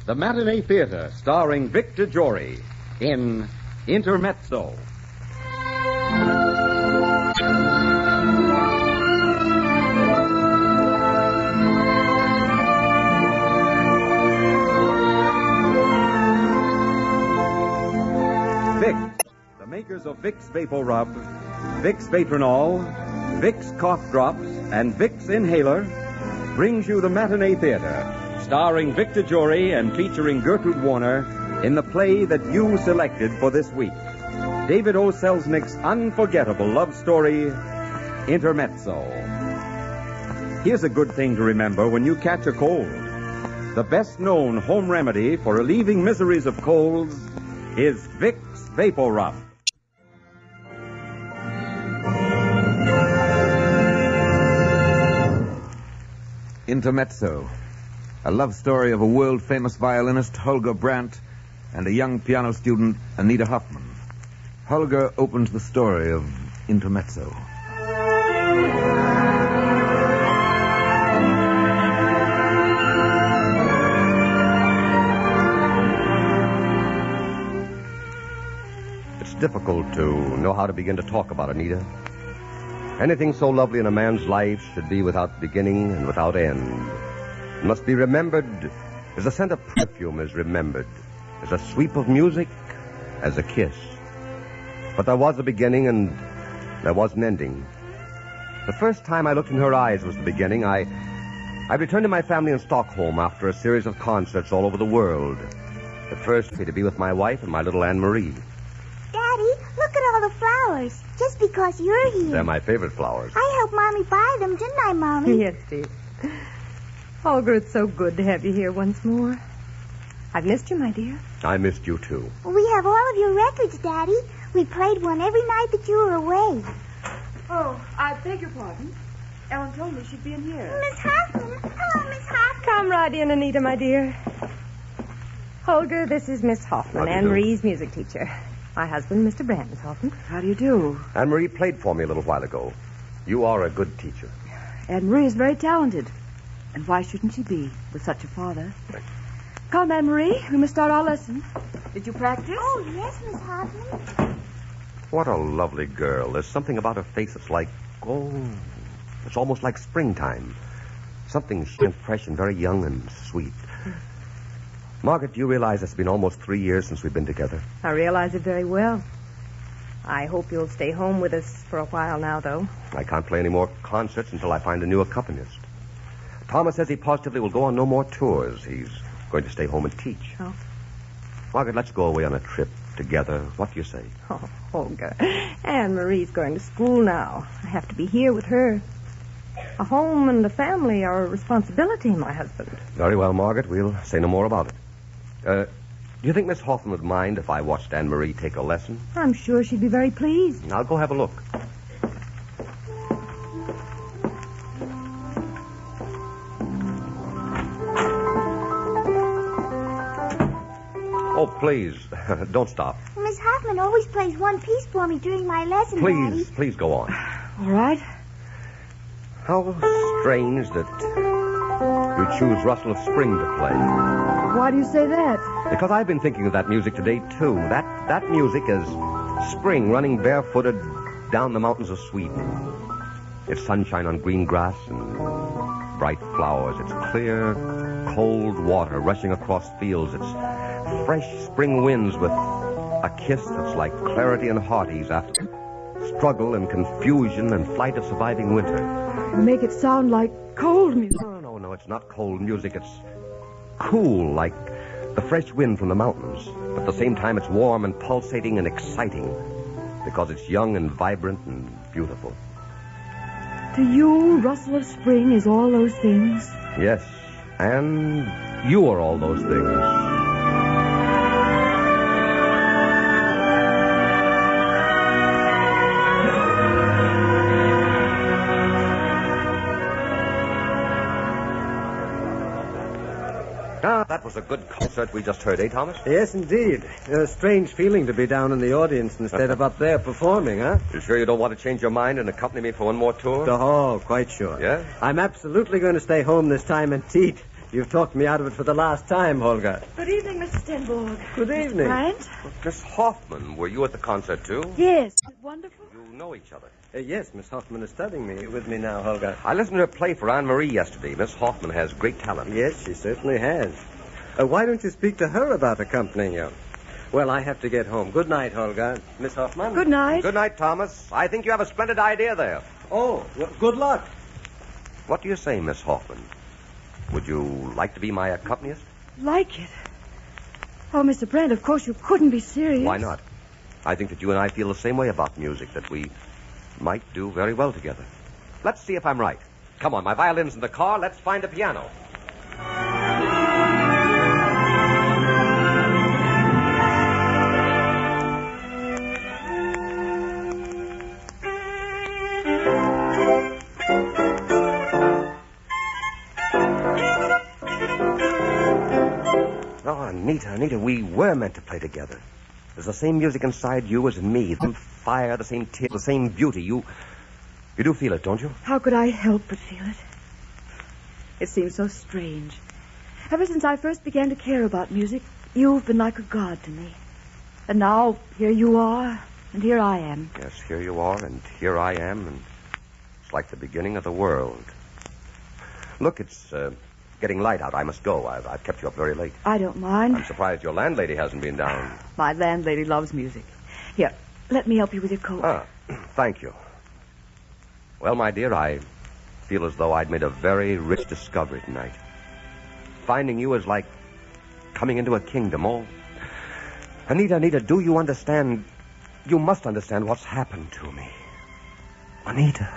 the Matinee Theater, starring Victor Jory in Intermezzo. Vicks, the makers of Vicks Vapor Rub, Vicks Vatronol, Vicks Cough Drops, and Vicks Inhaler, brings you the Matinee Theater, starring Victor Jory and featuring Gertrude Warner in the play that you selected for this week. David O. Selznick's unforgettable love story, Intermezzo. Here's a good thing to remember when you catch a cold. The best-known home remedy for relieving miseries of colds is Vicks Vapor Rub. Intermezzo, a love story of a world-famous violinist, Holger Brandt, and a young piano student, Anita Hoffman. Holger opens the story of Intermezzo. It's difficult to know how to begin to talk about Anita. Anything so lovely in a man's life should be without beginning and without end. It must be remembered as a scent of perfume is remembered, as a sweep of music, as a kiss. But there was a beginning and there was an ending. The first time I looked in her eyes was the beginning. I returned to my family in Stockholm after a series of concerts all over the world. The first to be with my wife and my little Anne-Marie. Daddy, look at all the flowers. Just because you're here. They're my favorite flowers. I helped Mommy buy them, didn't I, Mommy? Yes, dear. Holger, it's so good to have you here once more. I've missed you, my dear. I missed you, too. We have all of your records, Daddy. We played one every night that you were away. Oh, I beg your pardon. Ellen told me she'd be in here. Miss Hoffman. Hello, Miss Hoffman. Come right in, Anita, my dear. Holger, this is Miss Hoffman, Anne-Marie's music teacher. My husband, Mr. Brandt, Miss Hoffman. How do you do? Anne-Marie played for me a little while ago. You are a good teacher. Anne-Marie is very talented. And why shouldn't she be with such a father? Come, Anne-Marie. We must start our lesson. Did you practice? Oh, yes, Miss Hoffman. What a lovely girl. There's something about her face that's like, it's almost like springtime. Something fresh and very young and sweet. Margaret, do you realize it's been almost 3 years since we've been together? I realize it very well. I hope you'll stay home with us for a while now, though. I can't play any more concerts until I find a new accompanist. Thomas says he positively will go on no more tours. He's going to stay home and teach. Oh. Margaret, let's go away on a trip together. What do you say? Oh, Holger. Anne-Marie's going to school now. I have to be here with her. A home and a family are a responsibility, my husband. Very well, Margaret. We'll say no more about it. Do you think Miss Hoffman would mind if I watched Anne-Marie take a lesson? I'm sure she'd be very pleased. I'll go have a look. Oh, please, don't stop. Miss Hoffman always plays one piece for me during my lesson, Daddy. Please go on. All right. How strange that you choose Rustle of Spring to play. Why do you say that? Because I've been thinking of that music today, too. That music is spring running barefooted down the mountains of Sweden. It's sunshine on green grass and bright flowers. It's clear, cold water rushing across fields. It's fresh spring winds with a kiss that's like clarity and hearties after struggle and confusion and flight of surviving winter. You make it sound like cold music. No, it's not cold music. It's cool, like the fresh wind from the mountains. But at the same time, it's warm and pulsating and exciting because it's young and vibrant and beautiful. To you, Rustle of Spring is all those things? Yes, and you are all those things. That was a good concert we just heard, eh, Thomas? Yes, indeed. A strange feeling to be down in the audience instead of up there performing, huh? You sure you don't want to change your mind and accompany me for one more tour? Oh, quite sure. Yeah? I'm absolutely going to stay home this time and teach. You've talked me out of it for the last time, Holger. Good evening, Mr. Stenborg. Good evening. Brandt? Miss Hoffman, were you at the concert, too? Yes. Wonderful. You know each other. Yes, Miss Hoffman is studying with me now, Holger. I listened to her play for Anne-Marie yesterday. Miss Hoffman has great talent. Yes, she certainly has. Why don't you speak to her about accompanying you? Well, I have to get home. Good night, Holger. Miss Hoffman? Good night. Good night, Thomas. I think you have a splendid idea there. Oh, well, good luck. What do you say, Miss Hoffman? Would you like to be my accompanist? Like it? Oh, Mr. Brent, of course you couldn't be serious. Why not? I think that you and I feel the same way about music, that we might do very well together. Let's see if I'm right. Come on, my violin's in the car. Let's find a piano. Anita, we were meant to play together. There's the same music inside you as in me. The same fire, the same tears, the same beauty. You do feel it, don't you? How could I help but feel it? It seems so strange. Ever since I first began to care about music, you've been like a god to me. And now, here you are, and here I am. Yes, here you are, and here I am, and it's like the beginning of the world. Look, it's getting light out. I must go. I've kept you up very late. I don't mind. I'm surprised your landlady hasn't been down. My landlady loves music. Here, let me help you with your coat. Thank you. Well, my dear, I feel as though I'd made a very rich discovery tonight. Finding you is like coming into a kingdom. Oh, Anita, do you understand? You must understand what's happened to me. Anita.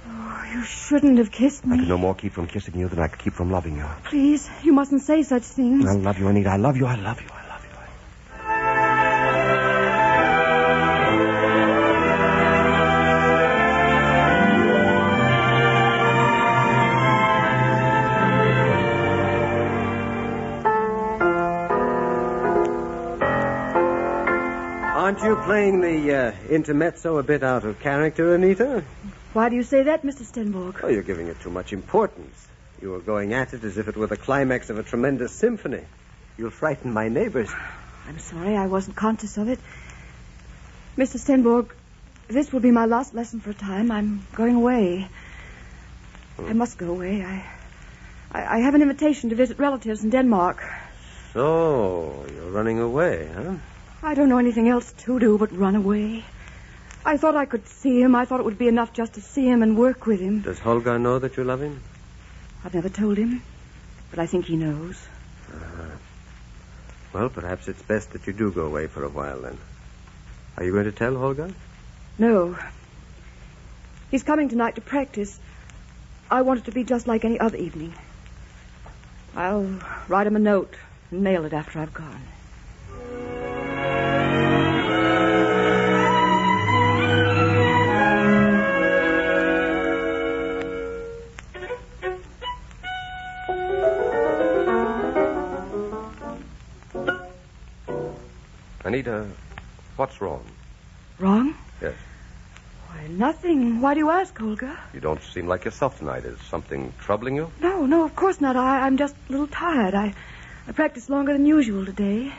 Oh, you shouldn't have kissed me. I could no more keep from kissing you than I could keep from loving you. Please, you mustn't say such things. I love you, Anita. I love you. I love you. Aren't you playing the intermezzo a bit out of character, Anita? Why do you say that, Mr. Stenborg? Oh, you're giving it too much importance. You are going at it as if it were the climax of a tremendous symphony. You'll frighten my neighbors. I'm sorry, I wasn't conscious of it. Mr. Stenborg, this will be my last lesson for a time. I'm going away. I must go away. I have an invitation to visit relatives in Denmark. So, you're running away, huh? I don't know anything else to do but run away. I thought I could see him. I thought it would be enough just to see him and work with him. Does Holger know that you love him? I've never told him, but I think he knows. Well, perhaps it's best that you do go away for a while, then. Are you going to tell Holger? No. He's coming tonight to practice. I want it to be just like any other evening. I'll write him a note and mail it after I've gone. Anita, what's wrong? Wrong? Yes. Why, nothing. Why do you ask, Holger? You don't seem like yourself tonight. Is something troubling you? No, of course not. I'm just a little tired. I practiced longer than usual today.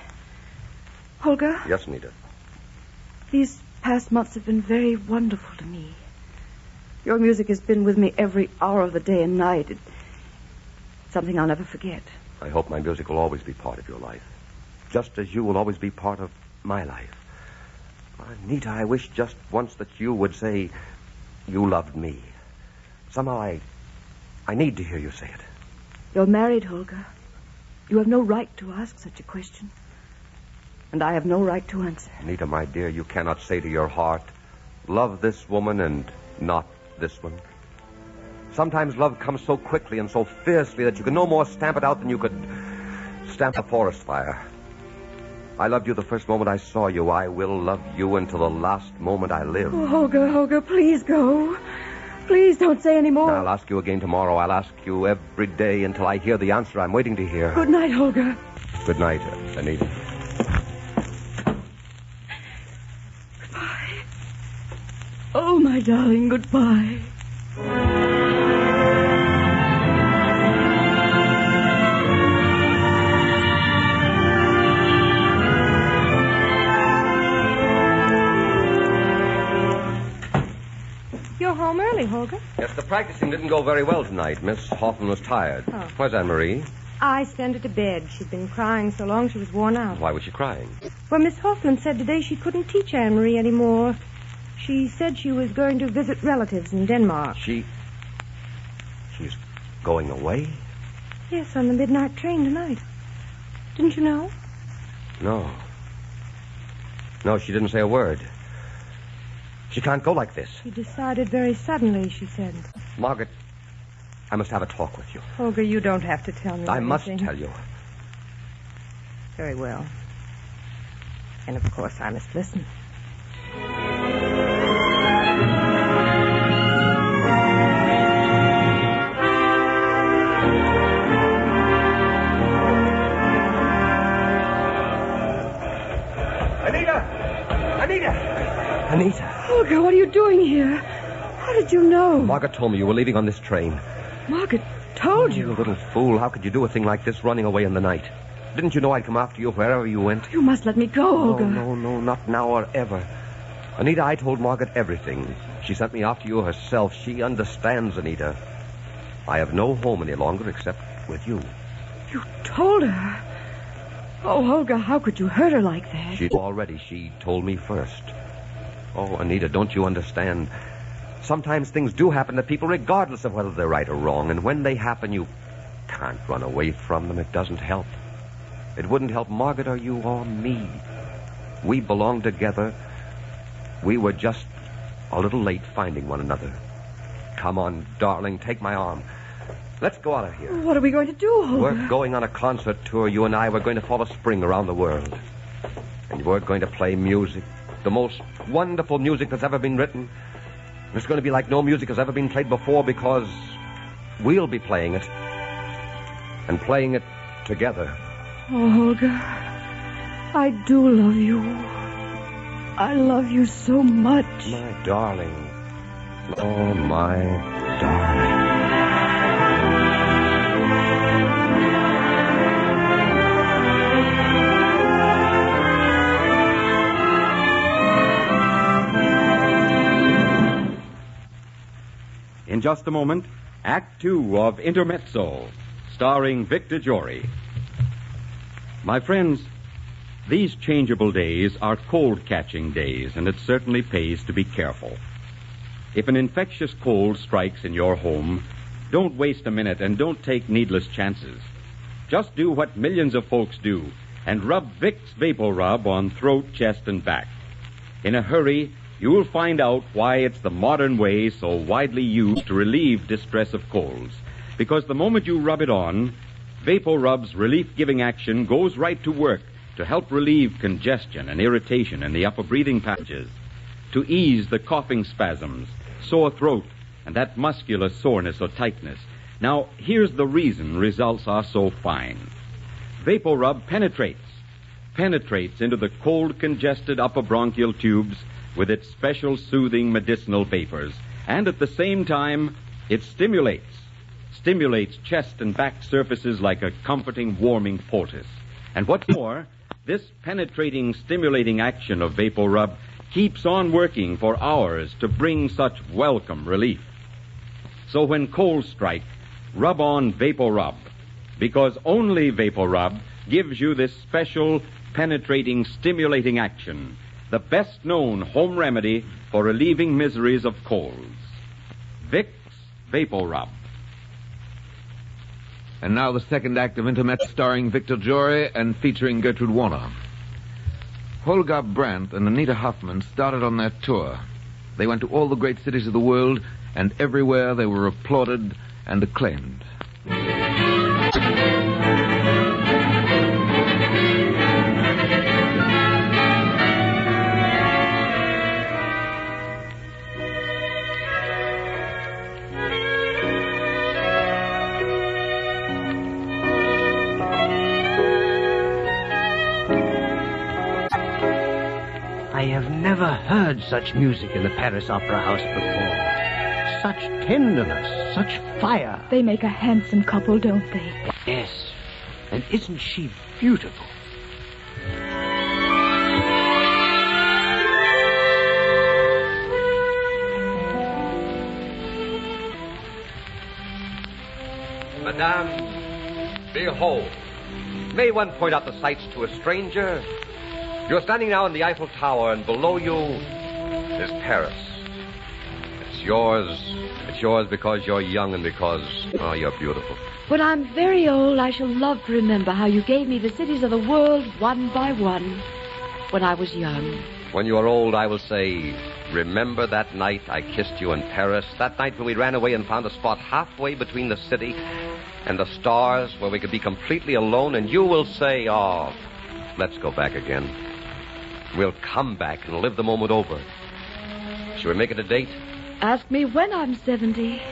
Holger? Yes, Anita. These past months have been very wonderful to me. Your music has been with me every hour of the day and night. It's something I'll never forget. I hope my music will always be part of your life. Just as you will always be part of my life. Anita, I wish just once that you would say you loved me. Somehow I need to hear you say it. You're married, Holger. You have no right to ask such a question. And I have no right to answer. Anita, my dear, you cannot say to your heart, love this woman and not this one. Sometimes love comes so quickly and so fiercely that you can no more stamp it out than you could stamp a forest fire. I loved you the first moment I saw you. I will love you until the last moment I live. Oh, Holger, please go. Please don't say any more. I'll ask you again tomorrow. I'll ask you every day until I hear the answer I'm waiting to hear. Good night, Holger. Good night, Anita. Goodbye. Oh, my darling, goodbye. You're home early, Holger. Yes, the practicing didn't go very well tonight. Miss Hoffman was tired. Oh. Where's Anne-Marie? I sent her to bed. She'd been crying so long she was worn out. Why was she crying? Well, Miss Hoffman said today she couldn't teach Anne-Marie anymore. She said she was going to visit relatives in Denmark. She's Going away? Yes, on the midnight train tonight. Didn't you know? No. No, she didn't say a word. She can't go like this. She decided very suddenly, she said. Margaret, I must have a talk with you. Olga, you don't have to tell me I must anything. tell you. Very well. And of course I must listen. Anita! Olga, what are you doing here? How did you know? Margaret told me you were leaving on this train. Margaret told you? You little fool. How could you do a thing like this, running away in the night? Didn't you know I'd come after you wherever you went? You must let me go, Olga. No, not now or ever. Anita, I told Margaret everything. She sent me after you herself. She understands, Anita. I have no home any longer except with you. You told her? Oh, Olga, how could you hurt her like that? She told me first. Oh, Anita, don't you understand? Sometimes things do happen to people regardless of whether they're right or wrong. And when they happen, you can't run away from them. It doesn't help. It wouldn't help Margaret or you or me. We belong together. We were just a little late finding one another. Come on, darling, take my arm. Let's go out of here. What are we going to do, Olga? We're going on a concert tour, you and I. We're going to follow spring around the world. And we're going to play music. The most wonderful music that's ever been written. It's going to be like no music has ever been played before because we'll be playing it. And playing it together. Oh, Olga, I do love you. I love you so much. My darling. Oh, my darling. In just a moment, Act Two of Intermezzo, starring Victor Jory. My friends, these changeable days are cold-catching days, and it certainly pays to be careful. If an infectious cold strikes in your home, don't waste a minute and don't take needless chances. Just do what millions of folks do and rub Vicks VapoRub on throat, chest, and back. In a hurry, you'll find out why it's the modern way so widely used to relieve distress of colds. Because the moment you rub it on, VapoRub's relief-giving action goes right to work to help relieve congestion and irritation in the upper breathing passages, to ease the coughing spasms, sore throat, and that muscular soreness or tightness. Now, here's the reason results are so fine. VapoRub penetrates into the cold, congested upper bronchial tubes with its special soothing medicinal vapors, and at the same time, it stimulates chest and back surfaces like a comforting, warming poultice. And what's more, this penetrating, stimulating action of VapoRub keeps on working for hours to bring such welcome relief. So when colds strike, rub on VapoRub, because only VapoRub gives you this special, penetrating, stimulating action, the best-known home remedy for relieving miseries of colds. Vicks VapoRub. And now the second act of Intermezzo, starring Victor Jory and featuring Gertrude Warner. Holger Brandt and Anita Huffman started on their tour. They went to all the great cities of the world, and everywhere they were applauded and acclaimed. I have never heard such music in the Paris Opera House before. Such tenderness, such fire. They make a handsome couple, don't they? Yes. And isn't she beautiful? Madame, behold. May one point out the sights to a stranger? You're standing now in the Eiffel Tower, and below you is Paris. Its yours. It's yours because you're young and because, oh, you're beautiful. When I'm very old, I shall love to remember how you gave me the cities of the world one by one when I was young. When you are old, I will say, remember that night I kissed you in Paris, that night when we ran away and found a spot halfway between the city and the stars where we could be completely alone, and you will say, oh, let's go back again. We'll come back and live the moment over. Shall we make it a date? Ask me when I'm 70.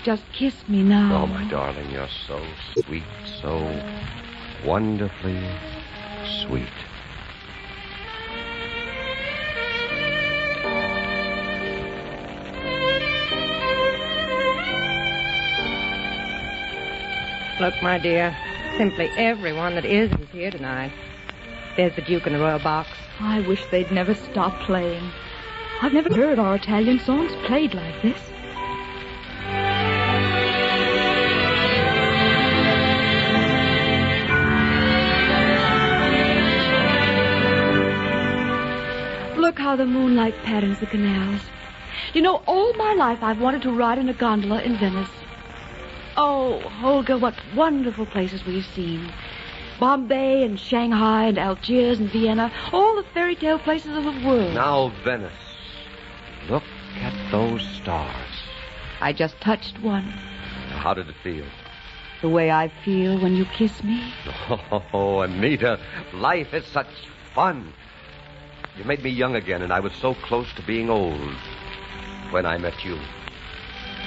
Just kiss me now. Oh, my darling, you're so sweet, so wonderfully sweet. Look, my dear, simply everyone that is here tonight. There's the Duke in the Royal Box. I wish they'd never stop playing. I've never heard our Italian songs played like this. Look how the moonlight patterns the canals. You know, all my life I've wanted to ride in a gondola in Venice. Oh, Holger, what wonderful places we've seen. Bombay and Shanghai and Algiers and Vienna, all the fairy tale places of the world. Now, Venice. Look at those stars. I just touched one. How did it feel? The way I feel when you kiss me. Oh, Anita, life is such fun. You made me young again, and I was so close to being old when I met you.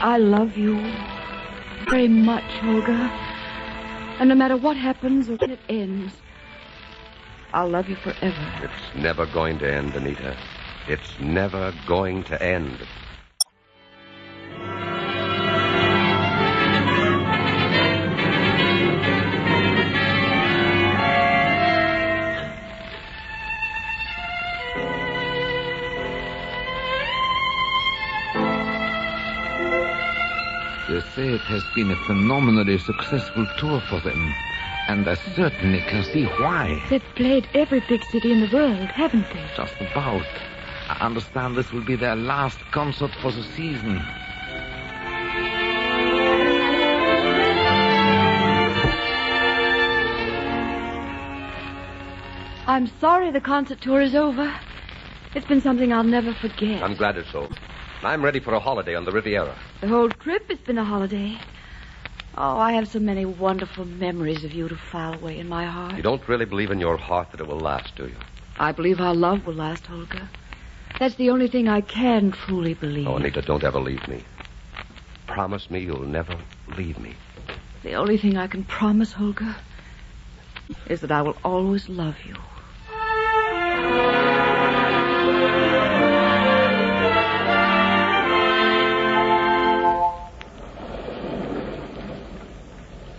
I love you very much, Holger. And no matter what happens or when it ends, I'll love you forever. It's never going to end, Anita. It's never going to end. They say it has been a phenomenally successful tour for them, and I certainly can see why. They've played every big city in the world, haven't they? Just about. I understand this will be their last concert for the season. I'm sorry the concert tour is over. It's been something I'll never forget. I'm glad it's so. I'm ready for a holiday on the Riviera. The whole trip has been a holiday. Oh, I have so many wonderful memories of you to file away in my heart. You don't really believe in your heart that it will last, do you? I believe our love will last, Holger. That's the only thing I can truly believe. Oh, Anita, don't ever leave me. Promise me you'll never leave me. The only thing I can promise, Holger, is that I will always love you.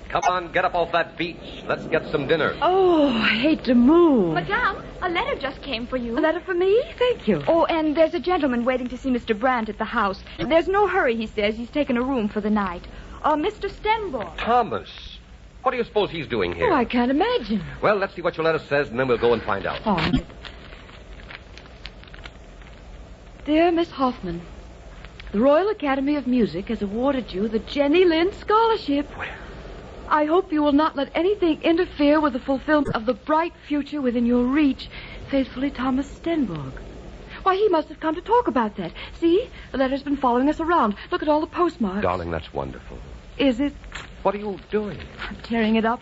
Come on, get up off that beach. Let's get some dinner. Oh, I hate to move. Madame, a letter just came for you. A letter for me? Thank you. Oh, and there's a gentleman waiting to see Mr. Brandt at the house. There's no hurry, he says. He's taken a room for the night. Mr. Stenborg. Thomas. What do you suppose he's doing here? Oh, I can't imagine. Well, let's see what your letter says, and then we'll go and find out. Oh. Dear Miss Hoffman, the Royal Academy of Music has awarded you the Jenny Lind Scholarship. I hope you will not let anything interfere with the fulfillment of the bright future within your reach. Faithfully, Thomas Stenborg. Why, he must have come to talk about that. See? The letter's been following us around. Look at all the postmarks. Darling, that's wonderful. Is it? What are you doing? I'm tearing it up.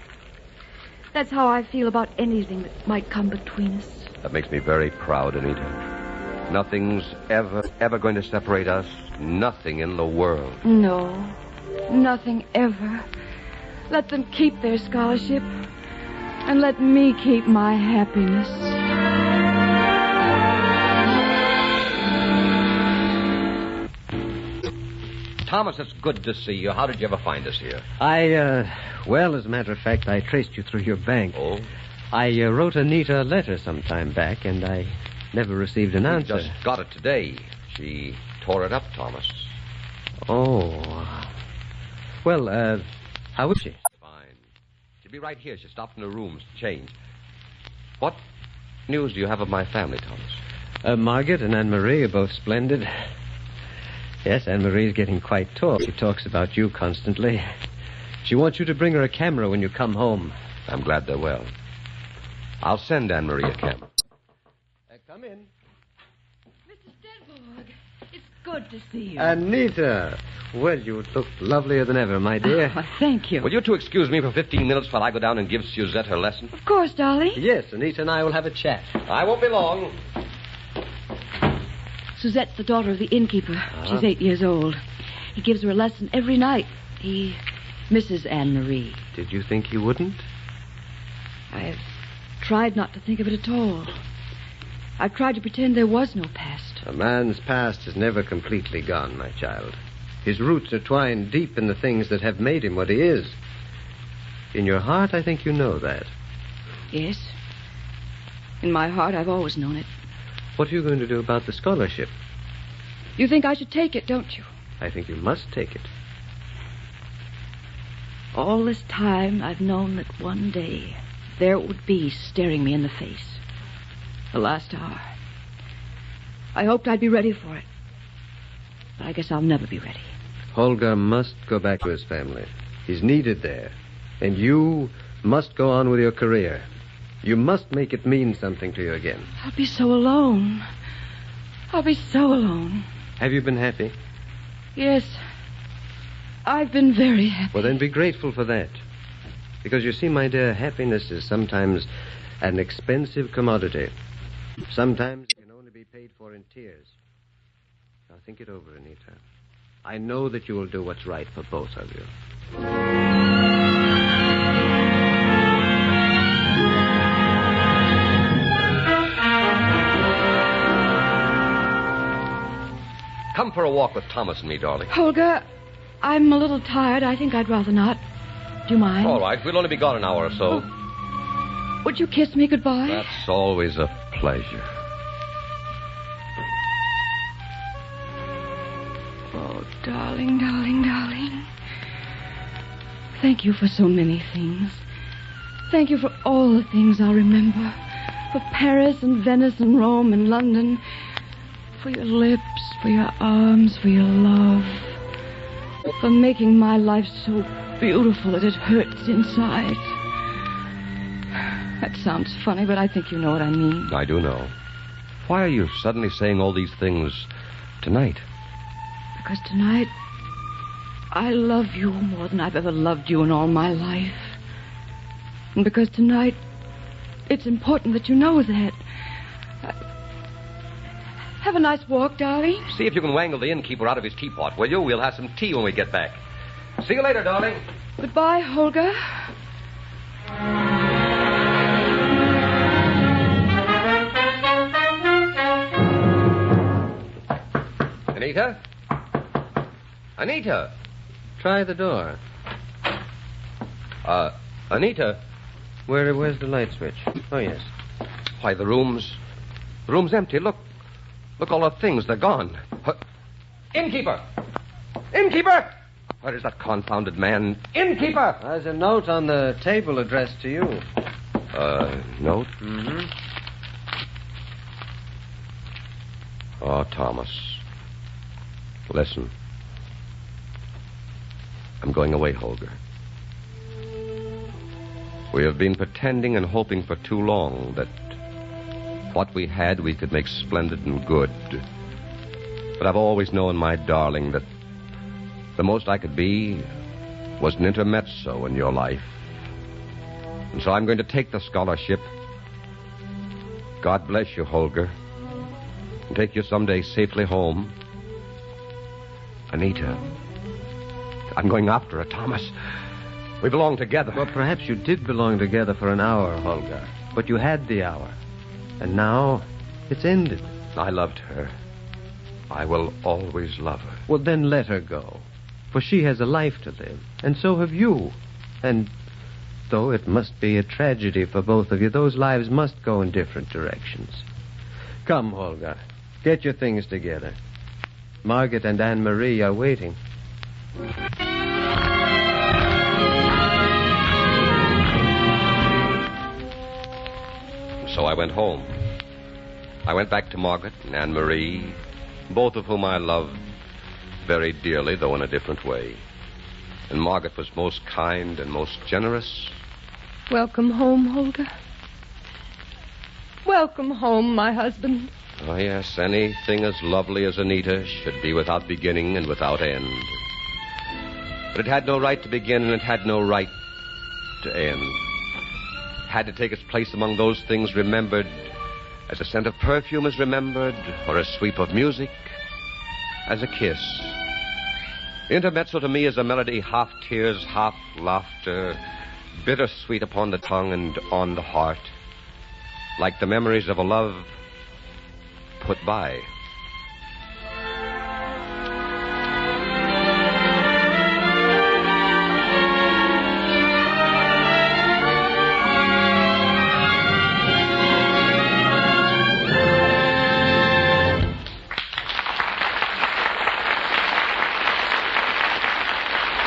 That's how I feel about anything that might come between us. That makes me very proud, Anita. Nothing's ever going to separate us. Nothing in the world. No. Nothing ever. Let them keep their scholarship, and let me keep my happiness. Thomas, it's good to see you. How did you ever find us here? Well, as a matter of fact, I traced you through your bank. Oh? I wrote Anita a letter some time back, and I never received an answer. Just got it today. She tore it up, Thomas. Oh. Well, how is she? Fine. She'll be right here. She stopped in her rooms to change. What news do you have of my family, Thomas? Margaret and Anne-Marie are both splendid. Yes, Anne-Marie's getting quite tall. She talks about you constantly. She wants you to bring her a camera when you come home. I'm glad they're well. I'll send Anne-Marie a camera. Come in. Mr. Stenborg, it's good to see you. Anita. Well, you look lovelier than ever, my dear. Oh, thank you. Will you two excuse me for 15 minutes while I go down and give Suzette her lesson? Of course, darling. Yes, Anita and I will have a chat. I won't be long. Suzette's the daughter of the innkeeper. She's 8 years old. He gives her a lesson every night. He misses Anne-Marie. Did you think he wouldn't? I've tried not to think of it at all. I've tried to pretend there was no past. A man's past is never completely gone, my child. His roots are twined deep in the things that have made him what he is. In your heart, I think you know that. Yes. In my heart, I've always known it. What are you going to do about the scholarship? You think I should take it, don't you? I think you must take it. All this time, I've known that one day there it would be staring me in the face. The last hour. I hoped I'd be ready for it. But I guess I'll never be ready. Holger must go back to his family. He's needed there. And you must go on with your career. You must make it mean something to you again. I'll be so alone. I'll be so alone. Have you been happy? Yes. I've been very happy. Well, then be grateful for that. Because you see, my dear, happiness is sometimes an expensive commodity. Sometimes it can only be paid for in tears. Now think it over, Anita. I know that you will do what's right for both of you. Come for a walk with Thomas and me, darling. Holger, I'm a little tired. I think I'd rather not. Do you mind? All right. We'll only be gone an hour or so. Would you kiss me goodbye? That's always a pleasure. Oh, darling, darling, darling. Thank you for so many things. Thank you for all the things I'll remember. For Paris and Venice and Rome and London. For your lips, for your arms, for your love. For making my life so beautiful that it hurts inside. That sounds funny, but I think you know what I mean. I do know. Why are you suddenly saying all these things tonight? Because tonight, I love you more than I've ever loved you in all my life. And because tonight, it's important that you know that. Have a nice walk, darling. See if you can wangle the innkeeper out of his teapot, will you? We'll have some tea when we get back. See you later, darling. Goodbye, Holger. Anita? Anita? Try the door. Anita? Where's the light switch? Oh, yes. Why, the room's empty. Look, all the things, they're gone. Innkeeper! Innkeeper! Where is that confounded man? Innkeeper! There's a note on the table addressed to you. Note? Mm-hmm. Oh, Thomas. Listen. I'm going away, Holger. We have been pretending and hoping for too long that what we had we could make splendid and good. But I've always known, my darling, that the most I could be was an intermezzo in your life. And so I'm going to take the scholarship. God bless you, Holger. And take you someday safely home. Anita, I'm going after her, Thomas. We belong together. Well, perhaps you did belong together for an hour, Holger. But you had the hour. And now it's ended. I loved her. I will always love her. Well, then let her go. For she has a life to live. And so have you. And though it must be a tragedy for both of you, those lives must go in different directions. Come, Holger. Get your things together. Margaret and Anne-Marie are waiting. So I went home. I went back to Margaret and Anne-Marie, both of whom I loved, very dearly, though in a different way. And Margaret was most kind and most generous. Welcome home, Holger. Welcome home, my husband. Oh, yes, anything as lovely as Anita should be without beginning and without end. But it had no right to begin, and it had no right to end. It had to take its place among those things remembered as a scent of perfume is remembered, or a sweep of music, as a kiss. Intermezzo to me is a melody half tears, half laughter, bittersweet upon the tongue and on the heart, like the memories of a love put by.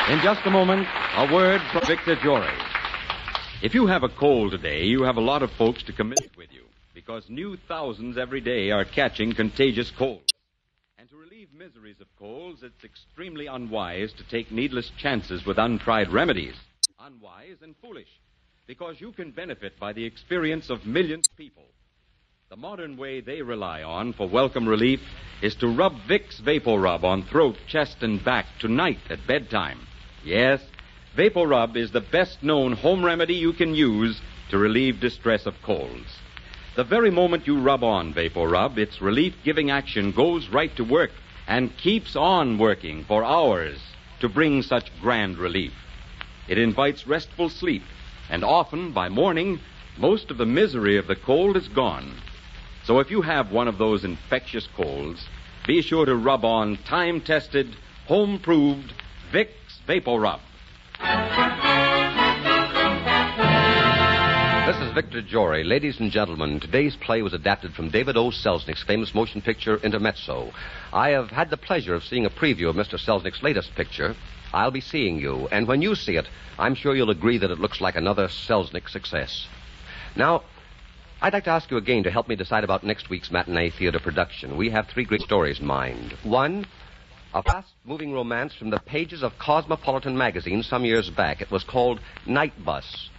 In just a moment, a word from Victor Jory. If you have a cold today, you have a lot of folks to commit with you, because new thousands every day are catching contagious colds. And to relieve miseries of colds, it's extremely unwise to take needless chances with untried remedies. Unwise and foolish, because you can benefit by the experience of millions of people. The modern way they rely on for welcome relief is to rub Vicks VapoRub on throat, chest, and back tonight at bedtime. Yes, VapoRub is the best-known home remedy you can use to relieve distress of colds. The very moment you rub on VapoRub, its relief-giving action goes right to work and keeps on working for hours to bring such grand relief. It invites restful sleep, and often, by morning, most of the misery of the cold is gone. So if you have one of those infectious colds, be sure to rub on time-tested, home-proved Vicks VapoRub. This is Victor Jory. Ladies and gentlemen, today's play was adapted from David O. Selznick's famous motion picture, Intermezzo. I have had the pleasure of seeing a preview of Mr. Selznick's latest picture, I'll Be Seeing You, and when you see it, I'm sure you'll agree that it looks like another Selznick success. Now, I'd like to ask you again to help me decide about next week's matinee theater production. We have 3 great stories in mind. One, a fast-moving romance from the pages of Cosmopolitan magazine some years back. It was called Night Bus,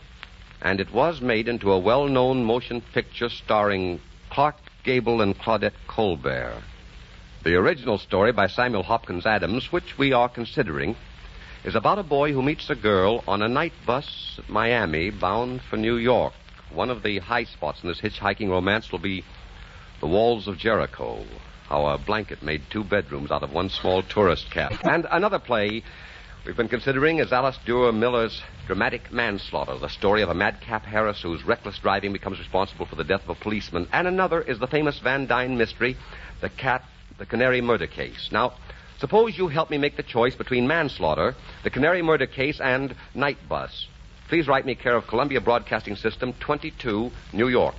and it was made into a well-known motion picture starring Clark Gable and Claudette Colbert. The original story by Samuel Hopkins Adams, which we are considering, is about a boy who meets a girl on a night bus at Miami bound for New York. One of the high spots in this hitchhiking romance will be the walls of Jericho, how a blanket made 2 bedrooms out of one small tourist camp. And another play we've been considering is Alice Duer Miller's Dramatic Manslaughter, the story of a madcap Harris whose reckless driving becomes responsible for the death of a policeman. And another is the famous Van Dyne mystery, The Canary Murder Case. Now, suppose you help me make the choice between Manslaughter, The Canary Murder Case, and Night Bus. Please write me care of Columbia Broadcasting System, 22, New York.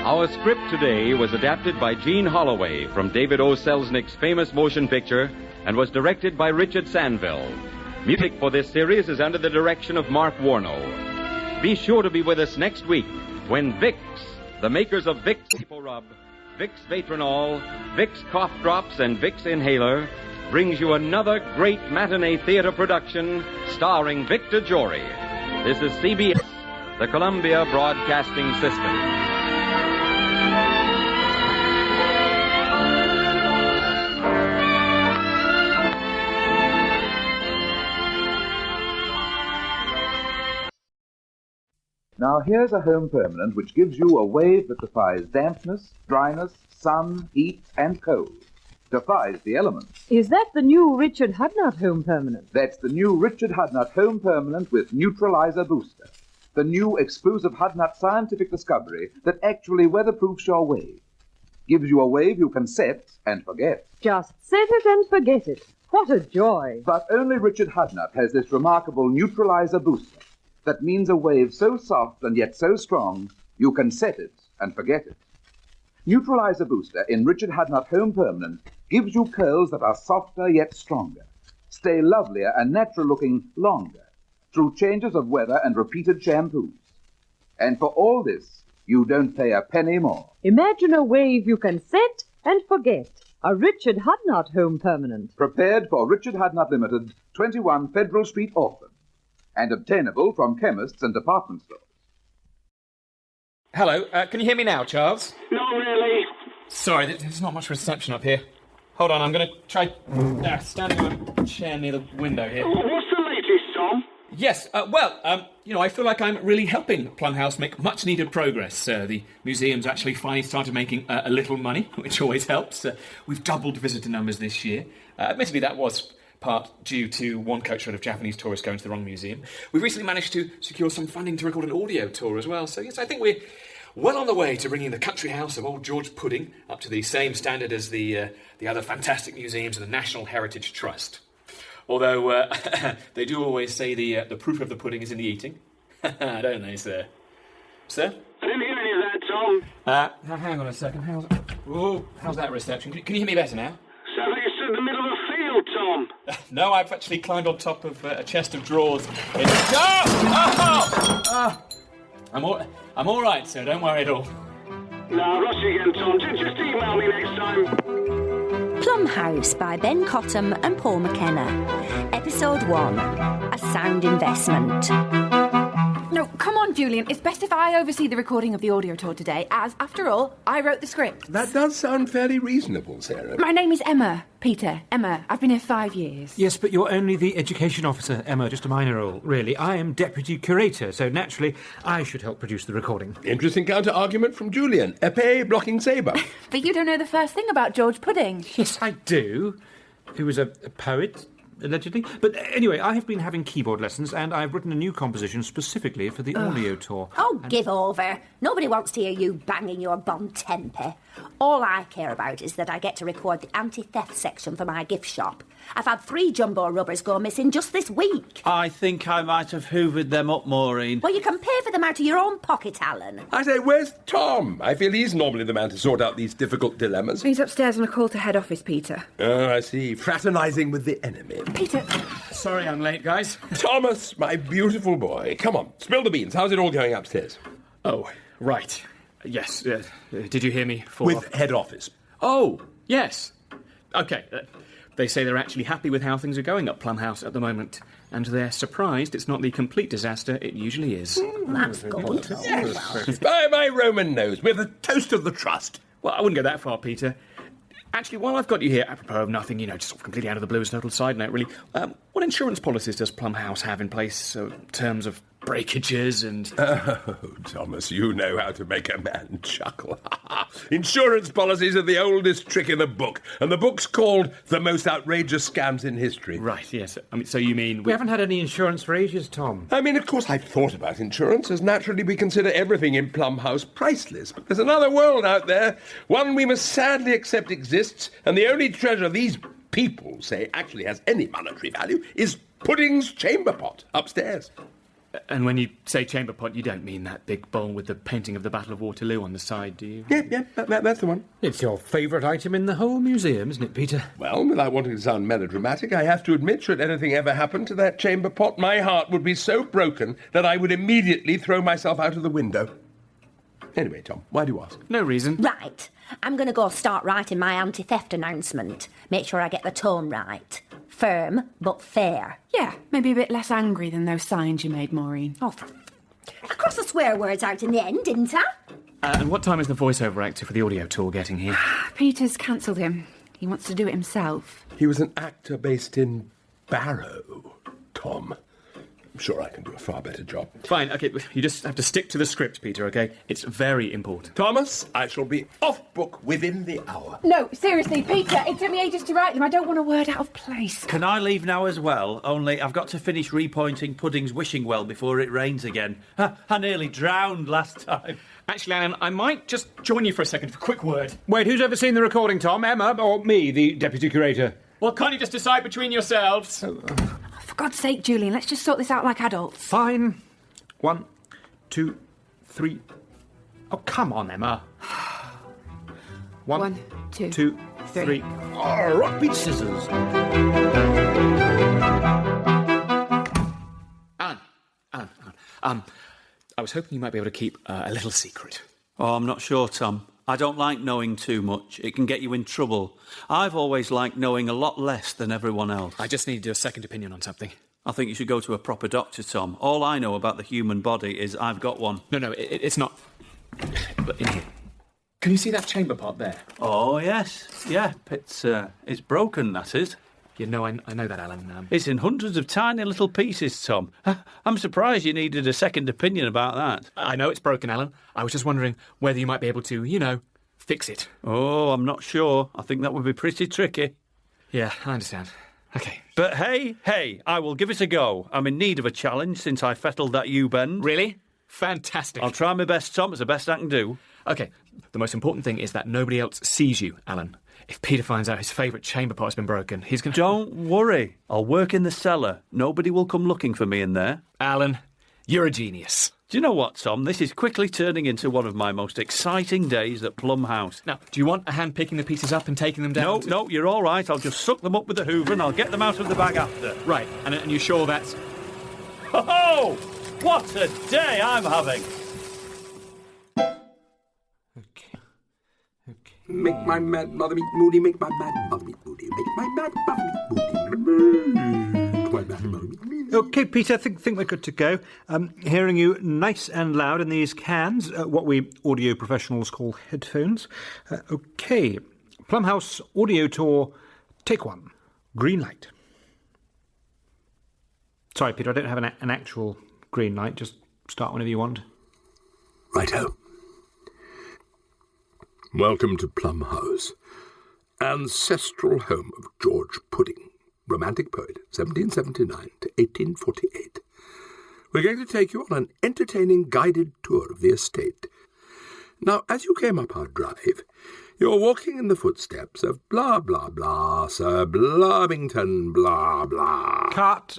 Our script today was adapted by Gene Holloway from David O. Selznick's famous motion picture and was directed by Richard Sandville. Music for this series is under the direction of Mark Warnow. Be sure to be with us next week when Vicks, the makers of Vicks VapoRub, Vicks Vatronol, Vicks Cough Drops, and Vicks Inhaler, brings you another great matinee theater production starring Victor Jory. This is CBS, the Columbia Broadcasting System. Now here's a home permanent which gives you a wave that defies dampness, dryness, sun, heat, and cold. Defies the elements. Is that the new Richard Hudnut Home Permanent? That's the new Richard Hudnut Home Permanent with Neutralizer Booster. The new exclusive Hudnut scientific discovery that actually weatherproofs your wave. Gives you a wave you can set and forget. Just set it and forget it. What a joy. But only Richard Hudnut has this remarkable Neutralizer Booster. That means a wave so soft and yet so strong, you can set it and forget it. Neutralizer Booster in Richard Hudnut Home Permanent gives you curls that are softer yet stronger. stay lovelier and natural-looking longer through changes of weather and repeated shampoos. And for all this, you don't pay a penny more. Imagine a wave you can set and forget. A Richard Hudnut Home Permanent. Prepared for Richard Hudnut Limited, 21 Federal Street, Auckland, and obtainable from chemists and department stores. Hello, can you hear me now, Charles? Not really. Sorry, there's not much reception up here. Hold on, I'm going to try standing on a chair near the window here. What's the latest, Tom? Yes, I feel like I'm really helping Plum House make much-needed progress. The museum's actually finally started making a little money, which always helps. We've doubled visitor numbers this year. Admittedly, that was part due to one coachload of Japanese tourists going to the wrong museum. We've recently managed to secure some funding to record an audio tour as well. So, yes, I think we're well on the way to bringing the country house of Old George Pudding up to the same standard as the other fantastic museums of the National Heritage Trust. Although they do always say the proof of the pudding is in the eating. Don't they, sir? Sir? I didn't hear any of that, Tom. Hang on a second. How's that reception? Can you hear me better now? Sounds like you're in the middle of a field, Tom. No, I've actually climbed on top of a chest of drawers. I'm all right, sir. Don't worry at all. No, I've lost you again, Tom. Just email me next time. Plum House by Ben Cottam and Paul McKenna. Episode 1. A Sound Investment. No, come on, Julian. It's best if I oversee the recording of the audio tour today, as, after all, I wrote the script. That does sound fairly reasonable, Sarah. My name is Emma. Peter. Emma. I've been here 5 years. Yes, but you're only the education officer, Emma, just a minor role, really. I am deputy curator, so naturally I should help produce the recording. Interesting counter-argument from Julian. Epee blocking sabre. But you don't know the first thing about George Pudding. Yes, I do. Who was a poet, allegedly. But anyway, I have been having keyboard lessons, and I've written a new composition specifically for the audio tour. Oh, give over. Nobody wants to hear you banging your bon temper. All I care about is that I get to record the anti-theft section for my gift shop. I've had 3 jumbo rubbers go missing just this week. I think I might have hoovered them up, Maureen. Well, you can pay for them out of your own pocket, Alan. I say, where's Tom? I feel he's normally the man to sort out these difficult dilemmas. He's upstairs on a call to head office, Peter. Oh, I see. Fraternising with the enemy. Peter. Sorry I'm late, guys. Thomas, my beautiful boy. Come on, spill the beans. How's it all going upstairs? Oh, right. Yes. Did you hear me fall With off? head office. Oh, yes. OK. They say they're actually happy with how things are going at Plum House at the moment. And they're surprised it's not the complete disaster it usually is. That's good. Yes. By my Roman nose, we're the toast of the trust. Well, I wouldn't go that far, Peter. Actually, while I've got you here, apropos of nothing, just sort of completely out of the blue as a total side note, really, what insurance policies does Plum House have in place in terms of breakages and... Oh, Thomas, you know how to make a man chuckle. Insurance policies are the oldest trick in the book, and the book's called The Most Outrageous Scams in History. Right, yes. I mean, so you mean... We haven't had any insurance for ages, Tom. I mean, of course, I've thought about insurance, as naturally we consider everything in Plum House priceless. But there's another world out there, one we must sadly accept exists, and the only treasure these people say actually has any monetary value is Pudding's chamber pot upstairs. And when you say chamber pot, you don't mean that big bowl with the painting of the Battle of Waterloo on the side, do you? Yeah, that's the one. It's your favourite item in the whole museum, isn't it, Peter? Well, without wanting to sound melodramatic, I have to admit, should anything ever happen to that chamber pot, my heart would be so broken that I would immediately throw myself out of the window. Anyway, Tom, why do you ask? No reason. Right. I'm going to go start writing my anti-theft announcement. Make sure I get the tone right. Firm, but fair. Yeah, maybe a bit less angry than those signs you made, Maureen. Oh, I crossed the swear words out in the end, didn't I? And what time is the voiceover actor for the audio tour getting here? Peter's cancelled him. He wants to do it himself. He was an actor based in Barrow, Tom. I'm sure I can do a far better job. Fine, OK, you just have to stick to the script, Peter, OK? It's very important. Thomas, I shall be off book within the hour. No, seriously, Peter, it took me ages to write them. I don't want a word out of place. Can I leave now as well? Only I've got to finish repointing Pudding's wishing well before it rains again. I nearly drowned last time. Actually, Alan, I might just join you for a second for a quick word. Wait, who's overseen the recording, Tom? Emma or me, the deputy curator? Well, can't you just decide between yourselves? For God's sake, Julian, let's just sort this out like adults. Fine. 1, 2, 3. Oh, come on, Emma. 1, 2, 3. Oh, rock, paper, scissors. I was hoping you might be able to keep a little secret. Oh, I'm not sure, Tom. I don't like knowing too much. It can get you in trouble. I've always liked knowing a lot less than everyone else. I just needed a second opinion on something. I think you should go to a proper doctor, Tom. All I know about the human body is I've got one. No, it's not. But in here. Can you see that chamber pot there? Oh, yes. Yeah, it's broken, that is. You know, I know that, Alan. It's in hundreds of tiny little pieces, Tom. I'm surprised you needed a second opinion about that. I know it's broken, Alan. I was just wondering whether you might be able to, fix it. Oh, I'm not sure. I think that would be pretty tricky. Yeah, I understand. OK. But hey, I will give it a go. I'm in need of a challenge since I fettled that U-bend. Really? Fantastic. I'll try my best, Tom. It's the best I can do. OK. The most important thing is that nobody else sees you, Alan. If Peter finds out his favourite chamber pot has been broken, he's going to... Don't worry. I'll work in the cellar. Nobody will come looking for me in there. Alan, you're a genius. Do you know what, Tom? This is quickly turning into one of my most exciting days at Plum House. Now, do you want a hand picking the pieces up and taking them down? No, you're all right. I'll just suck them up with the hoover and I'll get them out of the bag after. Right, and you're sure that's... Oh, what a day I'm having! Make my mad mother meat moody, make my mad mother meat moody, make my mad mother meat moody. My mad mother meat moody. OK, Peter, I think we're good to go. Hearing you nice and loud in these cans, what we audio professionals call headphones. OK, Plumhouse Audio Tour, take one. Green light. Sorry, Peter, I don't have an actual green light. Just start whenever you want. Righto. Welcome to Plum House, ancestral home of George Pudding, romantic poet, 1779 to 1848. We're going to take you on an entertaining guided tour of the estate. Now, as you came up our drive, you're walking in the footsteps of blah, blah, blah, Sir Blubbington, blah, blah. Cut.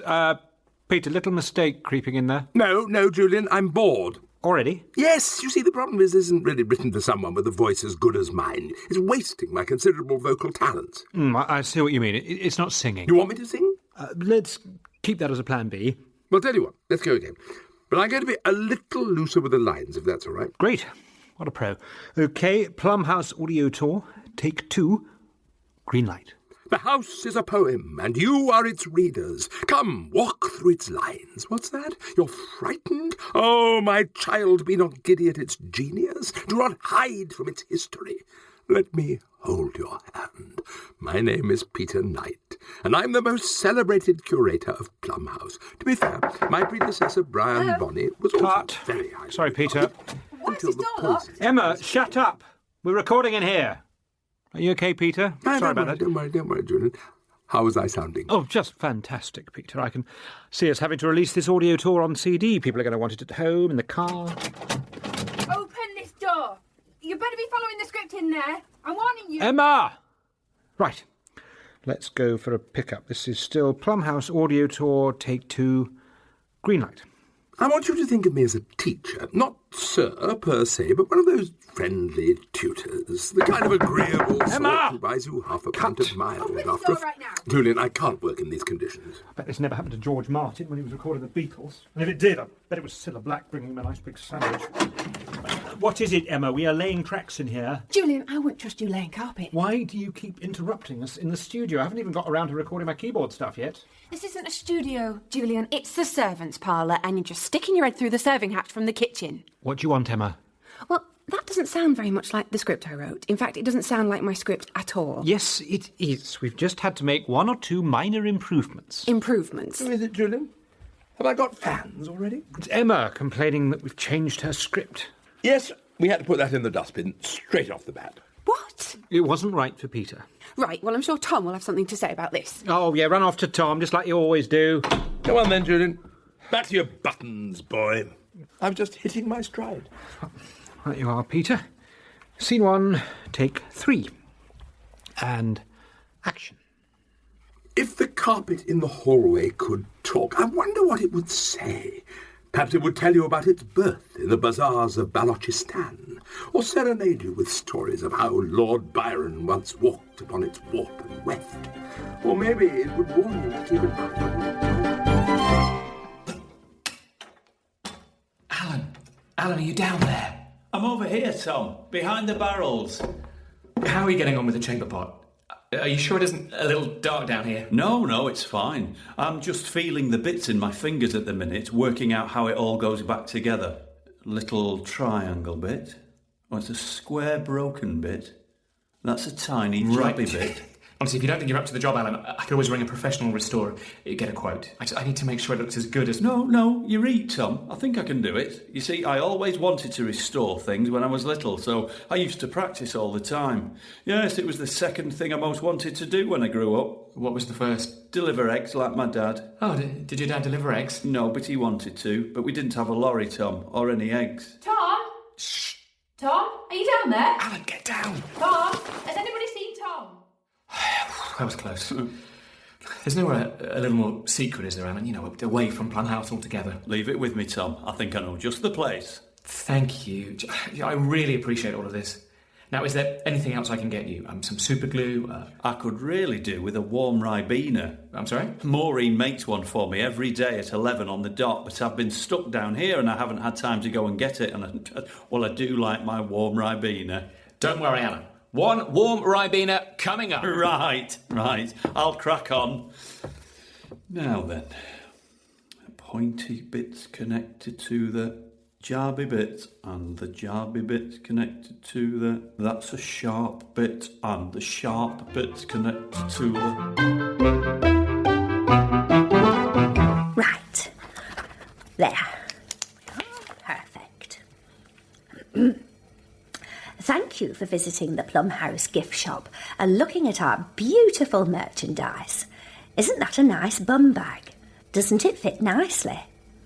Peter, little mistake creeping in there. No, Julian, I'm bored. Already? Yes, you see, the problem is this isn't really written for someone with a voice as good as mine. It's wasting my considerable vocal talents. I see what you mean. It's not singing. You want me to sing? Let's keep that as a plan B. Well, tell you what, let's go again. But I'm going to be a little looser with the lines, if that's all right. Great. What a pro. OK, Plum House Audio Tour, take 2, green light. The house is a poem, and you are its readers. Come, walk through its lines. What's that? You're frightened? Oh, my child, be not giddy at its genius. Do not hide from its history. Let me hold your hand. My name is Peter Knight, and I'm the most celebrated curator of Plum House. To be fair, my predecessor, Brian Bonney, was also very high. Sorry, Peter. Until the poison. Emma, shut up. We're recording in here. Are you OK, Peter? Sorry about that. Don't worry, Julian. How was I sounding? Oh, just fantastic, Peter. I can see us having to release this audio tour on CD. People are going to want it at home, in the car. Open this door. You better be following the script in there. I'm warning you. Emma! Right. Let's go for a pickup. This is still Plum House Audio Tour, take 2, green light. I want you to think of me as a teacher, not sir per se, but one of those friendly tutors, the kind of agreeable sort who buys you half a pint of mild after. Right now. Julian, I can't work in these conditions. I bet this never happened to George Martin when he was recording the Beatles. And if it did, I bet it was Cilla Black bringing him a nice big sandwich. What is it, Emma? We are laying tracks in here. Julian, I wouldn't trust you laying carpet. Why do you keep interrupting us in the studio? I haven't even got around to recording my keyboard stuff yet. This isn't a studio, Julian. It's the servants' parlour, and you're just sticking your head through the serving hatch from the kitchen. What do you want, Emma? Well, that doesn't sound very much like the script I wrote. In fact, it doesn't sound like my script at all. Yes, it is. We've just had to make 1 or 2 minor improvements. Improvements? Who is it, Julian? Have I got fans already? It's Emma complaining that we've changed her script. Yes, we had to put that in the dustbin straight off the bat. What? It wasn't right for Peter. Right, well, I'm sure Tom will have something to say about this. Oh, yeah, run off to Tom, just like you always do. Go on then, Julian. Back to your buttons, boy. I'm just hitting my stride. Right you are, Peter. Scene 1, take 3. And action. If the carpet in the hallway could talk, I wonder what it would say. Perhaps it would tell you about its birth in the bazaars of Balochistan, or serenade you with stories of how Lord Byron once walked upon its warp and weft. Or maybe it would warn you to keep an eye on it. Alan, are you down there? I'm over here, Tom, behind the barrels. How are you getting on with the chamber pot? Are you sure it isn't a little dark down here? No, it's fine. I'm just feeling the bits in my fingers at the minute, working out how it all goes back together. Little triangle bit. Oh, it's a square broken bit. That's a tiny jobby bit. Honestly, if you don't think you're up to the job, Alan, I could always ring a professional restorer, get a quote. I need to make sure it looks as good as... No, you're right, Tom. I think I can do it. You see, I always wanted to restore things when I was little, so I used to practice all the time. Yes, it was the second thing I most wanted to do when I grew up. What was the first? Deliver eggs like my dad. Oh, did your dad deliver eggs? No, but he wanted to. But we didn't have a lorry, Tom, or any eggs. Tom? Shh. Tom, are you down there? Alan, get down. Tom, has anybody seen Tom? That was close. There's nowhere a little more secret, is there, Alan? You know, away from Plum House altogether. Leave it with me, Tom. I think I know just the place. Thank you. I really appreciate all of this. Now, is there anything else I can get you? Some super glue? I could really do with a warm Ribena. I'm sorry? Maureen makes one for me every day at 11 on the dot, but I've been stuck down here and I haven't had time to go and get it. And I do like my warm Ribena. Don't worry, Alan. One warm Ribena coming up. Right. I'll crack on. Now then, pointy bits connected to the jarby bit, and the jarby bit's connected to the... That's a sharp bit, and the sharp bit's connected to the... Right. There. Perfect. Thank you for visiting the Plum House gift shop and looking at our beautiful merchandise. Isn't that a nice bum bag? Doesn't it fit nicely?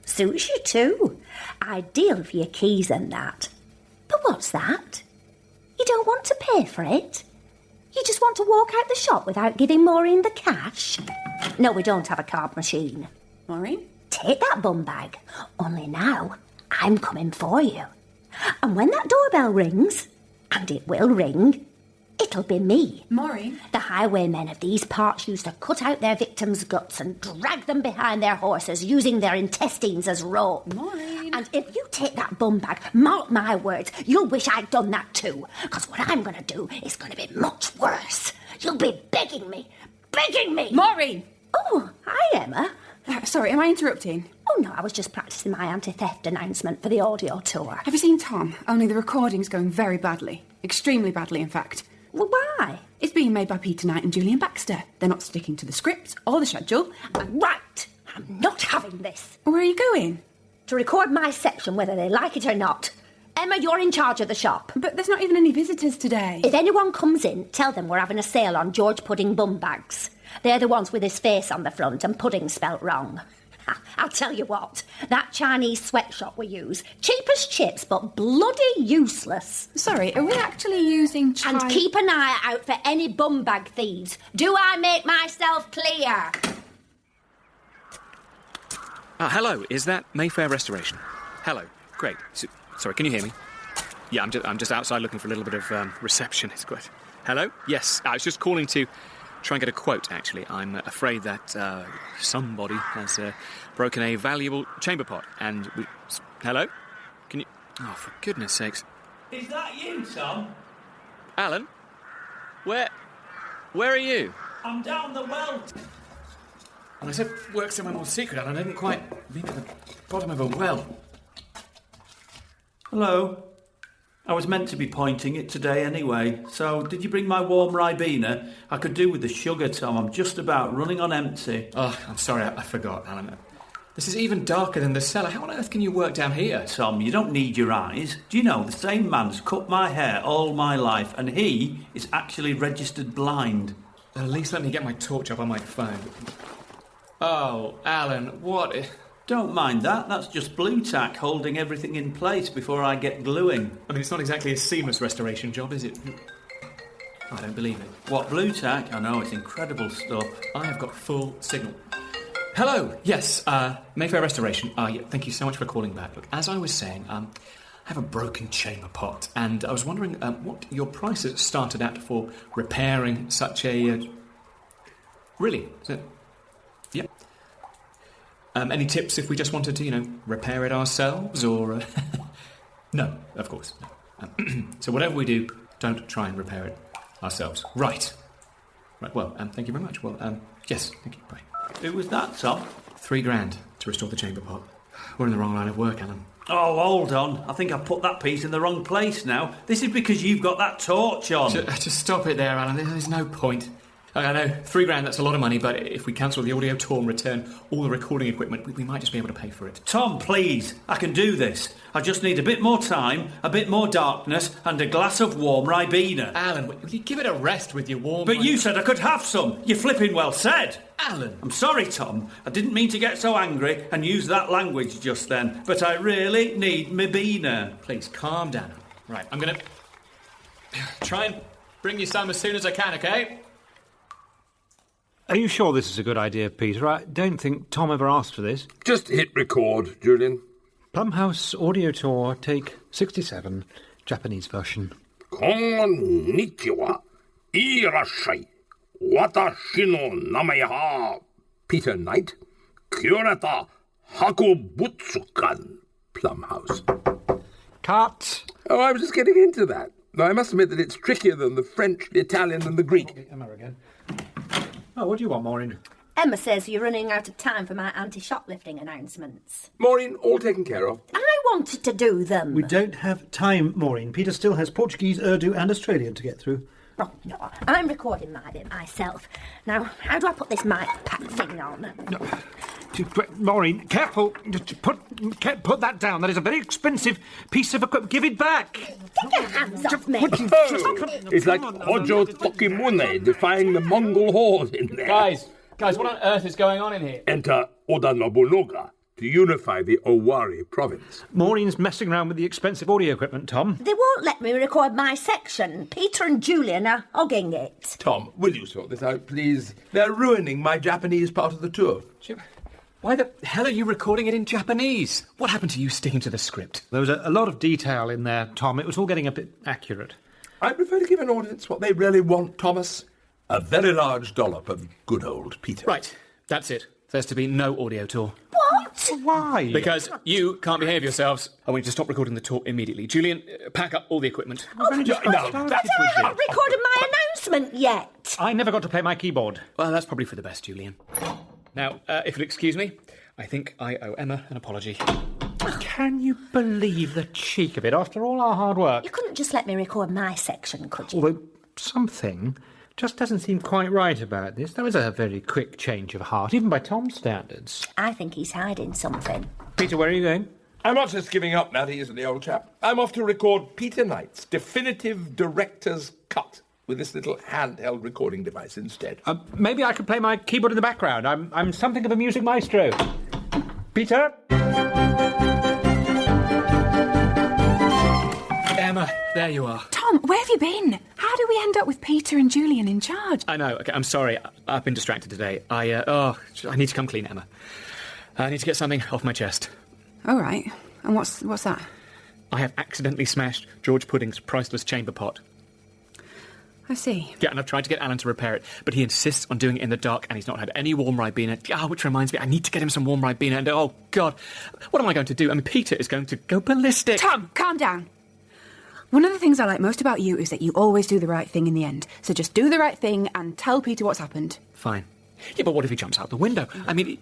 Suits you too. Ideal for your keys and that. But what's that? You don't want to pay for it? You just want to walk out the shop without giving Maureen the cash? No, we don't have a card machine. Maureen? Take that bum bag. Only now, I'm coming for you. And when that doorbell rings, and it will ring, it'll be me. Maureen? The highwaymen of these parts used to cut out their victims' guts and drag them behind their horses, using their intestines as rope. Maureen? And if you take that bum bag, mark my words, you'll wish I'd done that too. Because what I'm going to do is going to be much worse. You'll be begging me. Maureen! Oh, hi, Emma. Sorry, am I interrupting? Oh, no, I was just practising my anti-theft announcement for the audio tour. Have you seen Tom? Only the recording's going very badly. Extremely badly, in fact. Well, why? It's being made by Peter Knight and Julian Baxter. They're not sticking to the script or the schedule. Right. I'm not having this. Where are you going? To record my section, whether they like it or not. Emma, you're in charge of the shop. But there's not even any visitors today. If anyone comes in, tell them we're having a sale on George Pudding bum bags. They're the ones with his face on the front and pudding spelt wrong. I'll tell you what, that Chinese sweatshop we use, cheap as chips, but bloody useless. Sorry, are we actually using And keep an eye out for any bum bag thieves. Do I make myself clear? Hello, is that Mayfair Restoration? Hello, great. Sorry, can you hear me? Yeah, I'm just outside looking for a little bit of reception. It's good. Hello? Yes, I was just calling to try and get a quote, actually. I'm afraid that somebody has broken a valuable chamber pot, and we... Hello? Can you... Oh, for goodness sakes. Is that you, Tom? Alan? Where are you? I'm down the well. Well, I said work somewhere more secret, Alan. I didn't quite mean at the bottom of a well. Hello. I was meant to be pointing it today anyway. So, did you bring my warm Ribena? I could do with the sugar, Tom. I'm just about running on empty. Oh, I'm sorry, I forgot, Alan. This is even darker than the cellar. How on earth can you work down here? Tom, you don't need your eyes. Do you know, the same man's cut my hair all my life, and he is actually registered blind. At least let me get my torch up on my phone. Oh, Alan, what... Don't mind that. That's just blue tack holding everything in place before I get gluing. I mean, it's not exactly a seamless restoration job, is it? I don't believe it. What, blue tack? I know, it's incredible stuff. I have got full signal. Hello, yes, Mayfair Restoration. Yeah, thank you so much for calling back. Look, as I was saying, I have a broken chamber pot, and I was wondering what your prices started at for repairing such a... Really? Is it... Yeah. Any tips if we just wanted to, repair it ourselves, or... No, of course. No. So whatever we do, don't try and repair it ourselves. Right. Right, well, thank you very much. Well, yes, thank you. Bye. Who was that, Tom? $3,000 to restore the chamber pot. We're in the wrong line of work, Alan. Oh, hold on. I think I've put that piece in the wrong place now. This is because you've got that torch on. Just stop it there, Alan. There's no point. I know, $3,000, that's a lot of money, but if we cancel the audio tour and return all the recording equipment, we might just be able to pay for it. Tom, please. I can do this. I just need a bit more time, a bit more darkness, and a glass of warm Ribena. Alan, will you give it a rest with your warm... But you said I could have some. You flipping well said. Alan! I'm sorry, Tom. I didn't mean to get so angry and use that language just then, but I really need my Beena. Please, calm down. Right, I'm going to try and bring you some as soon as I can, OK? Are you sure this is a good idea, Peter? I don't think Tom ever asked for this. Just hit record, Julian. Plumhouse Audio Tour, take 67, Japanese version. Konnichiwa. Irashai. Watashi no namae wa Peter Knight. Kurata Hakobutsukan. Plumhouse. Cut. Oh, I was just getting into that. Though I must admit that it's trickier than the French, the Italian, and the Greek. Okay, Emma again. Oh, what do you want, Maureen? Emma says you're running out of time for my anti-shoplifting announcements. Maureen, all taken care of. I wanted to do them. We don't have time, Maureen. Peter still has Portuguese, Urdu and Australian to get through. Oh, no, I'm recording my bit myself. Now, how do I put this mic pack thing on? No. Maureen, careful. Put that down. That is a very expensive piece of equipment. Give it back. Take your hands off me. It's like Hojo Tokimune defying the Mongol horde in there. Guys, what on earth is going on in here? Enter Oda Nobunaga to unify the Owari province. Maureen's messing around with the expensive audio equipment, Tom. They won't let me record my section. Peter and Julian are hogging it. Tom, will you sort this out, please? They're ruining my Japanese part of the tour. Why the hell are you recording it in Japanese? What happened to you sticking to the script? There was a lot of detail in there, Tom. It was all getting a bit accurate. I prefer to give an audience what they really want, Thomas. A very large dollop of good old Peter. Right, that's it. There's to be no audio tour. What? Why? Because you can't behave yourselves. I want you to stop recording the tour immediately. Julian, pack up all the equipment. But I haven't recorded my announcement yet. I never got to play my keyboard. Well, that's probably for the best, Julian. Now, if you'll excuse me, I think I owe Emma an apology. Can you believe the cheek of it after all our hard work? You couldn't just let me record my section, could you? Although something just doesn't seem quite right about this. That was a very quick change of heart, even by Tom's standards. I think he's hiding something. Peter, where are you going? I'm not just giving up now that he's the old chap. I'm off to record Peter Knight's definitive director's cut with this little handheld recording device instead. Maybe I could play my keyboard in the background. I'm something of a music maestro. Peter? Emma, there you are. Tom, where have you been? How do we end up with Peter and Julian in charge? I know. Okay, I'm sorry. I've been distracted today. I need to come clean, Emma. I need to get something off my chest. All right. And what's that? I have accidentally smashed George Pudding's priceless chamber pot. I see. Yeah, and I've tried to get Alan to repair it, but he insists on doing it in the dark, and he's not had any warm Ribena. Which reminds me, I need to get him some warm Ribena, and oh, God, what am I going to do? I mean, Peter is going to go ballistic. Tom, calm down. One of the things I like most about you is that you always do the right thing in the end. So just do the right thing and tell Peter what's happened. Fine. Yeah, but what if he jumps out the window? I mean,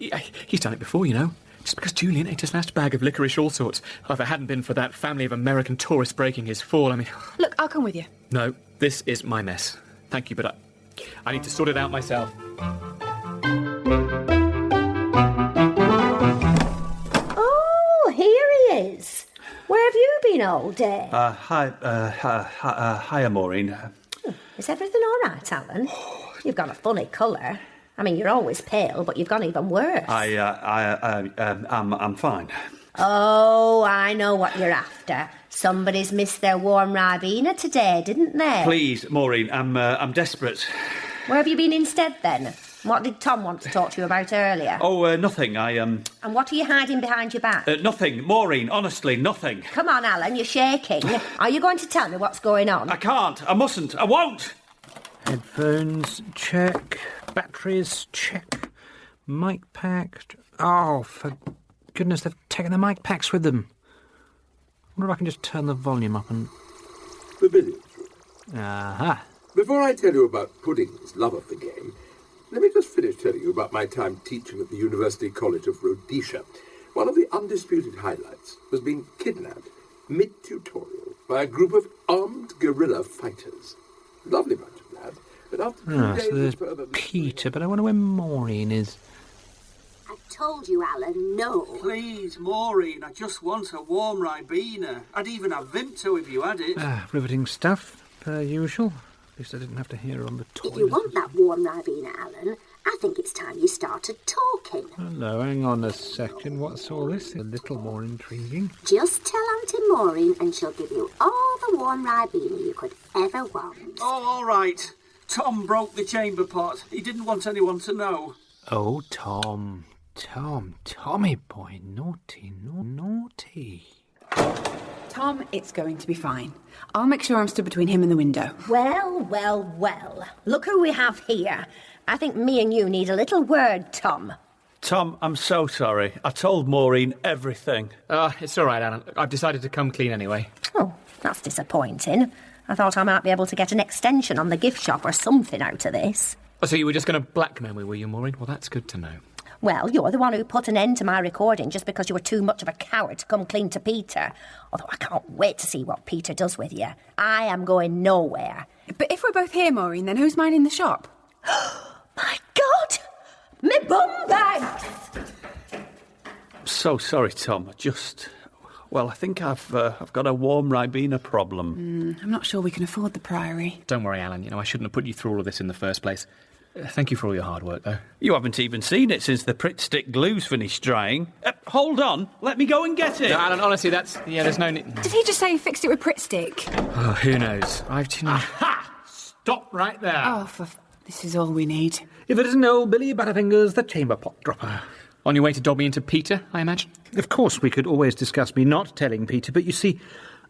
he's done it before, you know. Just because Julian ate a smashed bag of licorice all sorts. Oh, if it hadn't been for that family of American tourists breaking his fall, I mean... Look, I'll come with you. No, this is my mess. Thank you, but I need to sort it out myself. Oh, here he is. Where have you been all day? Hiya, Maureen. Is everything all right, Alan? You've got a funny colour. I mean, you're always pale, but you've gone even worse. I'm fine. Oh, I know what you're after. Somebody's missed their warm Ribena today, didn't they? Please, Maureen, I'm desperate. Where have you been instead, then? What did Tom want to talk to you about earlier? Oh, nothing. And what are you hiding behind your back? Nothing. Maureen, honestly, nothing. Come on, Alan, you're shaking. Are you going to tell me what's going on? I can't. I mustn't. I won't. Headphones, check. Batteries, check. Mic pack. Oh, for goodness, they've taken the mic packs with them. wonder if I can just turn the volume up and... The billiards room. Aha. Before I tell you about Pudding's love of the game, let me just finish telling you about my time teaching at the University College of Rhodesia. One of the undisputed highlights was being kidnapped mid-tutorial by a group of armed guerrilla fighters. Lovely bunch of lads, but after 2 days... So there's of further... Peter, but I wonder where Maureen is. I told you, Alan, no. Please, Maureen, I just want a warm Ribena. I'd even have Vimto if you had it. Riveting stuff, per usual. At least I didn't have to hear her on the toilet. If you want that warm Ribena, Alan, I think it's time you started talking. Hello, hang on a second. What's all this? A little more intriguing. Just tell Auntie Maureen and she'll give you all the warm Ribena you could ever want. Oh, all right. Tom broke the chamber pot. He didn't want anyone to know. Oh, Tommy boy, naughty, naughty. Tom, it's going to be fine. I'll make sure I'm stood between him and the window. Well, well, well. Look who we have here. I think me and you need a little word, Tom. Tom, I'm so sorry. I told Maureen everything. It's all right, Alan. I've decided to come clean anyway. Oh, that's disappointing. I thought I might be able to get an extension on the gift shop or something out of this. Oh, so you were just going to blackmail me, were you, Maureen? Well, that's good to know. Well, you're the one who put an end to my recording just because you were too much of a coward to come clean to Peter. Although I can't wait to see what Peter does with you. I am going nowhere. But if we're both here, Maureen, then who's minding the shop? My God! Me bum bag! I'm so sorry, Tom. Well, I think I've got a warm Ribena problem. I'm not sure we can afford the Priory. Don't worry, Alan. You know, I shouldn't have put you through all of this in the first place. Thank you for all your hard work, though. You haven't even seen it since the Pritt Stick glue's finished drying. Hold on. Let me go and get it. No, Alan, honestly, there's no need... Did he just say he fixed it with Pritt Stick? Oh, who knows? Aha! Stop right there. Oh, this is all we need. If it isn't old Billy Butterfingers, the chamber pot dropper. On your way to dob me into Peter, I imagine? Of course, we could always discuss me not telling Peter, but you see,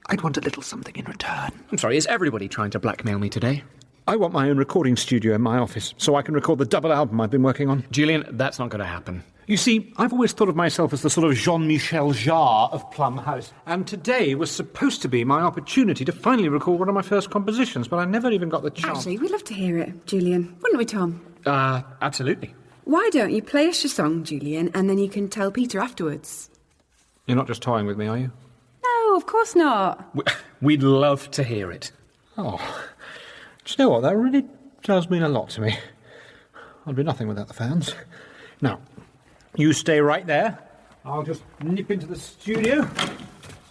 I'd want a little something in return. I'm sorry, is everybody trying to blackmail me today? I want my own recording studio in my office, so I can record the double album I've been working on. Julian, that's not going to happen. You see, I've always thought of myself as the sort of Jean-Michel Jarre of Plum House, and today was supposed to be my opportunity to finally record one of my first compositions, but I never even got the chance. Actually, we'd love to hear it, Julian. Wouldn't we, Tom? Absolutely. Why don't you play us your song, Julian, and then you can tell Peter afterwards? You're not just toying with me, are you? No, of course not. We'd love to hear it. Oh, do you know what? That really does mean a lot to me. I'd be nothing without the fans. Now, you stay right there. I'll just nip into the studio.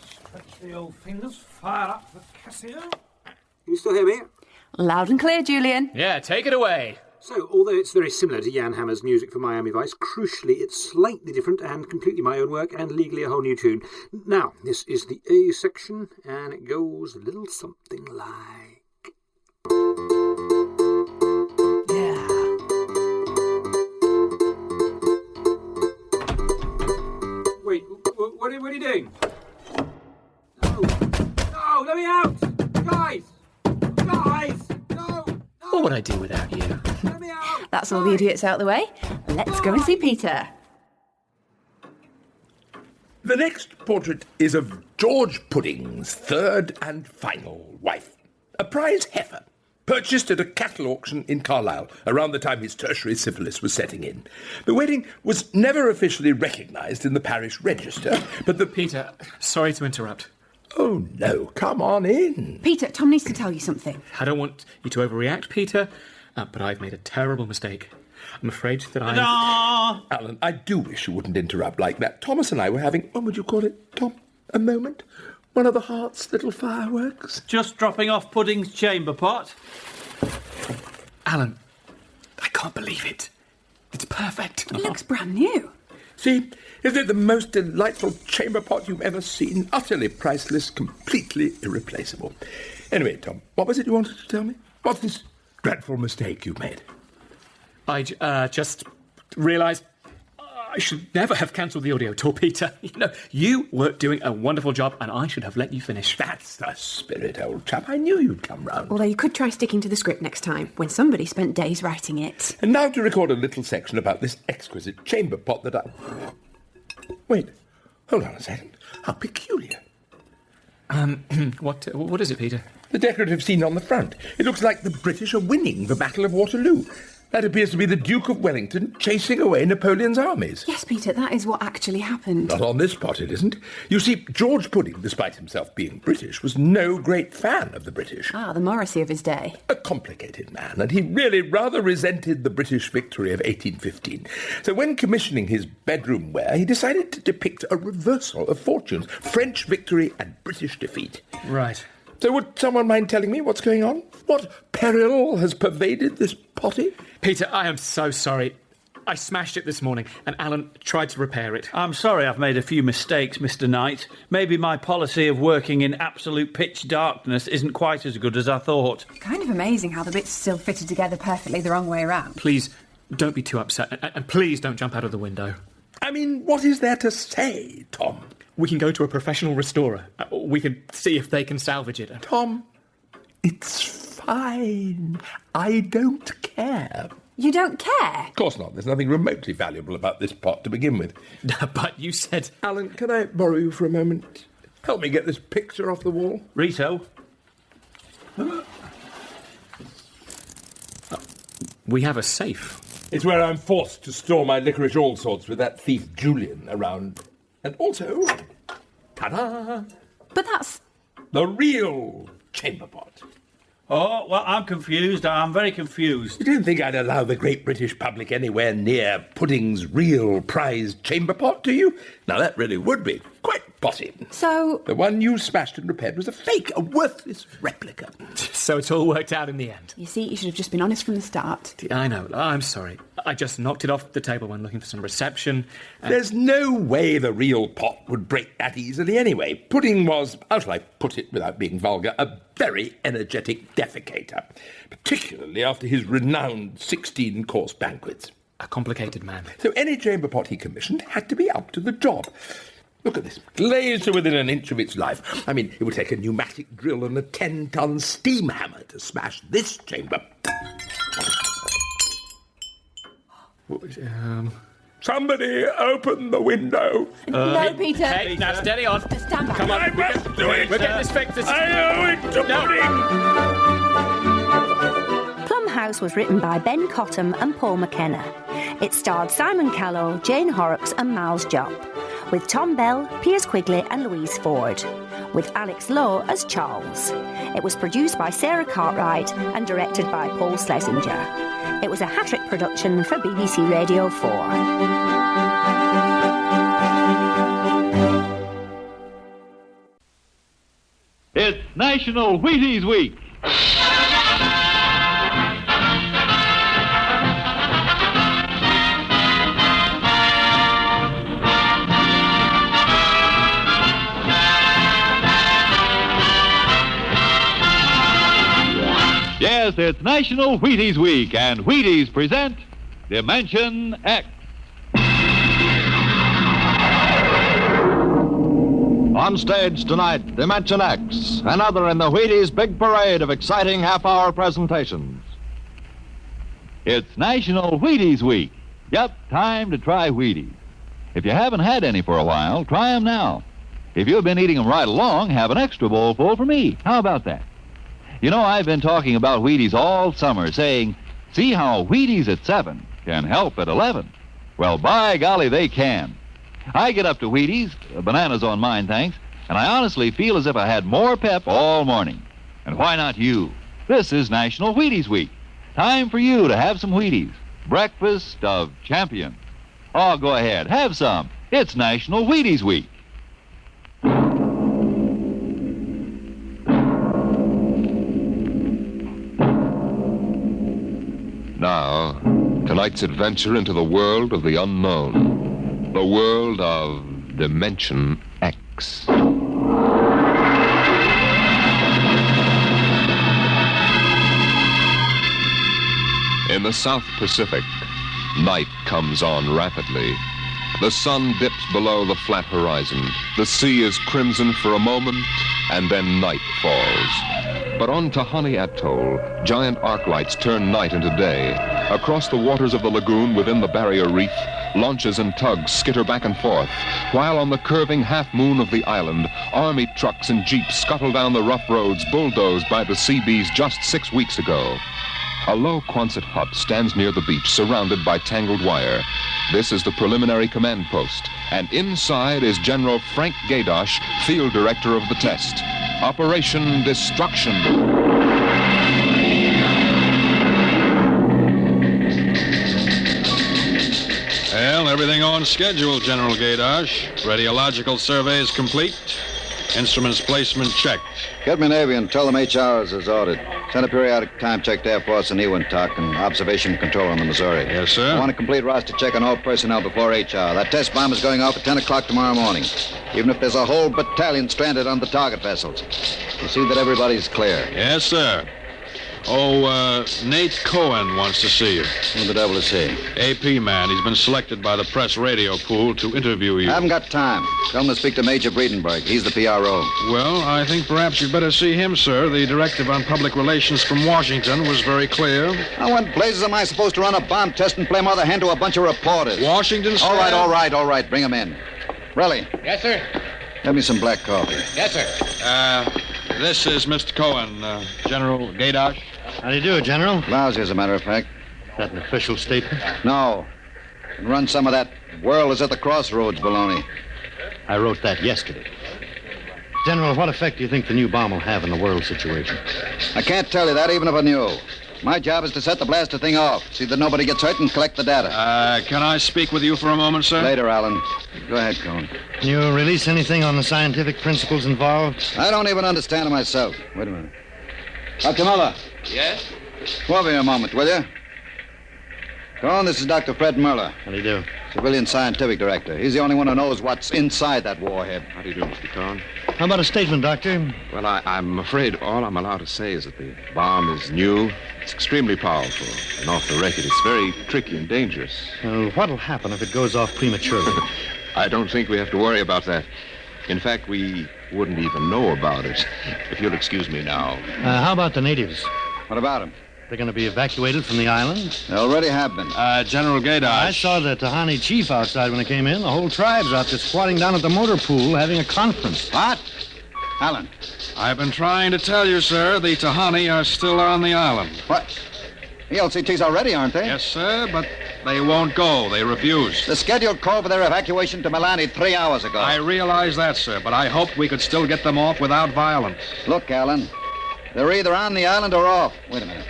Stretch the old fingers, fire up the Casio. You still hear me? Loud and clear, Julian. Yeah, take it away. So, although it's very similar to Jan Hammer's music for Miami Vice, crucially it's slightly different and completely my own work and legally a whole new tune. Now, this is the A section, and it goes a little something like... Yeah. Wait, what are you doing? No, let me out! Guys! No! What would I do without you? That's all the idiots out the way. Let's go and see Peter. The next portrait is of George Pudding's third and final wife, a prize heifer, purchased at a cattle auction in Carlisle around the time his tertiary syphilis was setting in. The wedding was never officially recognised in the parish register, but the... Peter, sorry to interrupt. Oh, no, come on in. Peter, Tom needs to tell you something. I don't want you to overreact, Peter, but I've made a terrible mistake. I'm afraid that Alan, I do wish you wouldn't interrupt like that. Thomas and I were having, what would you call it, Tom? A moment? One of the heart's little fireworks? Just dropping off Pudding's chamber pot. Alan, I can't believe it. It's perfect. It looks brand new. See, isn't it the most delightful chamber pot you've ever seen? Utterly priceless, completely irreplaceable. Anyway, Tom, what was it you wanted to tell me? What's this dreadful mistake you've made? I just realised I should never have cancelled the audio tour, Peter. You know, you were doing a wonderful job and I should have let you finish. That's the spirit, old chap. I knew you'd come round. Although you could try sticking to the script next time, when somebody spent days writing it. And now to record a little section about this exquisite chamber pot that I... Wait, hold on a second. How peculiar. What is it, Peter? The decorative scene on the front. It looks like the British are winning the Battle of Waterloo. That appears to be the Duke of Wellington chasing away Napoleon's armies. Yes, Peter, that is what actually happened. Not on this spot, it isn't. You see, George Pudding, despite himself being British, was no great fan of the British. Ah, the Morrissey of his day. A complicated man, and he really rather resented the British victory of 1815. So when commissioning his bedroom wear, he decided to depict a reversal of fortunes, French victory and British defeat. Right. So would someone mind telling me what's going on? What peril has pervaded this potty? Peter, I am so sorry. I smashed it this morning, and Alan tried to repair it. I'm sorry I've made a few mistakes, Mr. Knight. Maybe my policy of working in absolute pitch darkness isn't quite as good as I thought. Kind of amazing how the bits still fitted together perfectly the wrong way around. Please, don't be too upset, and please don't jump out of the window. I mean, what is there to say, Tom? We can go to a professional restorer. We can see if they can salvage it. Tom, it's fine. I don't care. You don't care? Of course not. There's nothing remotely valuable about this pot to begin with. But you said... Alan, can I borrow you for a moment? Help me get this picture off the wall. Rito? We have a safe. It's where I'm forced to store my licorice all sorts with that thief Julian around. And also, ta-da! But that's... the real chamber pot. Oh, well, I'm confused. I'm very confused. You don't think I'd allow the great British public anywhere near Pudding's real prized chamber pot, do you? Now, that really would be quite bossy. So... the one you smashed and repaired was a fake, a worthless replica. So it's all worked out in the end. You see, you should have just been honest from the start. I know. I'm sorry. I just knocked it off the table when looking for some reception. There's no way the real pot would break that easily anyway. Pudding was, how shall I put it without being vulgar, a very energetic defecator, particularly after his renowned 16-course banquets. A complicated man. So any chamber pot he commissioned had to be up to the job. Look at this, glazed to within an inch of its life. I mean, it would take a pneumatic drill and a 10-ton steam hammer to smash this chamber. Somebody open the window. No, Peter. Hey, now steady on. Stand back. Come on. I must do it. We'll get this fixed. I owe it to Pudding. Plum House was written by Ben Cottam and Paul McKenna. It starred Simon Callow, Jane Horrocks and Miles Jopp, with Tom Bell, Piers Quigley and Louise Ford, with Alex Lowe as Charles. It was produced by Sarah Cartwright and directed by Paul Schlesinger. It was a hat-trick production for BBC Radio 4. It's National Wheaties Week. Yes, it's National Wheaties Week, and Wheaties present Dimension X. On stage tonight, Dimension X, another in the Wheaties big parade of exciting half-hour presentations. It's National Wheaties Week. Yep, time to try Wheaties. If you haven't had any for a while, try them now. If you've been eating them right along, have an extra bowl full for me. How about that? You know, I've been talking about Wheaties all summer, saying, see how Wheaties at 7 can help at 11. Well, by golly, they can. I get up to Wheaties, bananas on mine, thanks, and I honestly feel as if I had more pep all morning. And why not you? This is National Wheaties Week. Time for you to have some Wheaties. Breakfast of champions. Oh, go ahead, have some. It's National Wheaties Week. Now, tonight's adventure into the world of the unknown. The world of Dimension X. In the South Pacific, night comes on rapidly. The sun dips below the flat horizon. The sea is crimson for a moment, and then night falls. But on Tahani Atoll, giant arc lights turn night into day. Across the waters of the lagoon within the barrier reef, Launches and tugs skitter back and forth, while on the curving half-moon of the island, army trucks and jeeps scuttle down the rough roads bulldozed by the Seabees just 6 weeks ago. A low Quonset hut stands near the beach, surrounded by tangled wire. This is the preliminary command post, and inside is General Frank Gaydosh, field director of the test. Operation Destruction. Well, everything on schedule, General Gaydosh. Radiological surveys complete. Instruments placement checked. Get me Navy and tell them HR is as ordered. Send a periodic time check to Air Force and Ewintock and observation control on the Missouri. Yes, sir. I want a complete roster check on all personnel before HR. That test bomb is going off at 10 o'clock tomorrow morning, even if there's a whole battalion stranded on the target vessels. We'll see that everybody's clear. Yes, sir. Oh, Nate Cohen wants to see you. Who the devil is he? AP man. He's been selected by the press radio pool to interview you. I haven't got time. Tell him to speak to Major Breedenberg. He's the PRO. Well, I think perhaps you'd better see him, sir. The directive on public relations from Washington was very clear. Now, what blazes am I supposed to run a bomb test and play mother hen to a bunch of reporters? Washington, sir? All right. Bring him in. Relly. Yes, sir. Have me some black coffee. Yes, sir. This is Mr. Cohen, General Gaydosh. How do you do, General? Lousy, as a matter of fact. Is that an official statement? No. And run some of that world is at the crossroads baloney. I wrote that yesterday. General, what effect do you think the new bomb will have in the world situation? I can't tell you that, even if I knew. My job is to set the blaster thing off, see that nobody gets hurt, and collect the data. Can I speak with you for a moment, sir? Later, Alan. Go ahead, Cohen. Can you release anything on the scientific principles involved? I don't even understand it myself. Wait a minute. Dr. Muller. Yes? Come over here a moment, will you? Cohen, this is Dr. Fred Muller. How do you do? Civilian scientific director. He's the only one who knows what's inside that warhead. How do you do, Mr. Cohen? How about a statement, Doctor? Well, I'm afraid all I'm allowed to say is that the bomb is new. It's extremely powerful. And off the record, it's very tricky and dangerous. Well, what'll happen if it goes off prematurely? I don't think we have to worry about that. In fact, we wouldn't even know about it. If you'll excuse me now. How about the natives? What about them? They're going to be evacuated from the island? They already have been. General Gaydosh. I saw the Tahani chief outside when I came in. The whole tribe's out there squatting down at the motor pool having a conference. What? Alan. I've been trying to tell you, sir, the Tahani are still on the island. What? The LCT's already, aren't they? Yes, sir, but they won't go. They refuse. The schedule called for their evacuation to Milani 3 hours ago. I realize that, sir, but I hoped we could still get them off without violence. Look, Alan, they're either on the island or off. Wait a minute.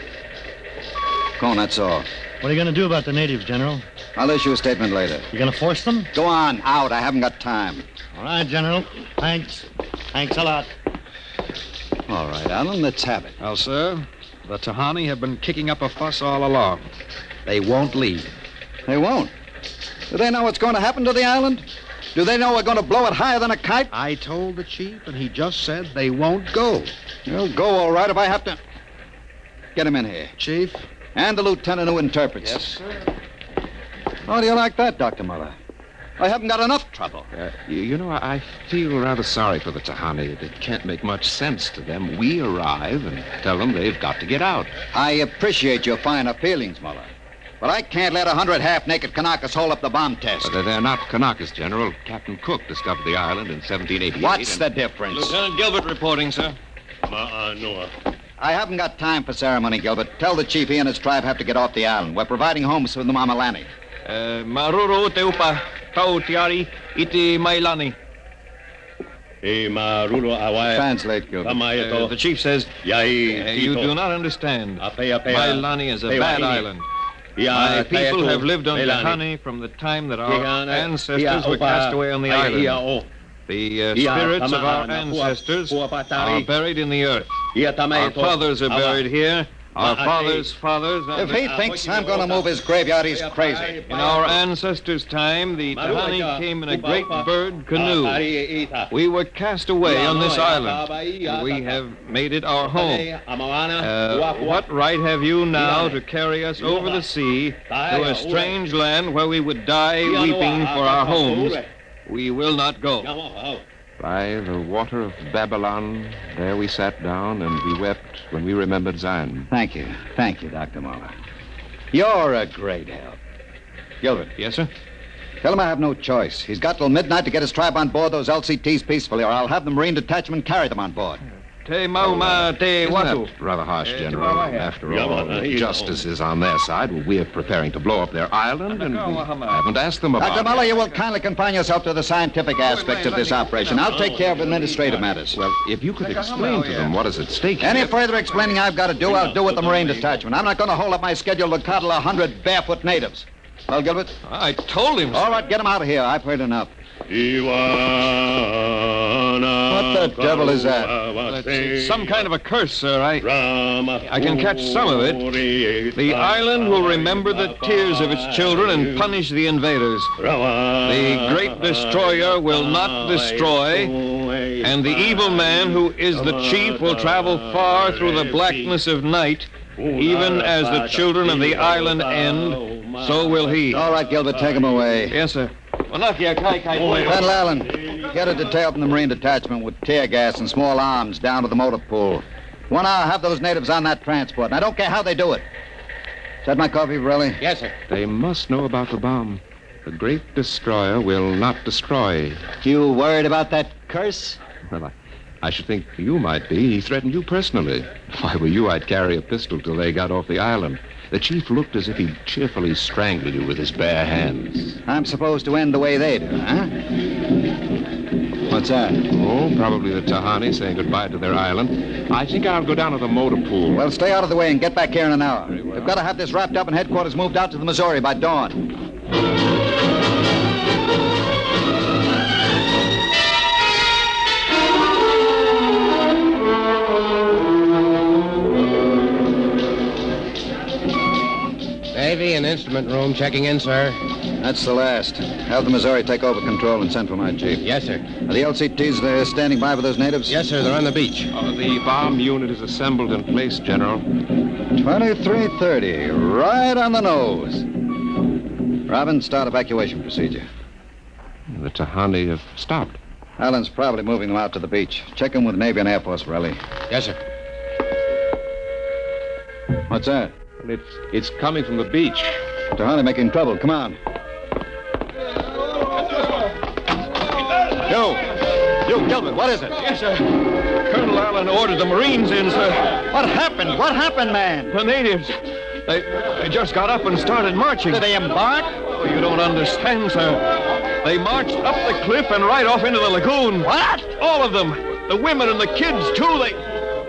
Cohen, that's all. What are you going to do about the natives, General? I'll issue a statement later. You going to force them? Go on, out. I haven't got time. All right, General. Thanks. Thanks a lot. All right, Alan, let's have it. Well, sir, the Tahani have been kicking up a fuss all along. They won't leave. They won't? Do they know what's going to happen to the island? Do they know we're going to blow it higher than a kite? I told the chief, and he just said they won't go. They'll go all right if I have to. Get him in here. Chief? And the lieutenant who interprets. Yes, sir. How do you like that, Dr. Muller? I haven't got enough trouble. You know, I feel rather sorry for the Tahani. It can't make much sense to them. We arrive and tell them they've got to get out. I appreciate your finer feelings, Muller. But I can't let 100 half-naked Kanakas hold up the bomb test. But they're not Kanakas, General. Captain Cook discovered the island in 1788. What's the difference? Lieutenant Gilbert reporting, sir. Noah. I haven't got time for ceremony, Gilbert. Tell the chief he and his tribe have to get off the island. We're providing homes for the Mamalani. Maruru teupa tau tiari iti mailani. Translate, Gilbert. The chief says, you do not understand. Mailani is a bad island. My people have lived on Tahani from the time that our ancestors were cast away on the island. The spirits of our ancestors are buried in the earth. Our fathers are buried here. Our fathers' fathers... If he thinks I'm going to move his graveyard, he's crazy. In our ancestors' time, the Tahani came in a great bird canoe. We were cast away on this island. We have made it our home. What right have you now to carry us over the sea to a strange land where we would die weeping for our homes? We will not go. By the water of Babylon, there we sat down and we wept when we remembered Zion. Thank you. Thank you, Dr. Muller. You're a great help. Gilbert. Yes, sir? Tell him I have no choice. He's got till midnight to get his tribe on board those LCTs peacefully, or I'll have the Marine detachment carry them on board. Te mauma te watu. Rather harsh, General. After all, justice is on their side. We are preparing to blow up their island, and we haven't asked them about Dr. it. Muller, you will kindly confine yourself to the scientific aspects of this operation. I'll take care of administrative matters. Well, if you could explain to them what is at stake Any here. further explaining I've got to do, I'll do with the Marine detachment. I'm not going to hold up my schedule to coddle 100 barefoot natives. Well, Gilbert? I told him so. All right, get him out of here. I've heard enough. What the devil is that? It's some kind of a curse, sir. I can catch some of it. The island will remember the tears of its children and punish the invaders. The great destroyer will not destroy, and the evil man who is the chief will travel far through the blackness of night. Even as the children of the island end, so will he. All right, Gilbert, take him away. Yes, sir. Colonel Allen, get a detail from the Marine detachment with tear gas and small arms down to the motor pool. 1 hour, have those natives on that transport, and I don't care how they do it. Is that my coffee, Borelli? Yes, sir. They must know about the bomb. The great destroyer will not destroy. You worried about that curse? Well, I should think you might be. He threatened you personally. If I were you, I'd carry a pistol till they got off the island. The chief looked as if he'd cheerfully strangle you with his bare hands. I'm supposed to end the way they do, huh? What's that? Oh, probably the Tahani saying goodbye to their island. I think I'll go down to the motor pool. Well, stay out of the way and get back here in an hour. We've got to have this wrapped up and headquarters moved out to the Missouri by dawn. Navy and instrument room checking in, sir. That's the last. Have the Missouri take over control and send for my chief. Yes, sir. Are the LCTs there standing by for those natives? Yes, sir. They're on the beach. The bomb unit is assembled in place, General. 2330, right on the nose. Robin, start evacuation procedure. The Tahani have stopped. Allen's probably moving them out to the beach. Check them with Navy and Air Force, Borelli. Yes, sir. What's that? It's coming from the beach. Tahani making trouble. Come on. You, Gilbert, what is it? Yes, sir. Colonel Allen ordered the Marines in, sir. What happened? What happened, man? The natives. They just got up and started marching. Did they embark? Oh, you don't understand, sir. They marched up the cliff and right off into the lagoon. What? All of them. The women and the kids, too.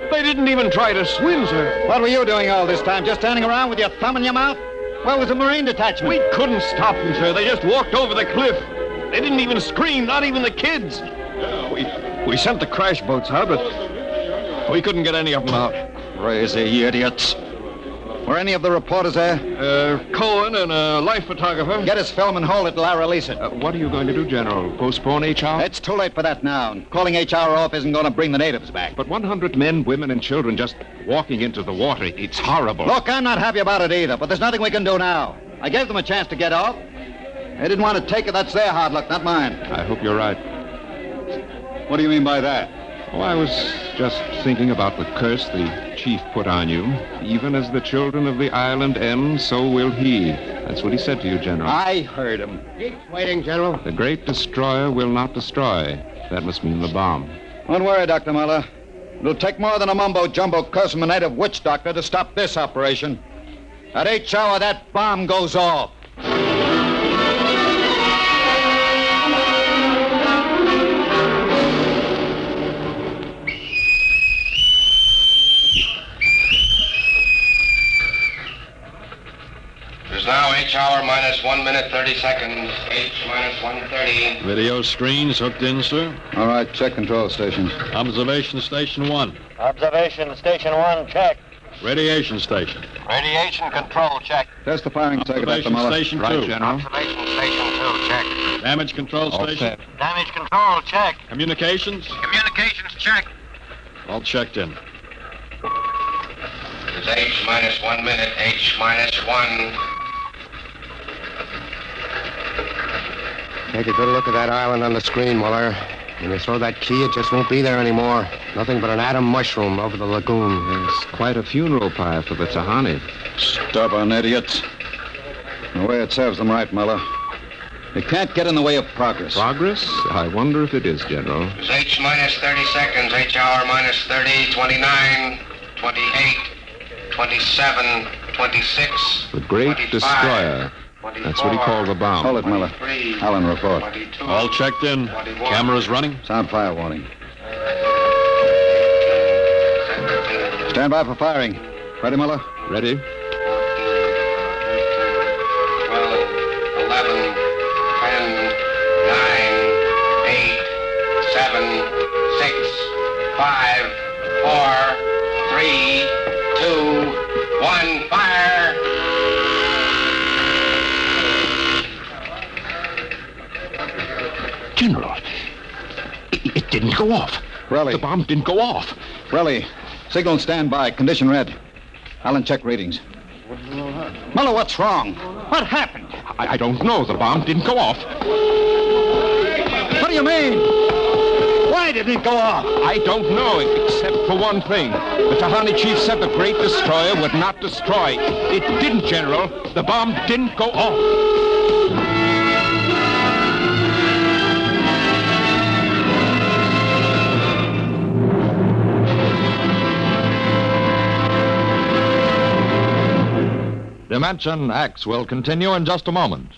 They didn't even try to swim, sir. What were you doing all this time? Just standing around with your thumb in your mouth? Where was the Marine detachment? We couldn't stop them, sir. They just walked over the cliff. They didn't even scream, not even the kids. We sent the crash boats out, but we couldn't get any of them out. Crazy idiots. Were any of the reporters there? Cohen and a life photographer. Get his film and hold it till I release it. What are you going to do, General? Postpone HR? It's too late for that now. And calling HR off isn't going to bring the natives back. But 100 men, women, and children just walking into the water, it's horrible. Look, I'm not happy about it either, but there's nothing we can do now. I gave them a chance to get off. They didn't want to take it. That's their hard luck, not mine. I hope you're right. What do you mean by that? Oh, I was just thinking about the curse the chief put on you. Even as the children of the island end, so will he. That's what he said to you, General. I heard him. Keep waiting, General. The great destroyer will not destroy. That must mean the bomb. Don't worry, Dr. Muller. It'll take more than a mumbo-jumbo curse from a native witch doctor to stop this operation. At 8th hour, that bomb goes off. Now H hour minus 1 minute 30 seconds. H minus 1:30. Video screens hooked in, sir. All right, check control stations. Observation station 1. Observation station 1, check. Radiation station. Radiation control, check. Test the firing circuit, Dr. Observation Muller. station 2. Right, General. Observation station 2, check. Damage control station. Damage control, check. Communications. Communications, check. All checked in. It's H minus 1 minute. H minus 1. Take a good look at that island on the screen, Muller. When you throw that key, it just won't be there anymore. Nothing but an atom mushroom over the lagoon. It's quite a funeral pyre for the Tahani. Stubborn idiots. The way it serves them right, Muller. It can't get in the way of progress. Progress? I wonder if it is, General. It's H minus 30 seconds. H hour minus 30, 29, 28, 27, 26. The Great 25, Destroyer. 24, That's what he called the bomb. Hold it, Miller. Allen, report. 22, All checked in. 21, Cameras running. Sound fire warning. Stand by for firing. Ready, Miller? Ready? 12, 11, 10, 9, 8, 7, 6, 5, 4, 3, 2, 1, fire! General, it didn't go off. Relly. The bomb didn't go off. Relly, signal and stand by. Condition red. Allen, check readings. Miller, what's wrong? What happened? I don't know. The bomb didn't go off. What do you mean? Why didn't it go off? I don't know, except for one thing. The Tahani chief said the Great Destroyer would not destroy. It didn't, General. The bomb didn't go off. Dimension X will continue in just a moment.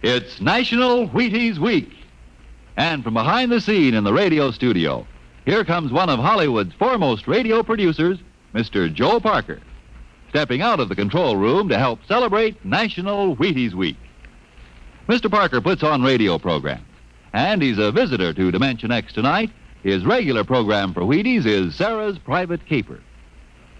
It's National Wheaties Week. And from behind the scene in the radio studio, here comes one of Hollywood's foremost radio producers, Mr. Joe Parker, stepping out of the control room to help celebrate National Wheaties Week. Mr. Parker puts on radio programs, and he's a visitor to Dimension X tonight. His regular program for Wheaties is Sarah's Private Caper.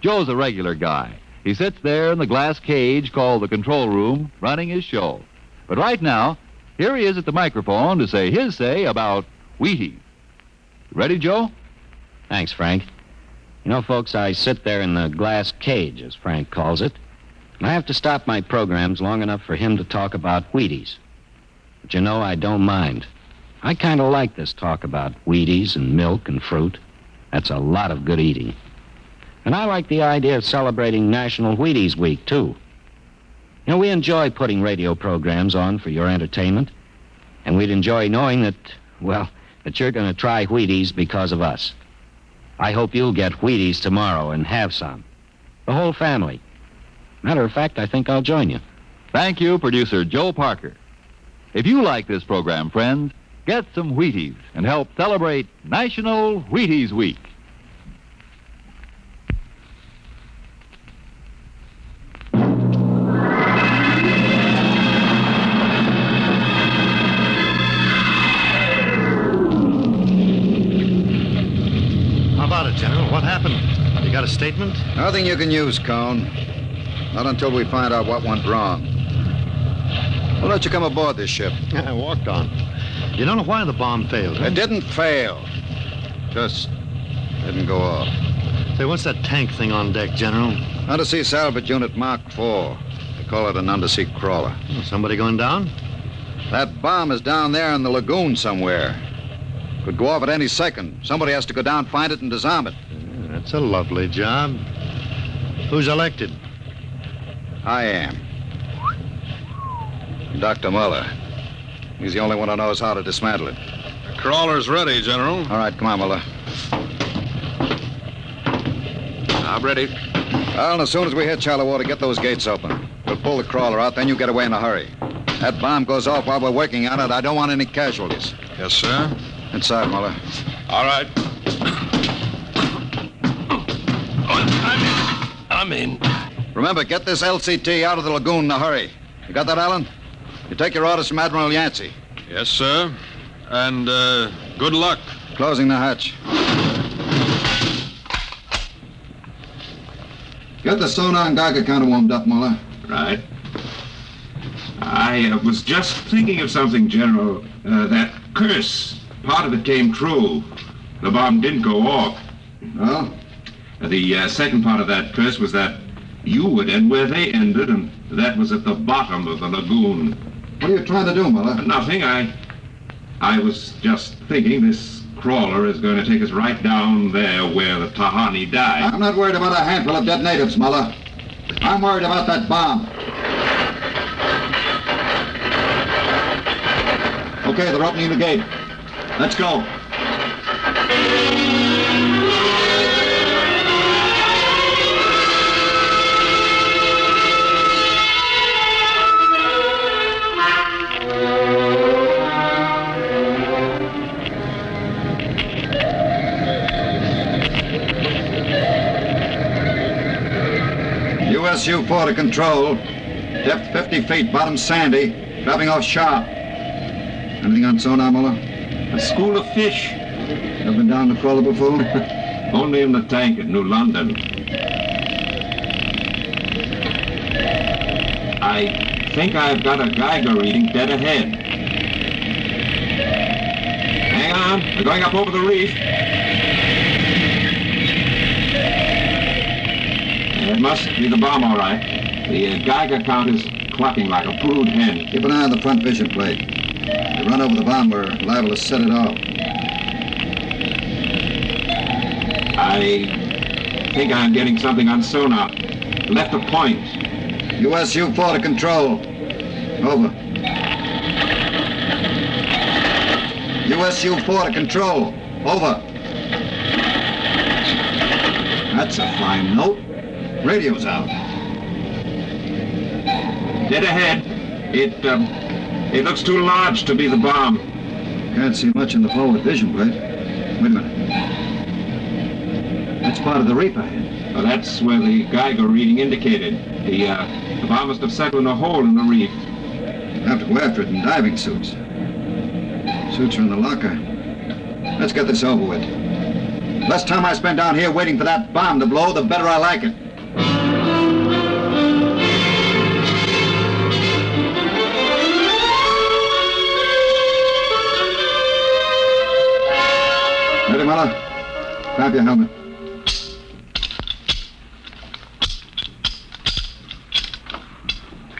Joe's a regular guy. He sits there in the glass cage called the control room, running his show. But right now, here he is at the microphone to say his say about Wheaties. Ready, Joe? Thanks, Frank. You know, folks, I sit there in the glass cage, as Frank calls it, and I have to stop my programs long enough for him to talk about Wheaties. But you know, I don't mind. I kind of like this talk about Wheaties and milk and fruit. That's a lot of good eating. And I like the idea of celebrating National Wheaties Week, too. You know, we enjoy putting radio programs on for your entertainment, and we'd enjoy knowing that, well, that you're going to try Wheaties because of us. I hope you'll get Wheaties tomorrow and have some. The whole family. Matter of fact, I think I'll join you. Thank you, producer Joe Parker. If you like this program, friends, get some Wheaties and help celebrate National Wheaties Week. General, what happened? You got a statement? Nothing you can use, Cone. Not until we find out what went wrong. We'll let you come aboard this ship. I walked on. You don't know why the bomb failed, huh? It didn't fail. Just didn't go off. Say, what's that tank thing on deck, General? Undersea Salvage Unit Mark IV. They call it an undersea crawler. Somebody going down? That bomb is down there in the lagoon somewhere. Could go off at any second. Somebody has to go down, find it, and disarm it. That's a lovely job. Who's elected? I am. Dr. Muller. He's the only one who knows how to dismantle it. The crawler's ready, General. All right, come on, Muller. I'm ready. Well, and as soon as we hit shallow water, get those gates open. We'll pull the crawler out, then you get away in a hurry. That bomb goes off while we're working on it. I don't want any casualties. Yes, sir. Inside, Muller. All right. I'm in. Remember, get this LCT out of the lagoon in a hurry. You got that, Allen? You take your orders from Admiral Yancey. Yes, sir. And, good luck. Closing the hatch. Get the sonar and Geiger counter warmed up, Muller. Right. I was just thinking of something, General. That curse, part of it came true. The bomb didn't go off. Well? The second part of that curse was that you would end where they ended, and that was at the bottom of the lagoon. What are you trying to do, Muller? Nothing. I was just thinking this crawler is going to take us right down there where the Tahani died. I'm not worried about a handful of dead natives, Muller. I'm worried about that bomb. Okay, they're opening the gate. Let's go. USU-4 to control. Depth 50 feet, bottom sandy, dropping off sharp. Anything on sonar, Muller? A school of fish. Ever been down the crawler before? Only in the tank at New London. I think I've got a Geiger reading dead ahead. Hang on, we're going up over the reef. It must be the bomb, all right. The Geiger count is clucking like a brood hen. Keep an eye on the front vision plate. If we run over the bomb, we're liable to set it off. I think I'm getting something on sonar. Left a point. USU-4 to control. Over. USU-4 to control. Over. That's a fine note. Radio's out. Dead ahead. It looks too large to be the bomb. Can't see much in the forward vision plate. Wait a minute. That's part of the reef ahead. Well, that's where the Geiger reading indicated. The bomb must have settled in a hole in the reef. We'll have to go after it in diving suits. Suits are in the locker. Let's get this over with. Less time I spend down here waiting for that bomb to blow, the better I like it. Ready, Muller? Grab your helmet.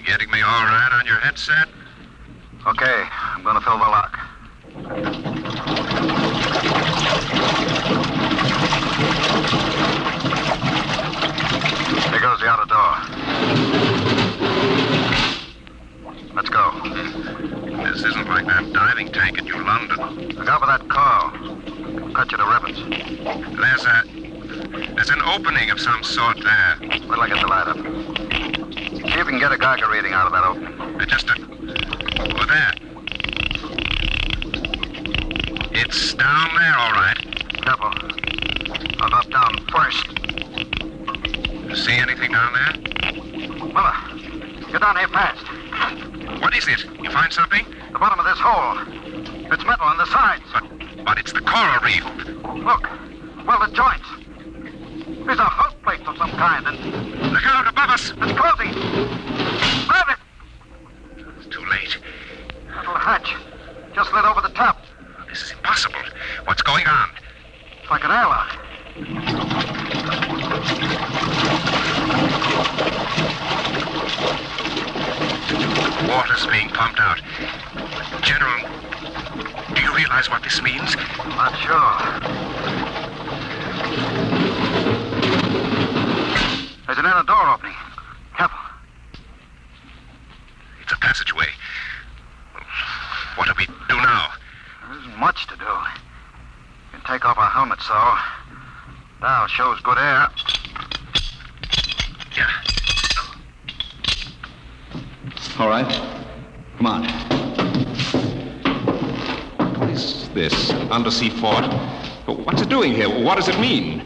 Getting me all right on your headset? Okay, I'm gonna fill the lock. Here goes the outer door. Let's go. This isn't like that diving tank at New London. Look out for that car. Cut you to ribbons. There's an opening of some sort there. Wait till I get the light up. See if we can get a Geiger reading out of that opening. Oh, there. It's down there, all right. Careful. I'll drop down first. See anything down there? Muller, get down here fast. What is it? You find something? The bottom of this hole. It's metal on the sides. But it's the coral reef. Look. Well, the joints. These are hull plates of some kind, and... Look out above us! It's closing! Grab it! It's too late. Little hatch. Just slid over the top. This is impossible. What's going on? It's like an airlock. Water's being pumped out. General, do you realize what this means? Not sure. There's an inner door opening. Careful. It's a passageway. What do we do now? There isn't much to do. We can take off our helmets, though. Now shows good air. Yeah. All right. Come on. What is this? Undersea fort? What's it doing here? What does it mean?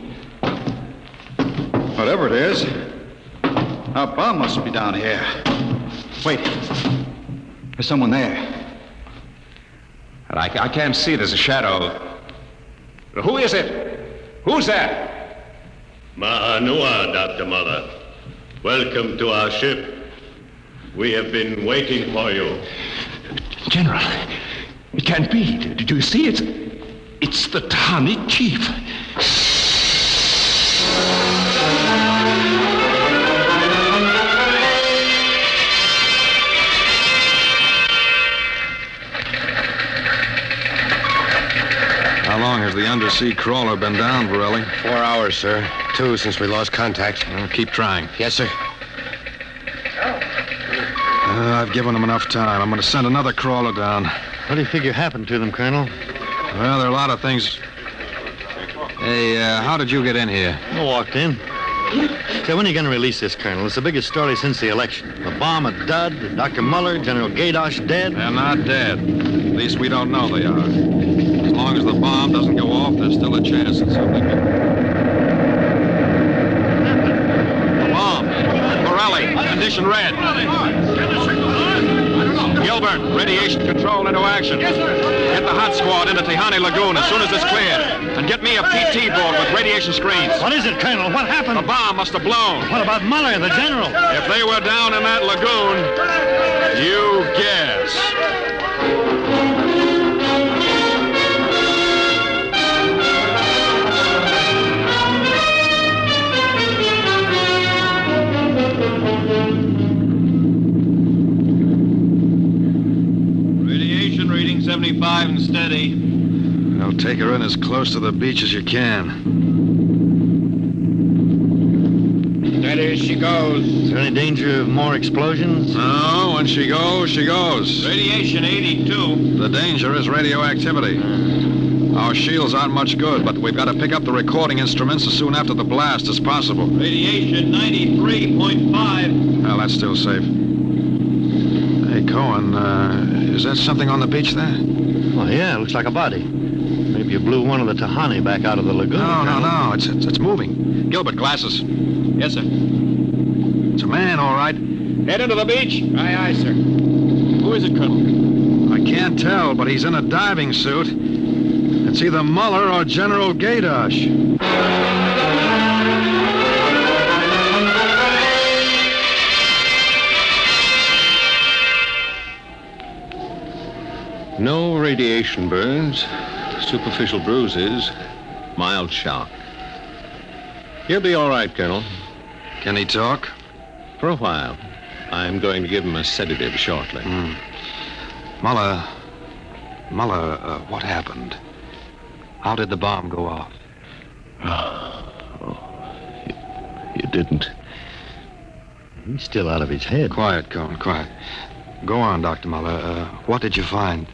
Whatever it is, our bomb must be down here. Wait. There's someone there. I can't see. There's a shadow. Who is it? Who's that? Ma'anua, Dr. Muller. Welcome to our ship. We have been waiting for you. General, it can't be. Do you see? It's the Tahani chief. How long has the undersea crawler been down, Borelli? 4 hours, sir. 2 since we lost contact. Well, keep trying. Yes, sir. I've given them enough time. I'm going to send another crawler down. What do you figure happened to them, Colonel? Well, there are a lot of things. Hey, how did you get in here? I walked in. Say, when are you going to release this, Colonel? It's the biggest story since the election. The bomb at Dud, Dr. Muller, General Gadosh dead. They're not dead. At least we don't know they are. As long as the bomb doesn't go off, there's still a chance that something could... The bomb. Borelli, condition red. Gilbert, radiation control into action. Yes, sir. Get the hot squad into Tahani Lagoon as soon as it's cleared. And get me a PT board with radiation screens. What is it, Colonel? What happened? The bomb must have blown. What about Muller, the general? If they were down in that lagoon, you guess. Radiation reading 75 and steady. Now take her in as close to the beach as you can. Steady as she goes. Is there any danger of more explosions? No, when she goes, she goes. Radiation 82. The danger is radioactivity. Our shields aren't much good, but we've got to pick up the recording instruments as soon after the blast as possible. Radiation 93.5. Well, that's still safe. Hey, Cohen, is that something on the beach there? Oh, yeah, looks like a body. Maybe you blew one of the Tahani back out of the lagoon. No. It's moving. Gilbert, glasses. Yes, sir. It's a man, all right. Head into the beach. Aye, sir. Who is it, Colonel? I can't tell, but he's in a diving suit. It's either Muller or General Gadosh. No radiation burns, superficial bruises, mild shock. He'll be all right, Colonel. Can he talk? For a while. I'm going to give him a sedative shortly. Muller, what happened? How did the bomb go off? You didn't. He's still out of his head. Quiet, Cohen, quiet. Go on, Dr. Muller. What did you find?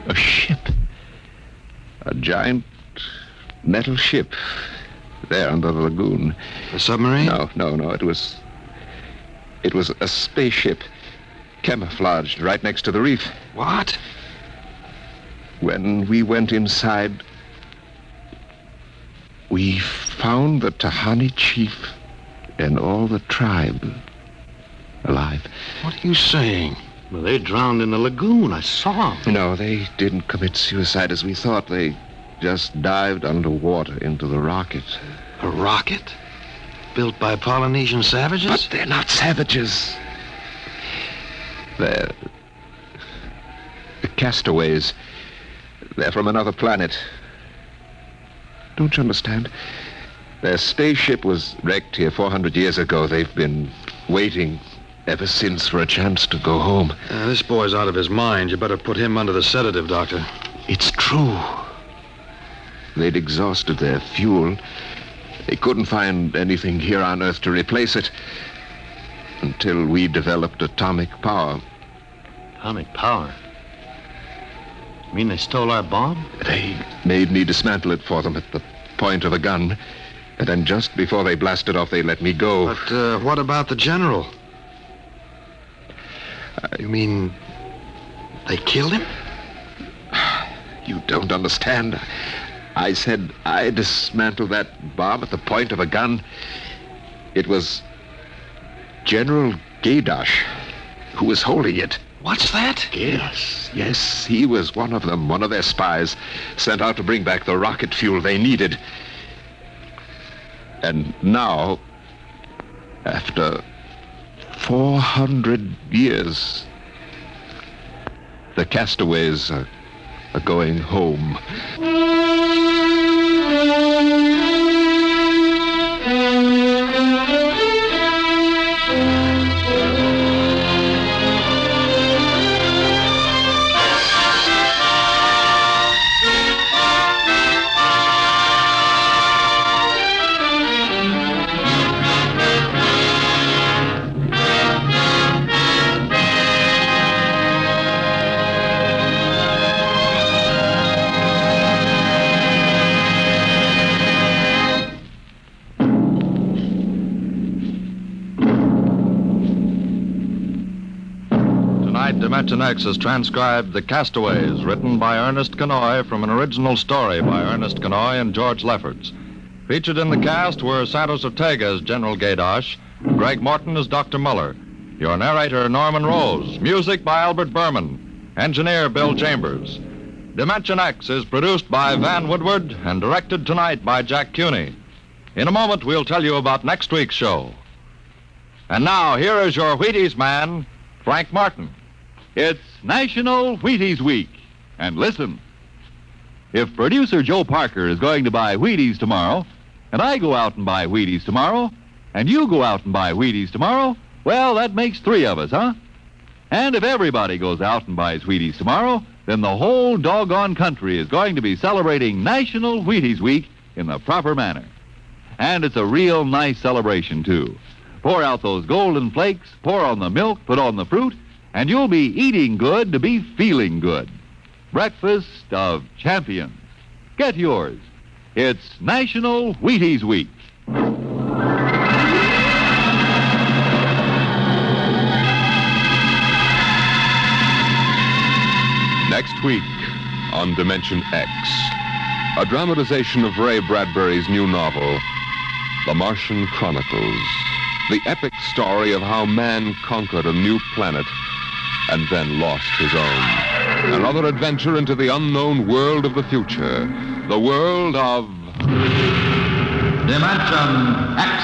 A ship. A giant metal ship. There under the lagoon. A submarine? No. It was a spaceship. Camouflaged right next to the reef. What? When we went inside, we found the Tahani chief and all the tribe alive. What are you saying? Well, they drowned in the lagoon. I saw them. No, they didn't commit suicide as we thought. They just dived underwater into the rocket. A rocket? Built by Polynesian savages? But they're not savages. They're the castaways. They're from another planet. Don't you understand? Their spaceship was wrecked here 400 years ago. They've been waiting ever since for a chance to go home. This boy's out of his mind. You better put him under the sedative, Doctor. It's true. They'd exhausted their fuel. They couldn't find anything here on Earth to replace it until we developed atomic power. Atomic power? You mean they stole our bomb? They made me dismantle it for them at the point of a gun. And then just before they blasted off, they let me go. But what about the general? You mean they killed him? You don't understand. I said I dismantled that bomb at the point of a gun. It was General Gadosh who was holding it. What's that? Yes, he was one of them, one of their spies, sent out to bring back the rocket fuel they needed. And now, after 400 years, the castaways are going home. Dimension X has transcribed The Castaways, written by Ernest Kenoy from an original story by Ernest Kenoy and George Lefferts. Featured in the cast were Santos Ortega as General Gaydosh, Greg Morton as Dr. Muller. Your narrator, Norman Rose. Music by Albert Berman. Engineer, Bill Chambers. Dimension X is produced by Van Woodward and directed tonight by Jack Cuny. In a moment, we'll tell you about next week's show. And now, here is your Wheaties man, Frank Martin. It's National Wheaties Week. And listen, if producer Joe Parker is going to buy Wheaties tomorrow, and I go out and buy Wheaties tomorrow, and you go out and buy Wheaties tomorrow, well, that makes 3 of us, huh? And if everybody goes out and buys Wheaties tomorrow, then the whole doggone country is going to be celebrating National Wheaties Week in the proper manner. And it's a real nice celebration, too. Pour out those golden flakes, pour on the milk, put on the fruit, and you'll be eating good to be feeling good. Breakfast of champions. Get yours. It's National Wheaties Week. Next week on Dimension X, a dramatization of Ray Bradbury's new novel, The Martian Chronicles, the epic story of how man conquered a new planet and then lost his own. Another adventure into the unknown world of the future, the world of Dimension X.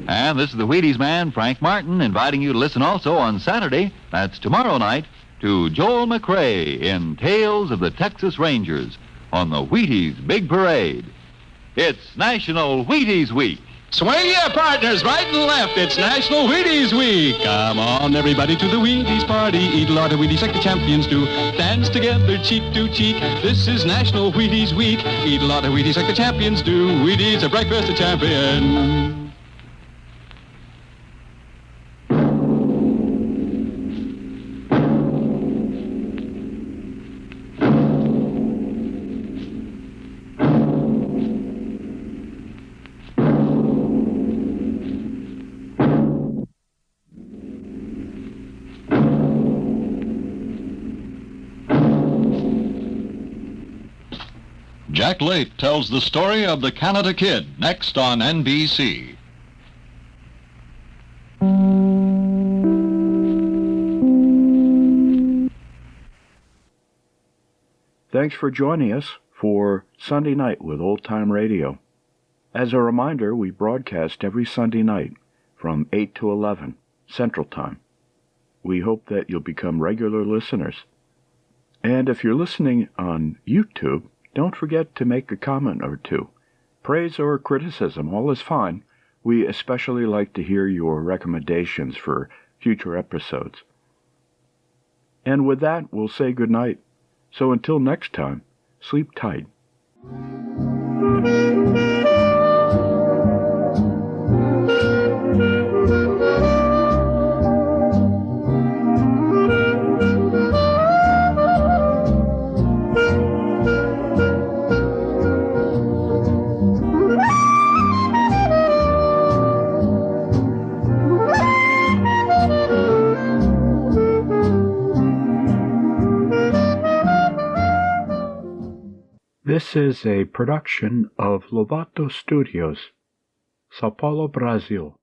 And this is the Wheaties man, Frank Martin, inviting you to listen also on Saturday, that's tomorrow night, to Joel McRae in Tales of the Texas Rangers on the Wheaties Big Parade. It's National Wheaties Week. Swing your partners right and left. It's National Wheaties Week. Come on, everybody, to the Wheaties party. Eat a lot of Wheaties like the champions do. Dance together, cheek to cheek. This is National Wheaties Week. Eat a lot of Wheaties like the champions do. Wheaties are breakfast of champions. Jack Late tells the story of the Canada Kid, next on NBC. Thanks for joining us for Sunday Night with Old Time Radio. As a reminder, we broadcast every Sunday night from 8 to 11 Central Time. We hope that you'll become regular listeners. And if you're listening on YouTube, don't forget to make a comment or two. Praise or criticism, all is fine. We especially like to hear your recommendations for future episodes. And with that, we'll say good night. So until next time, sleep tight. This is a production of Lovato Studios, Sao Paulo, Brazil.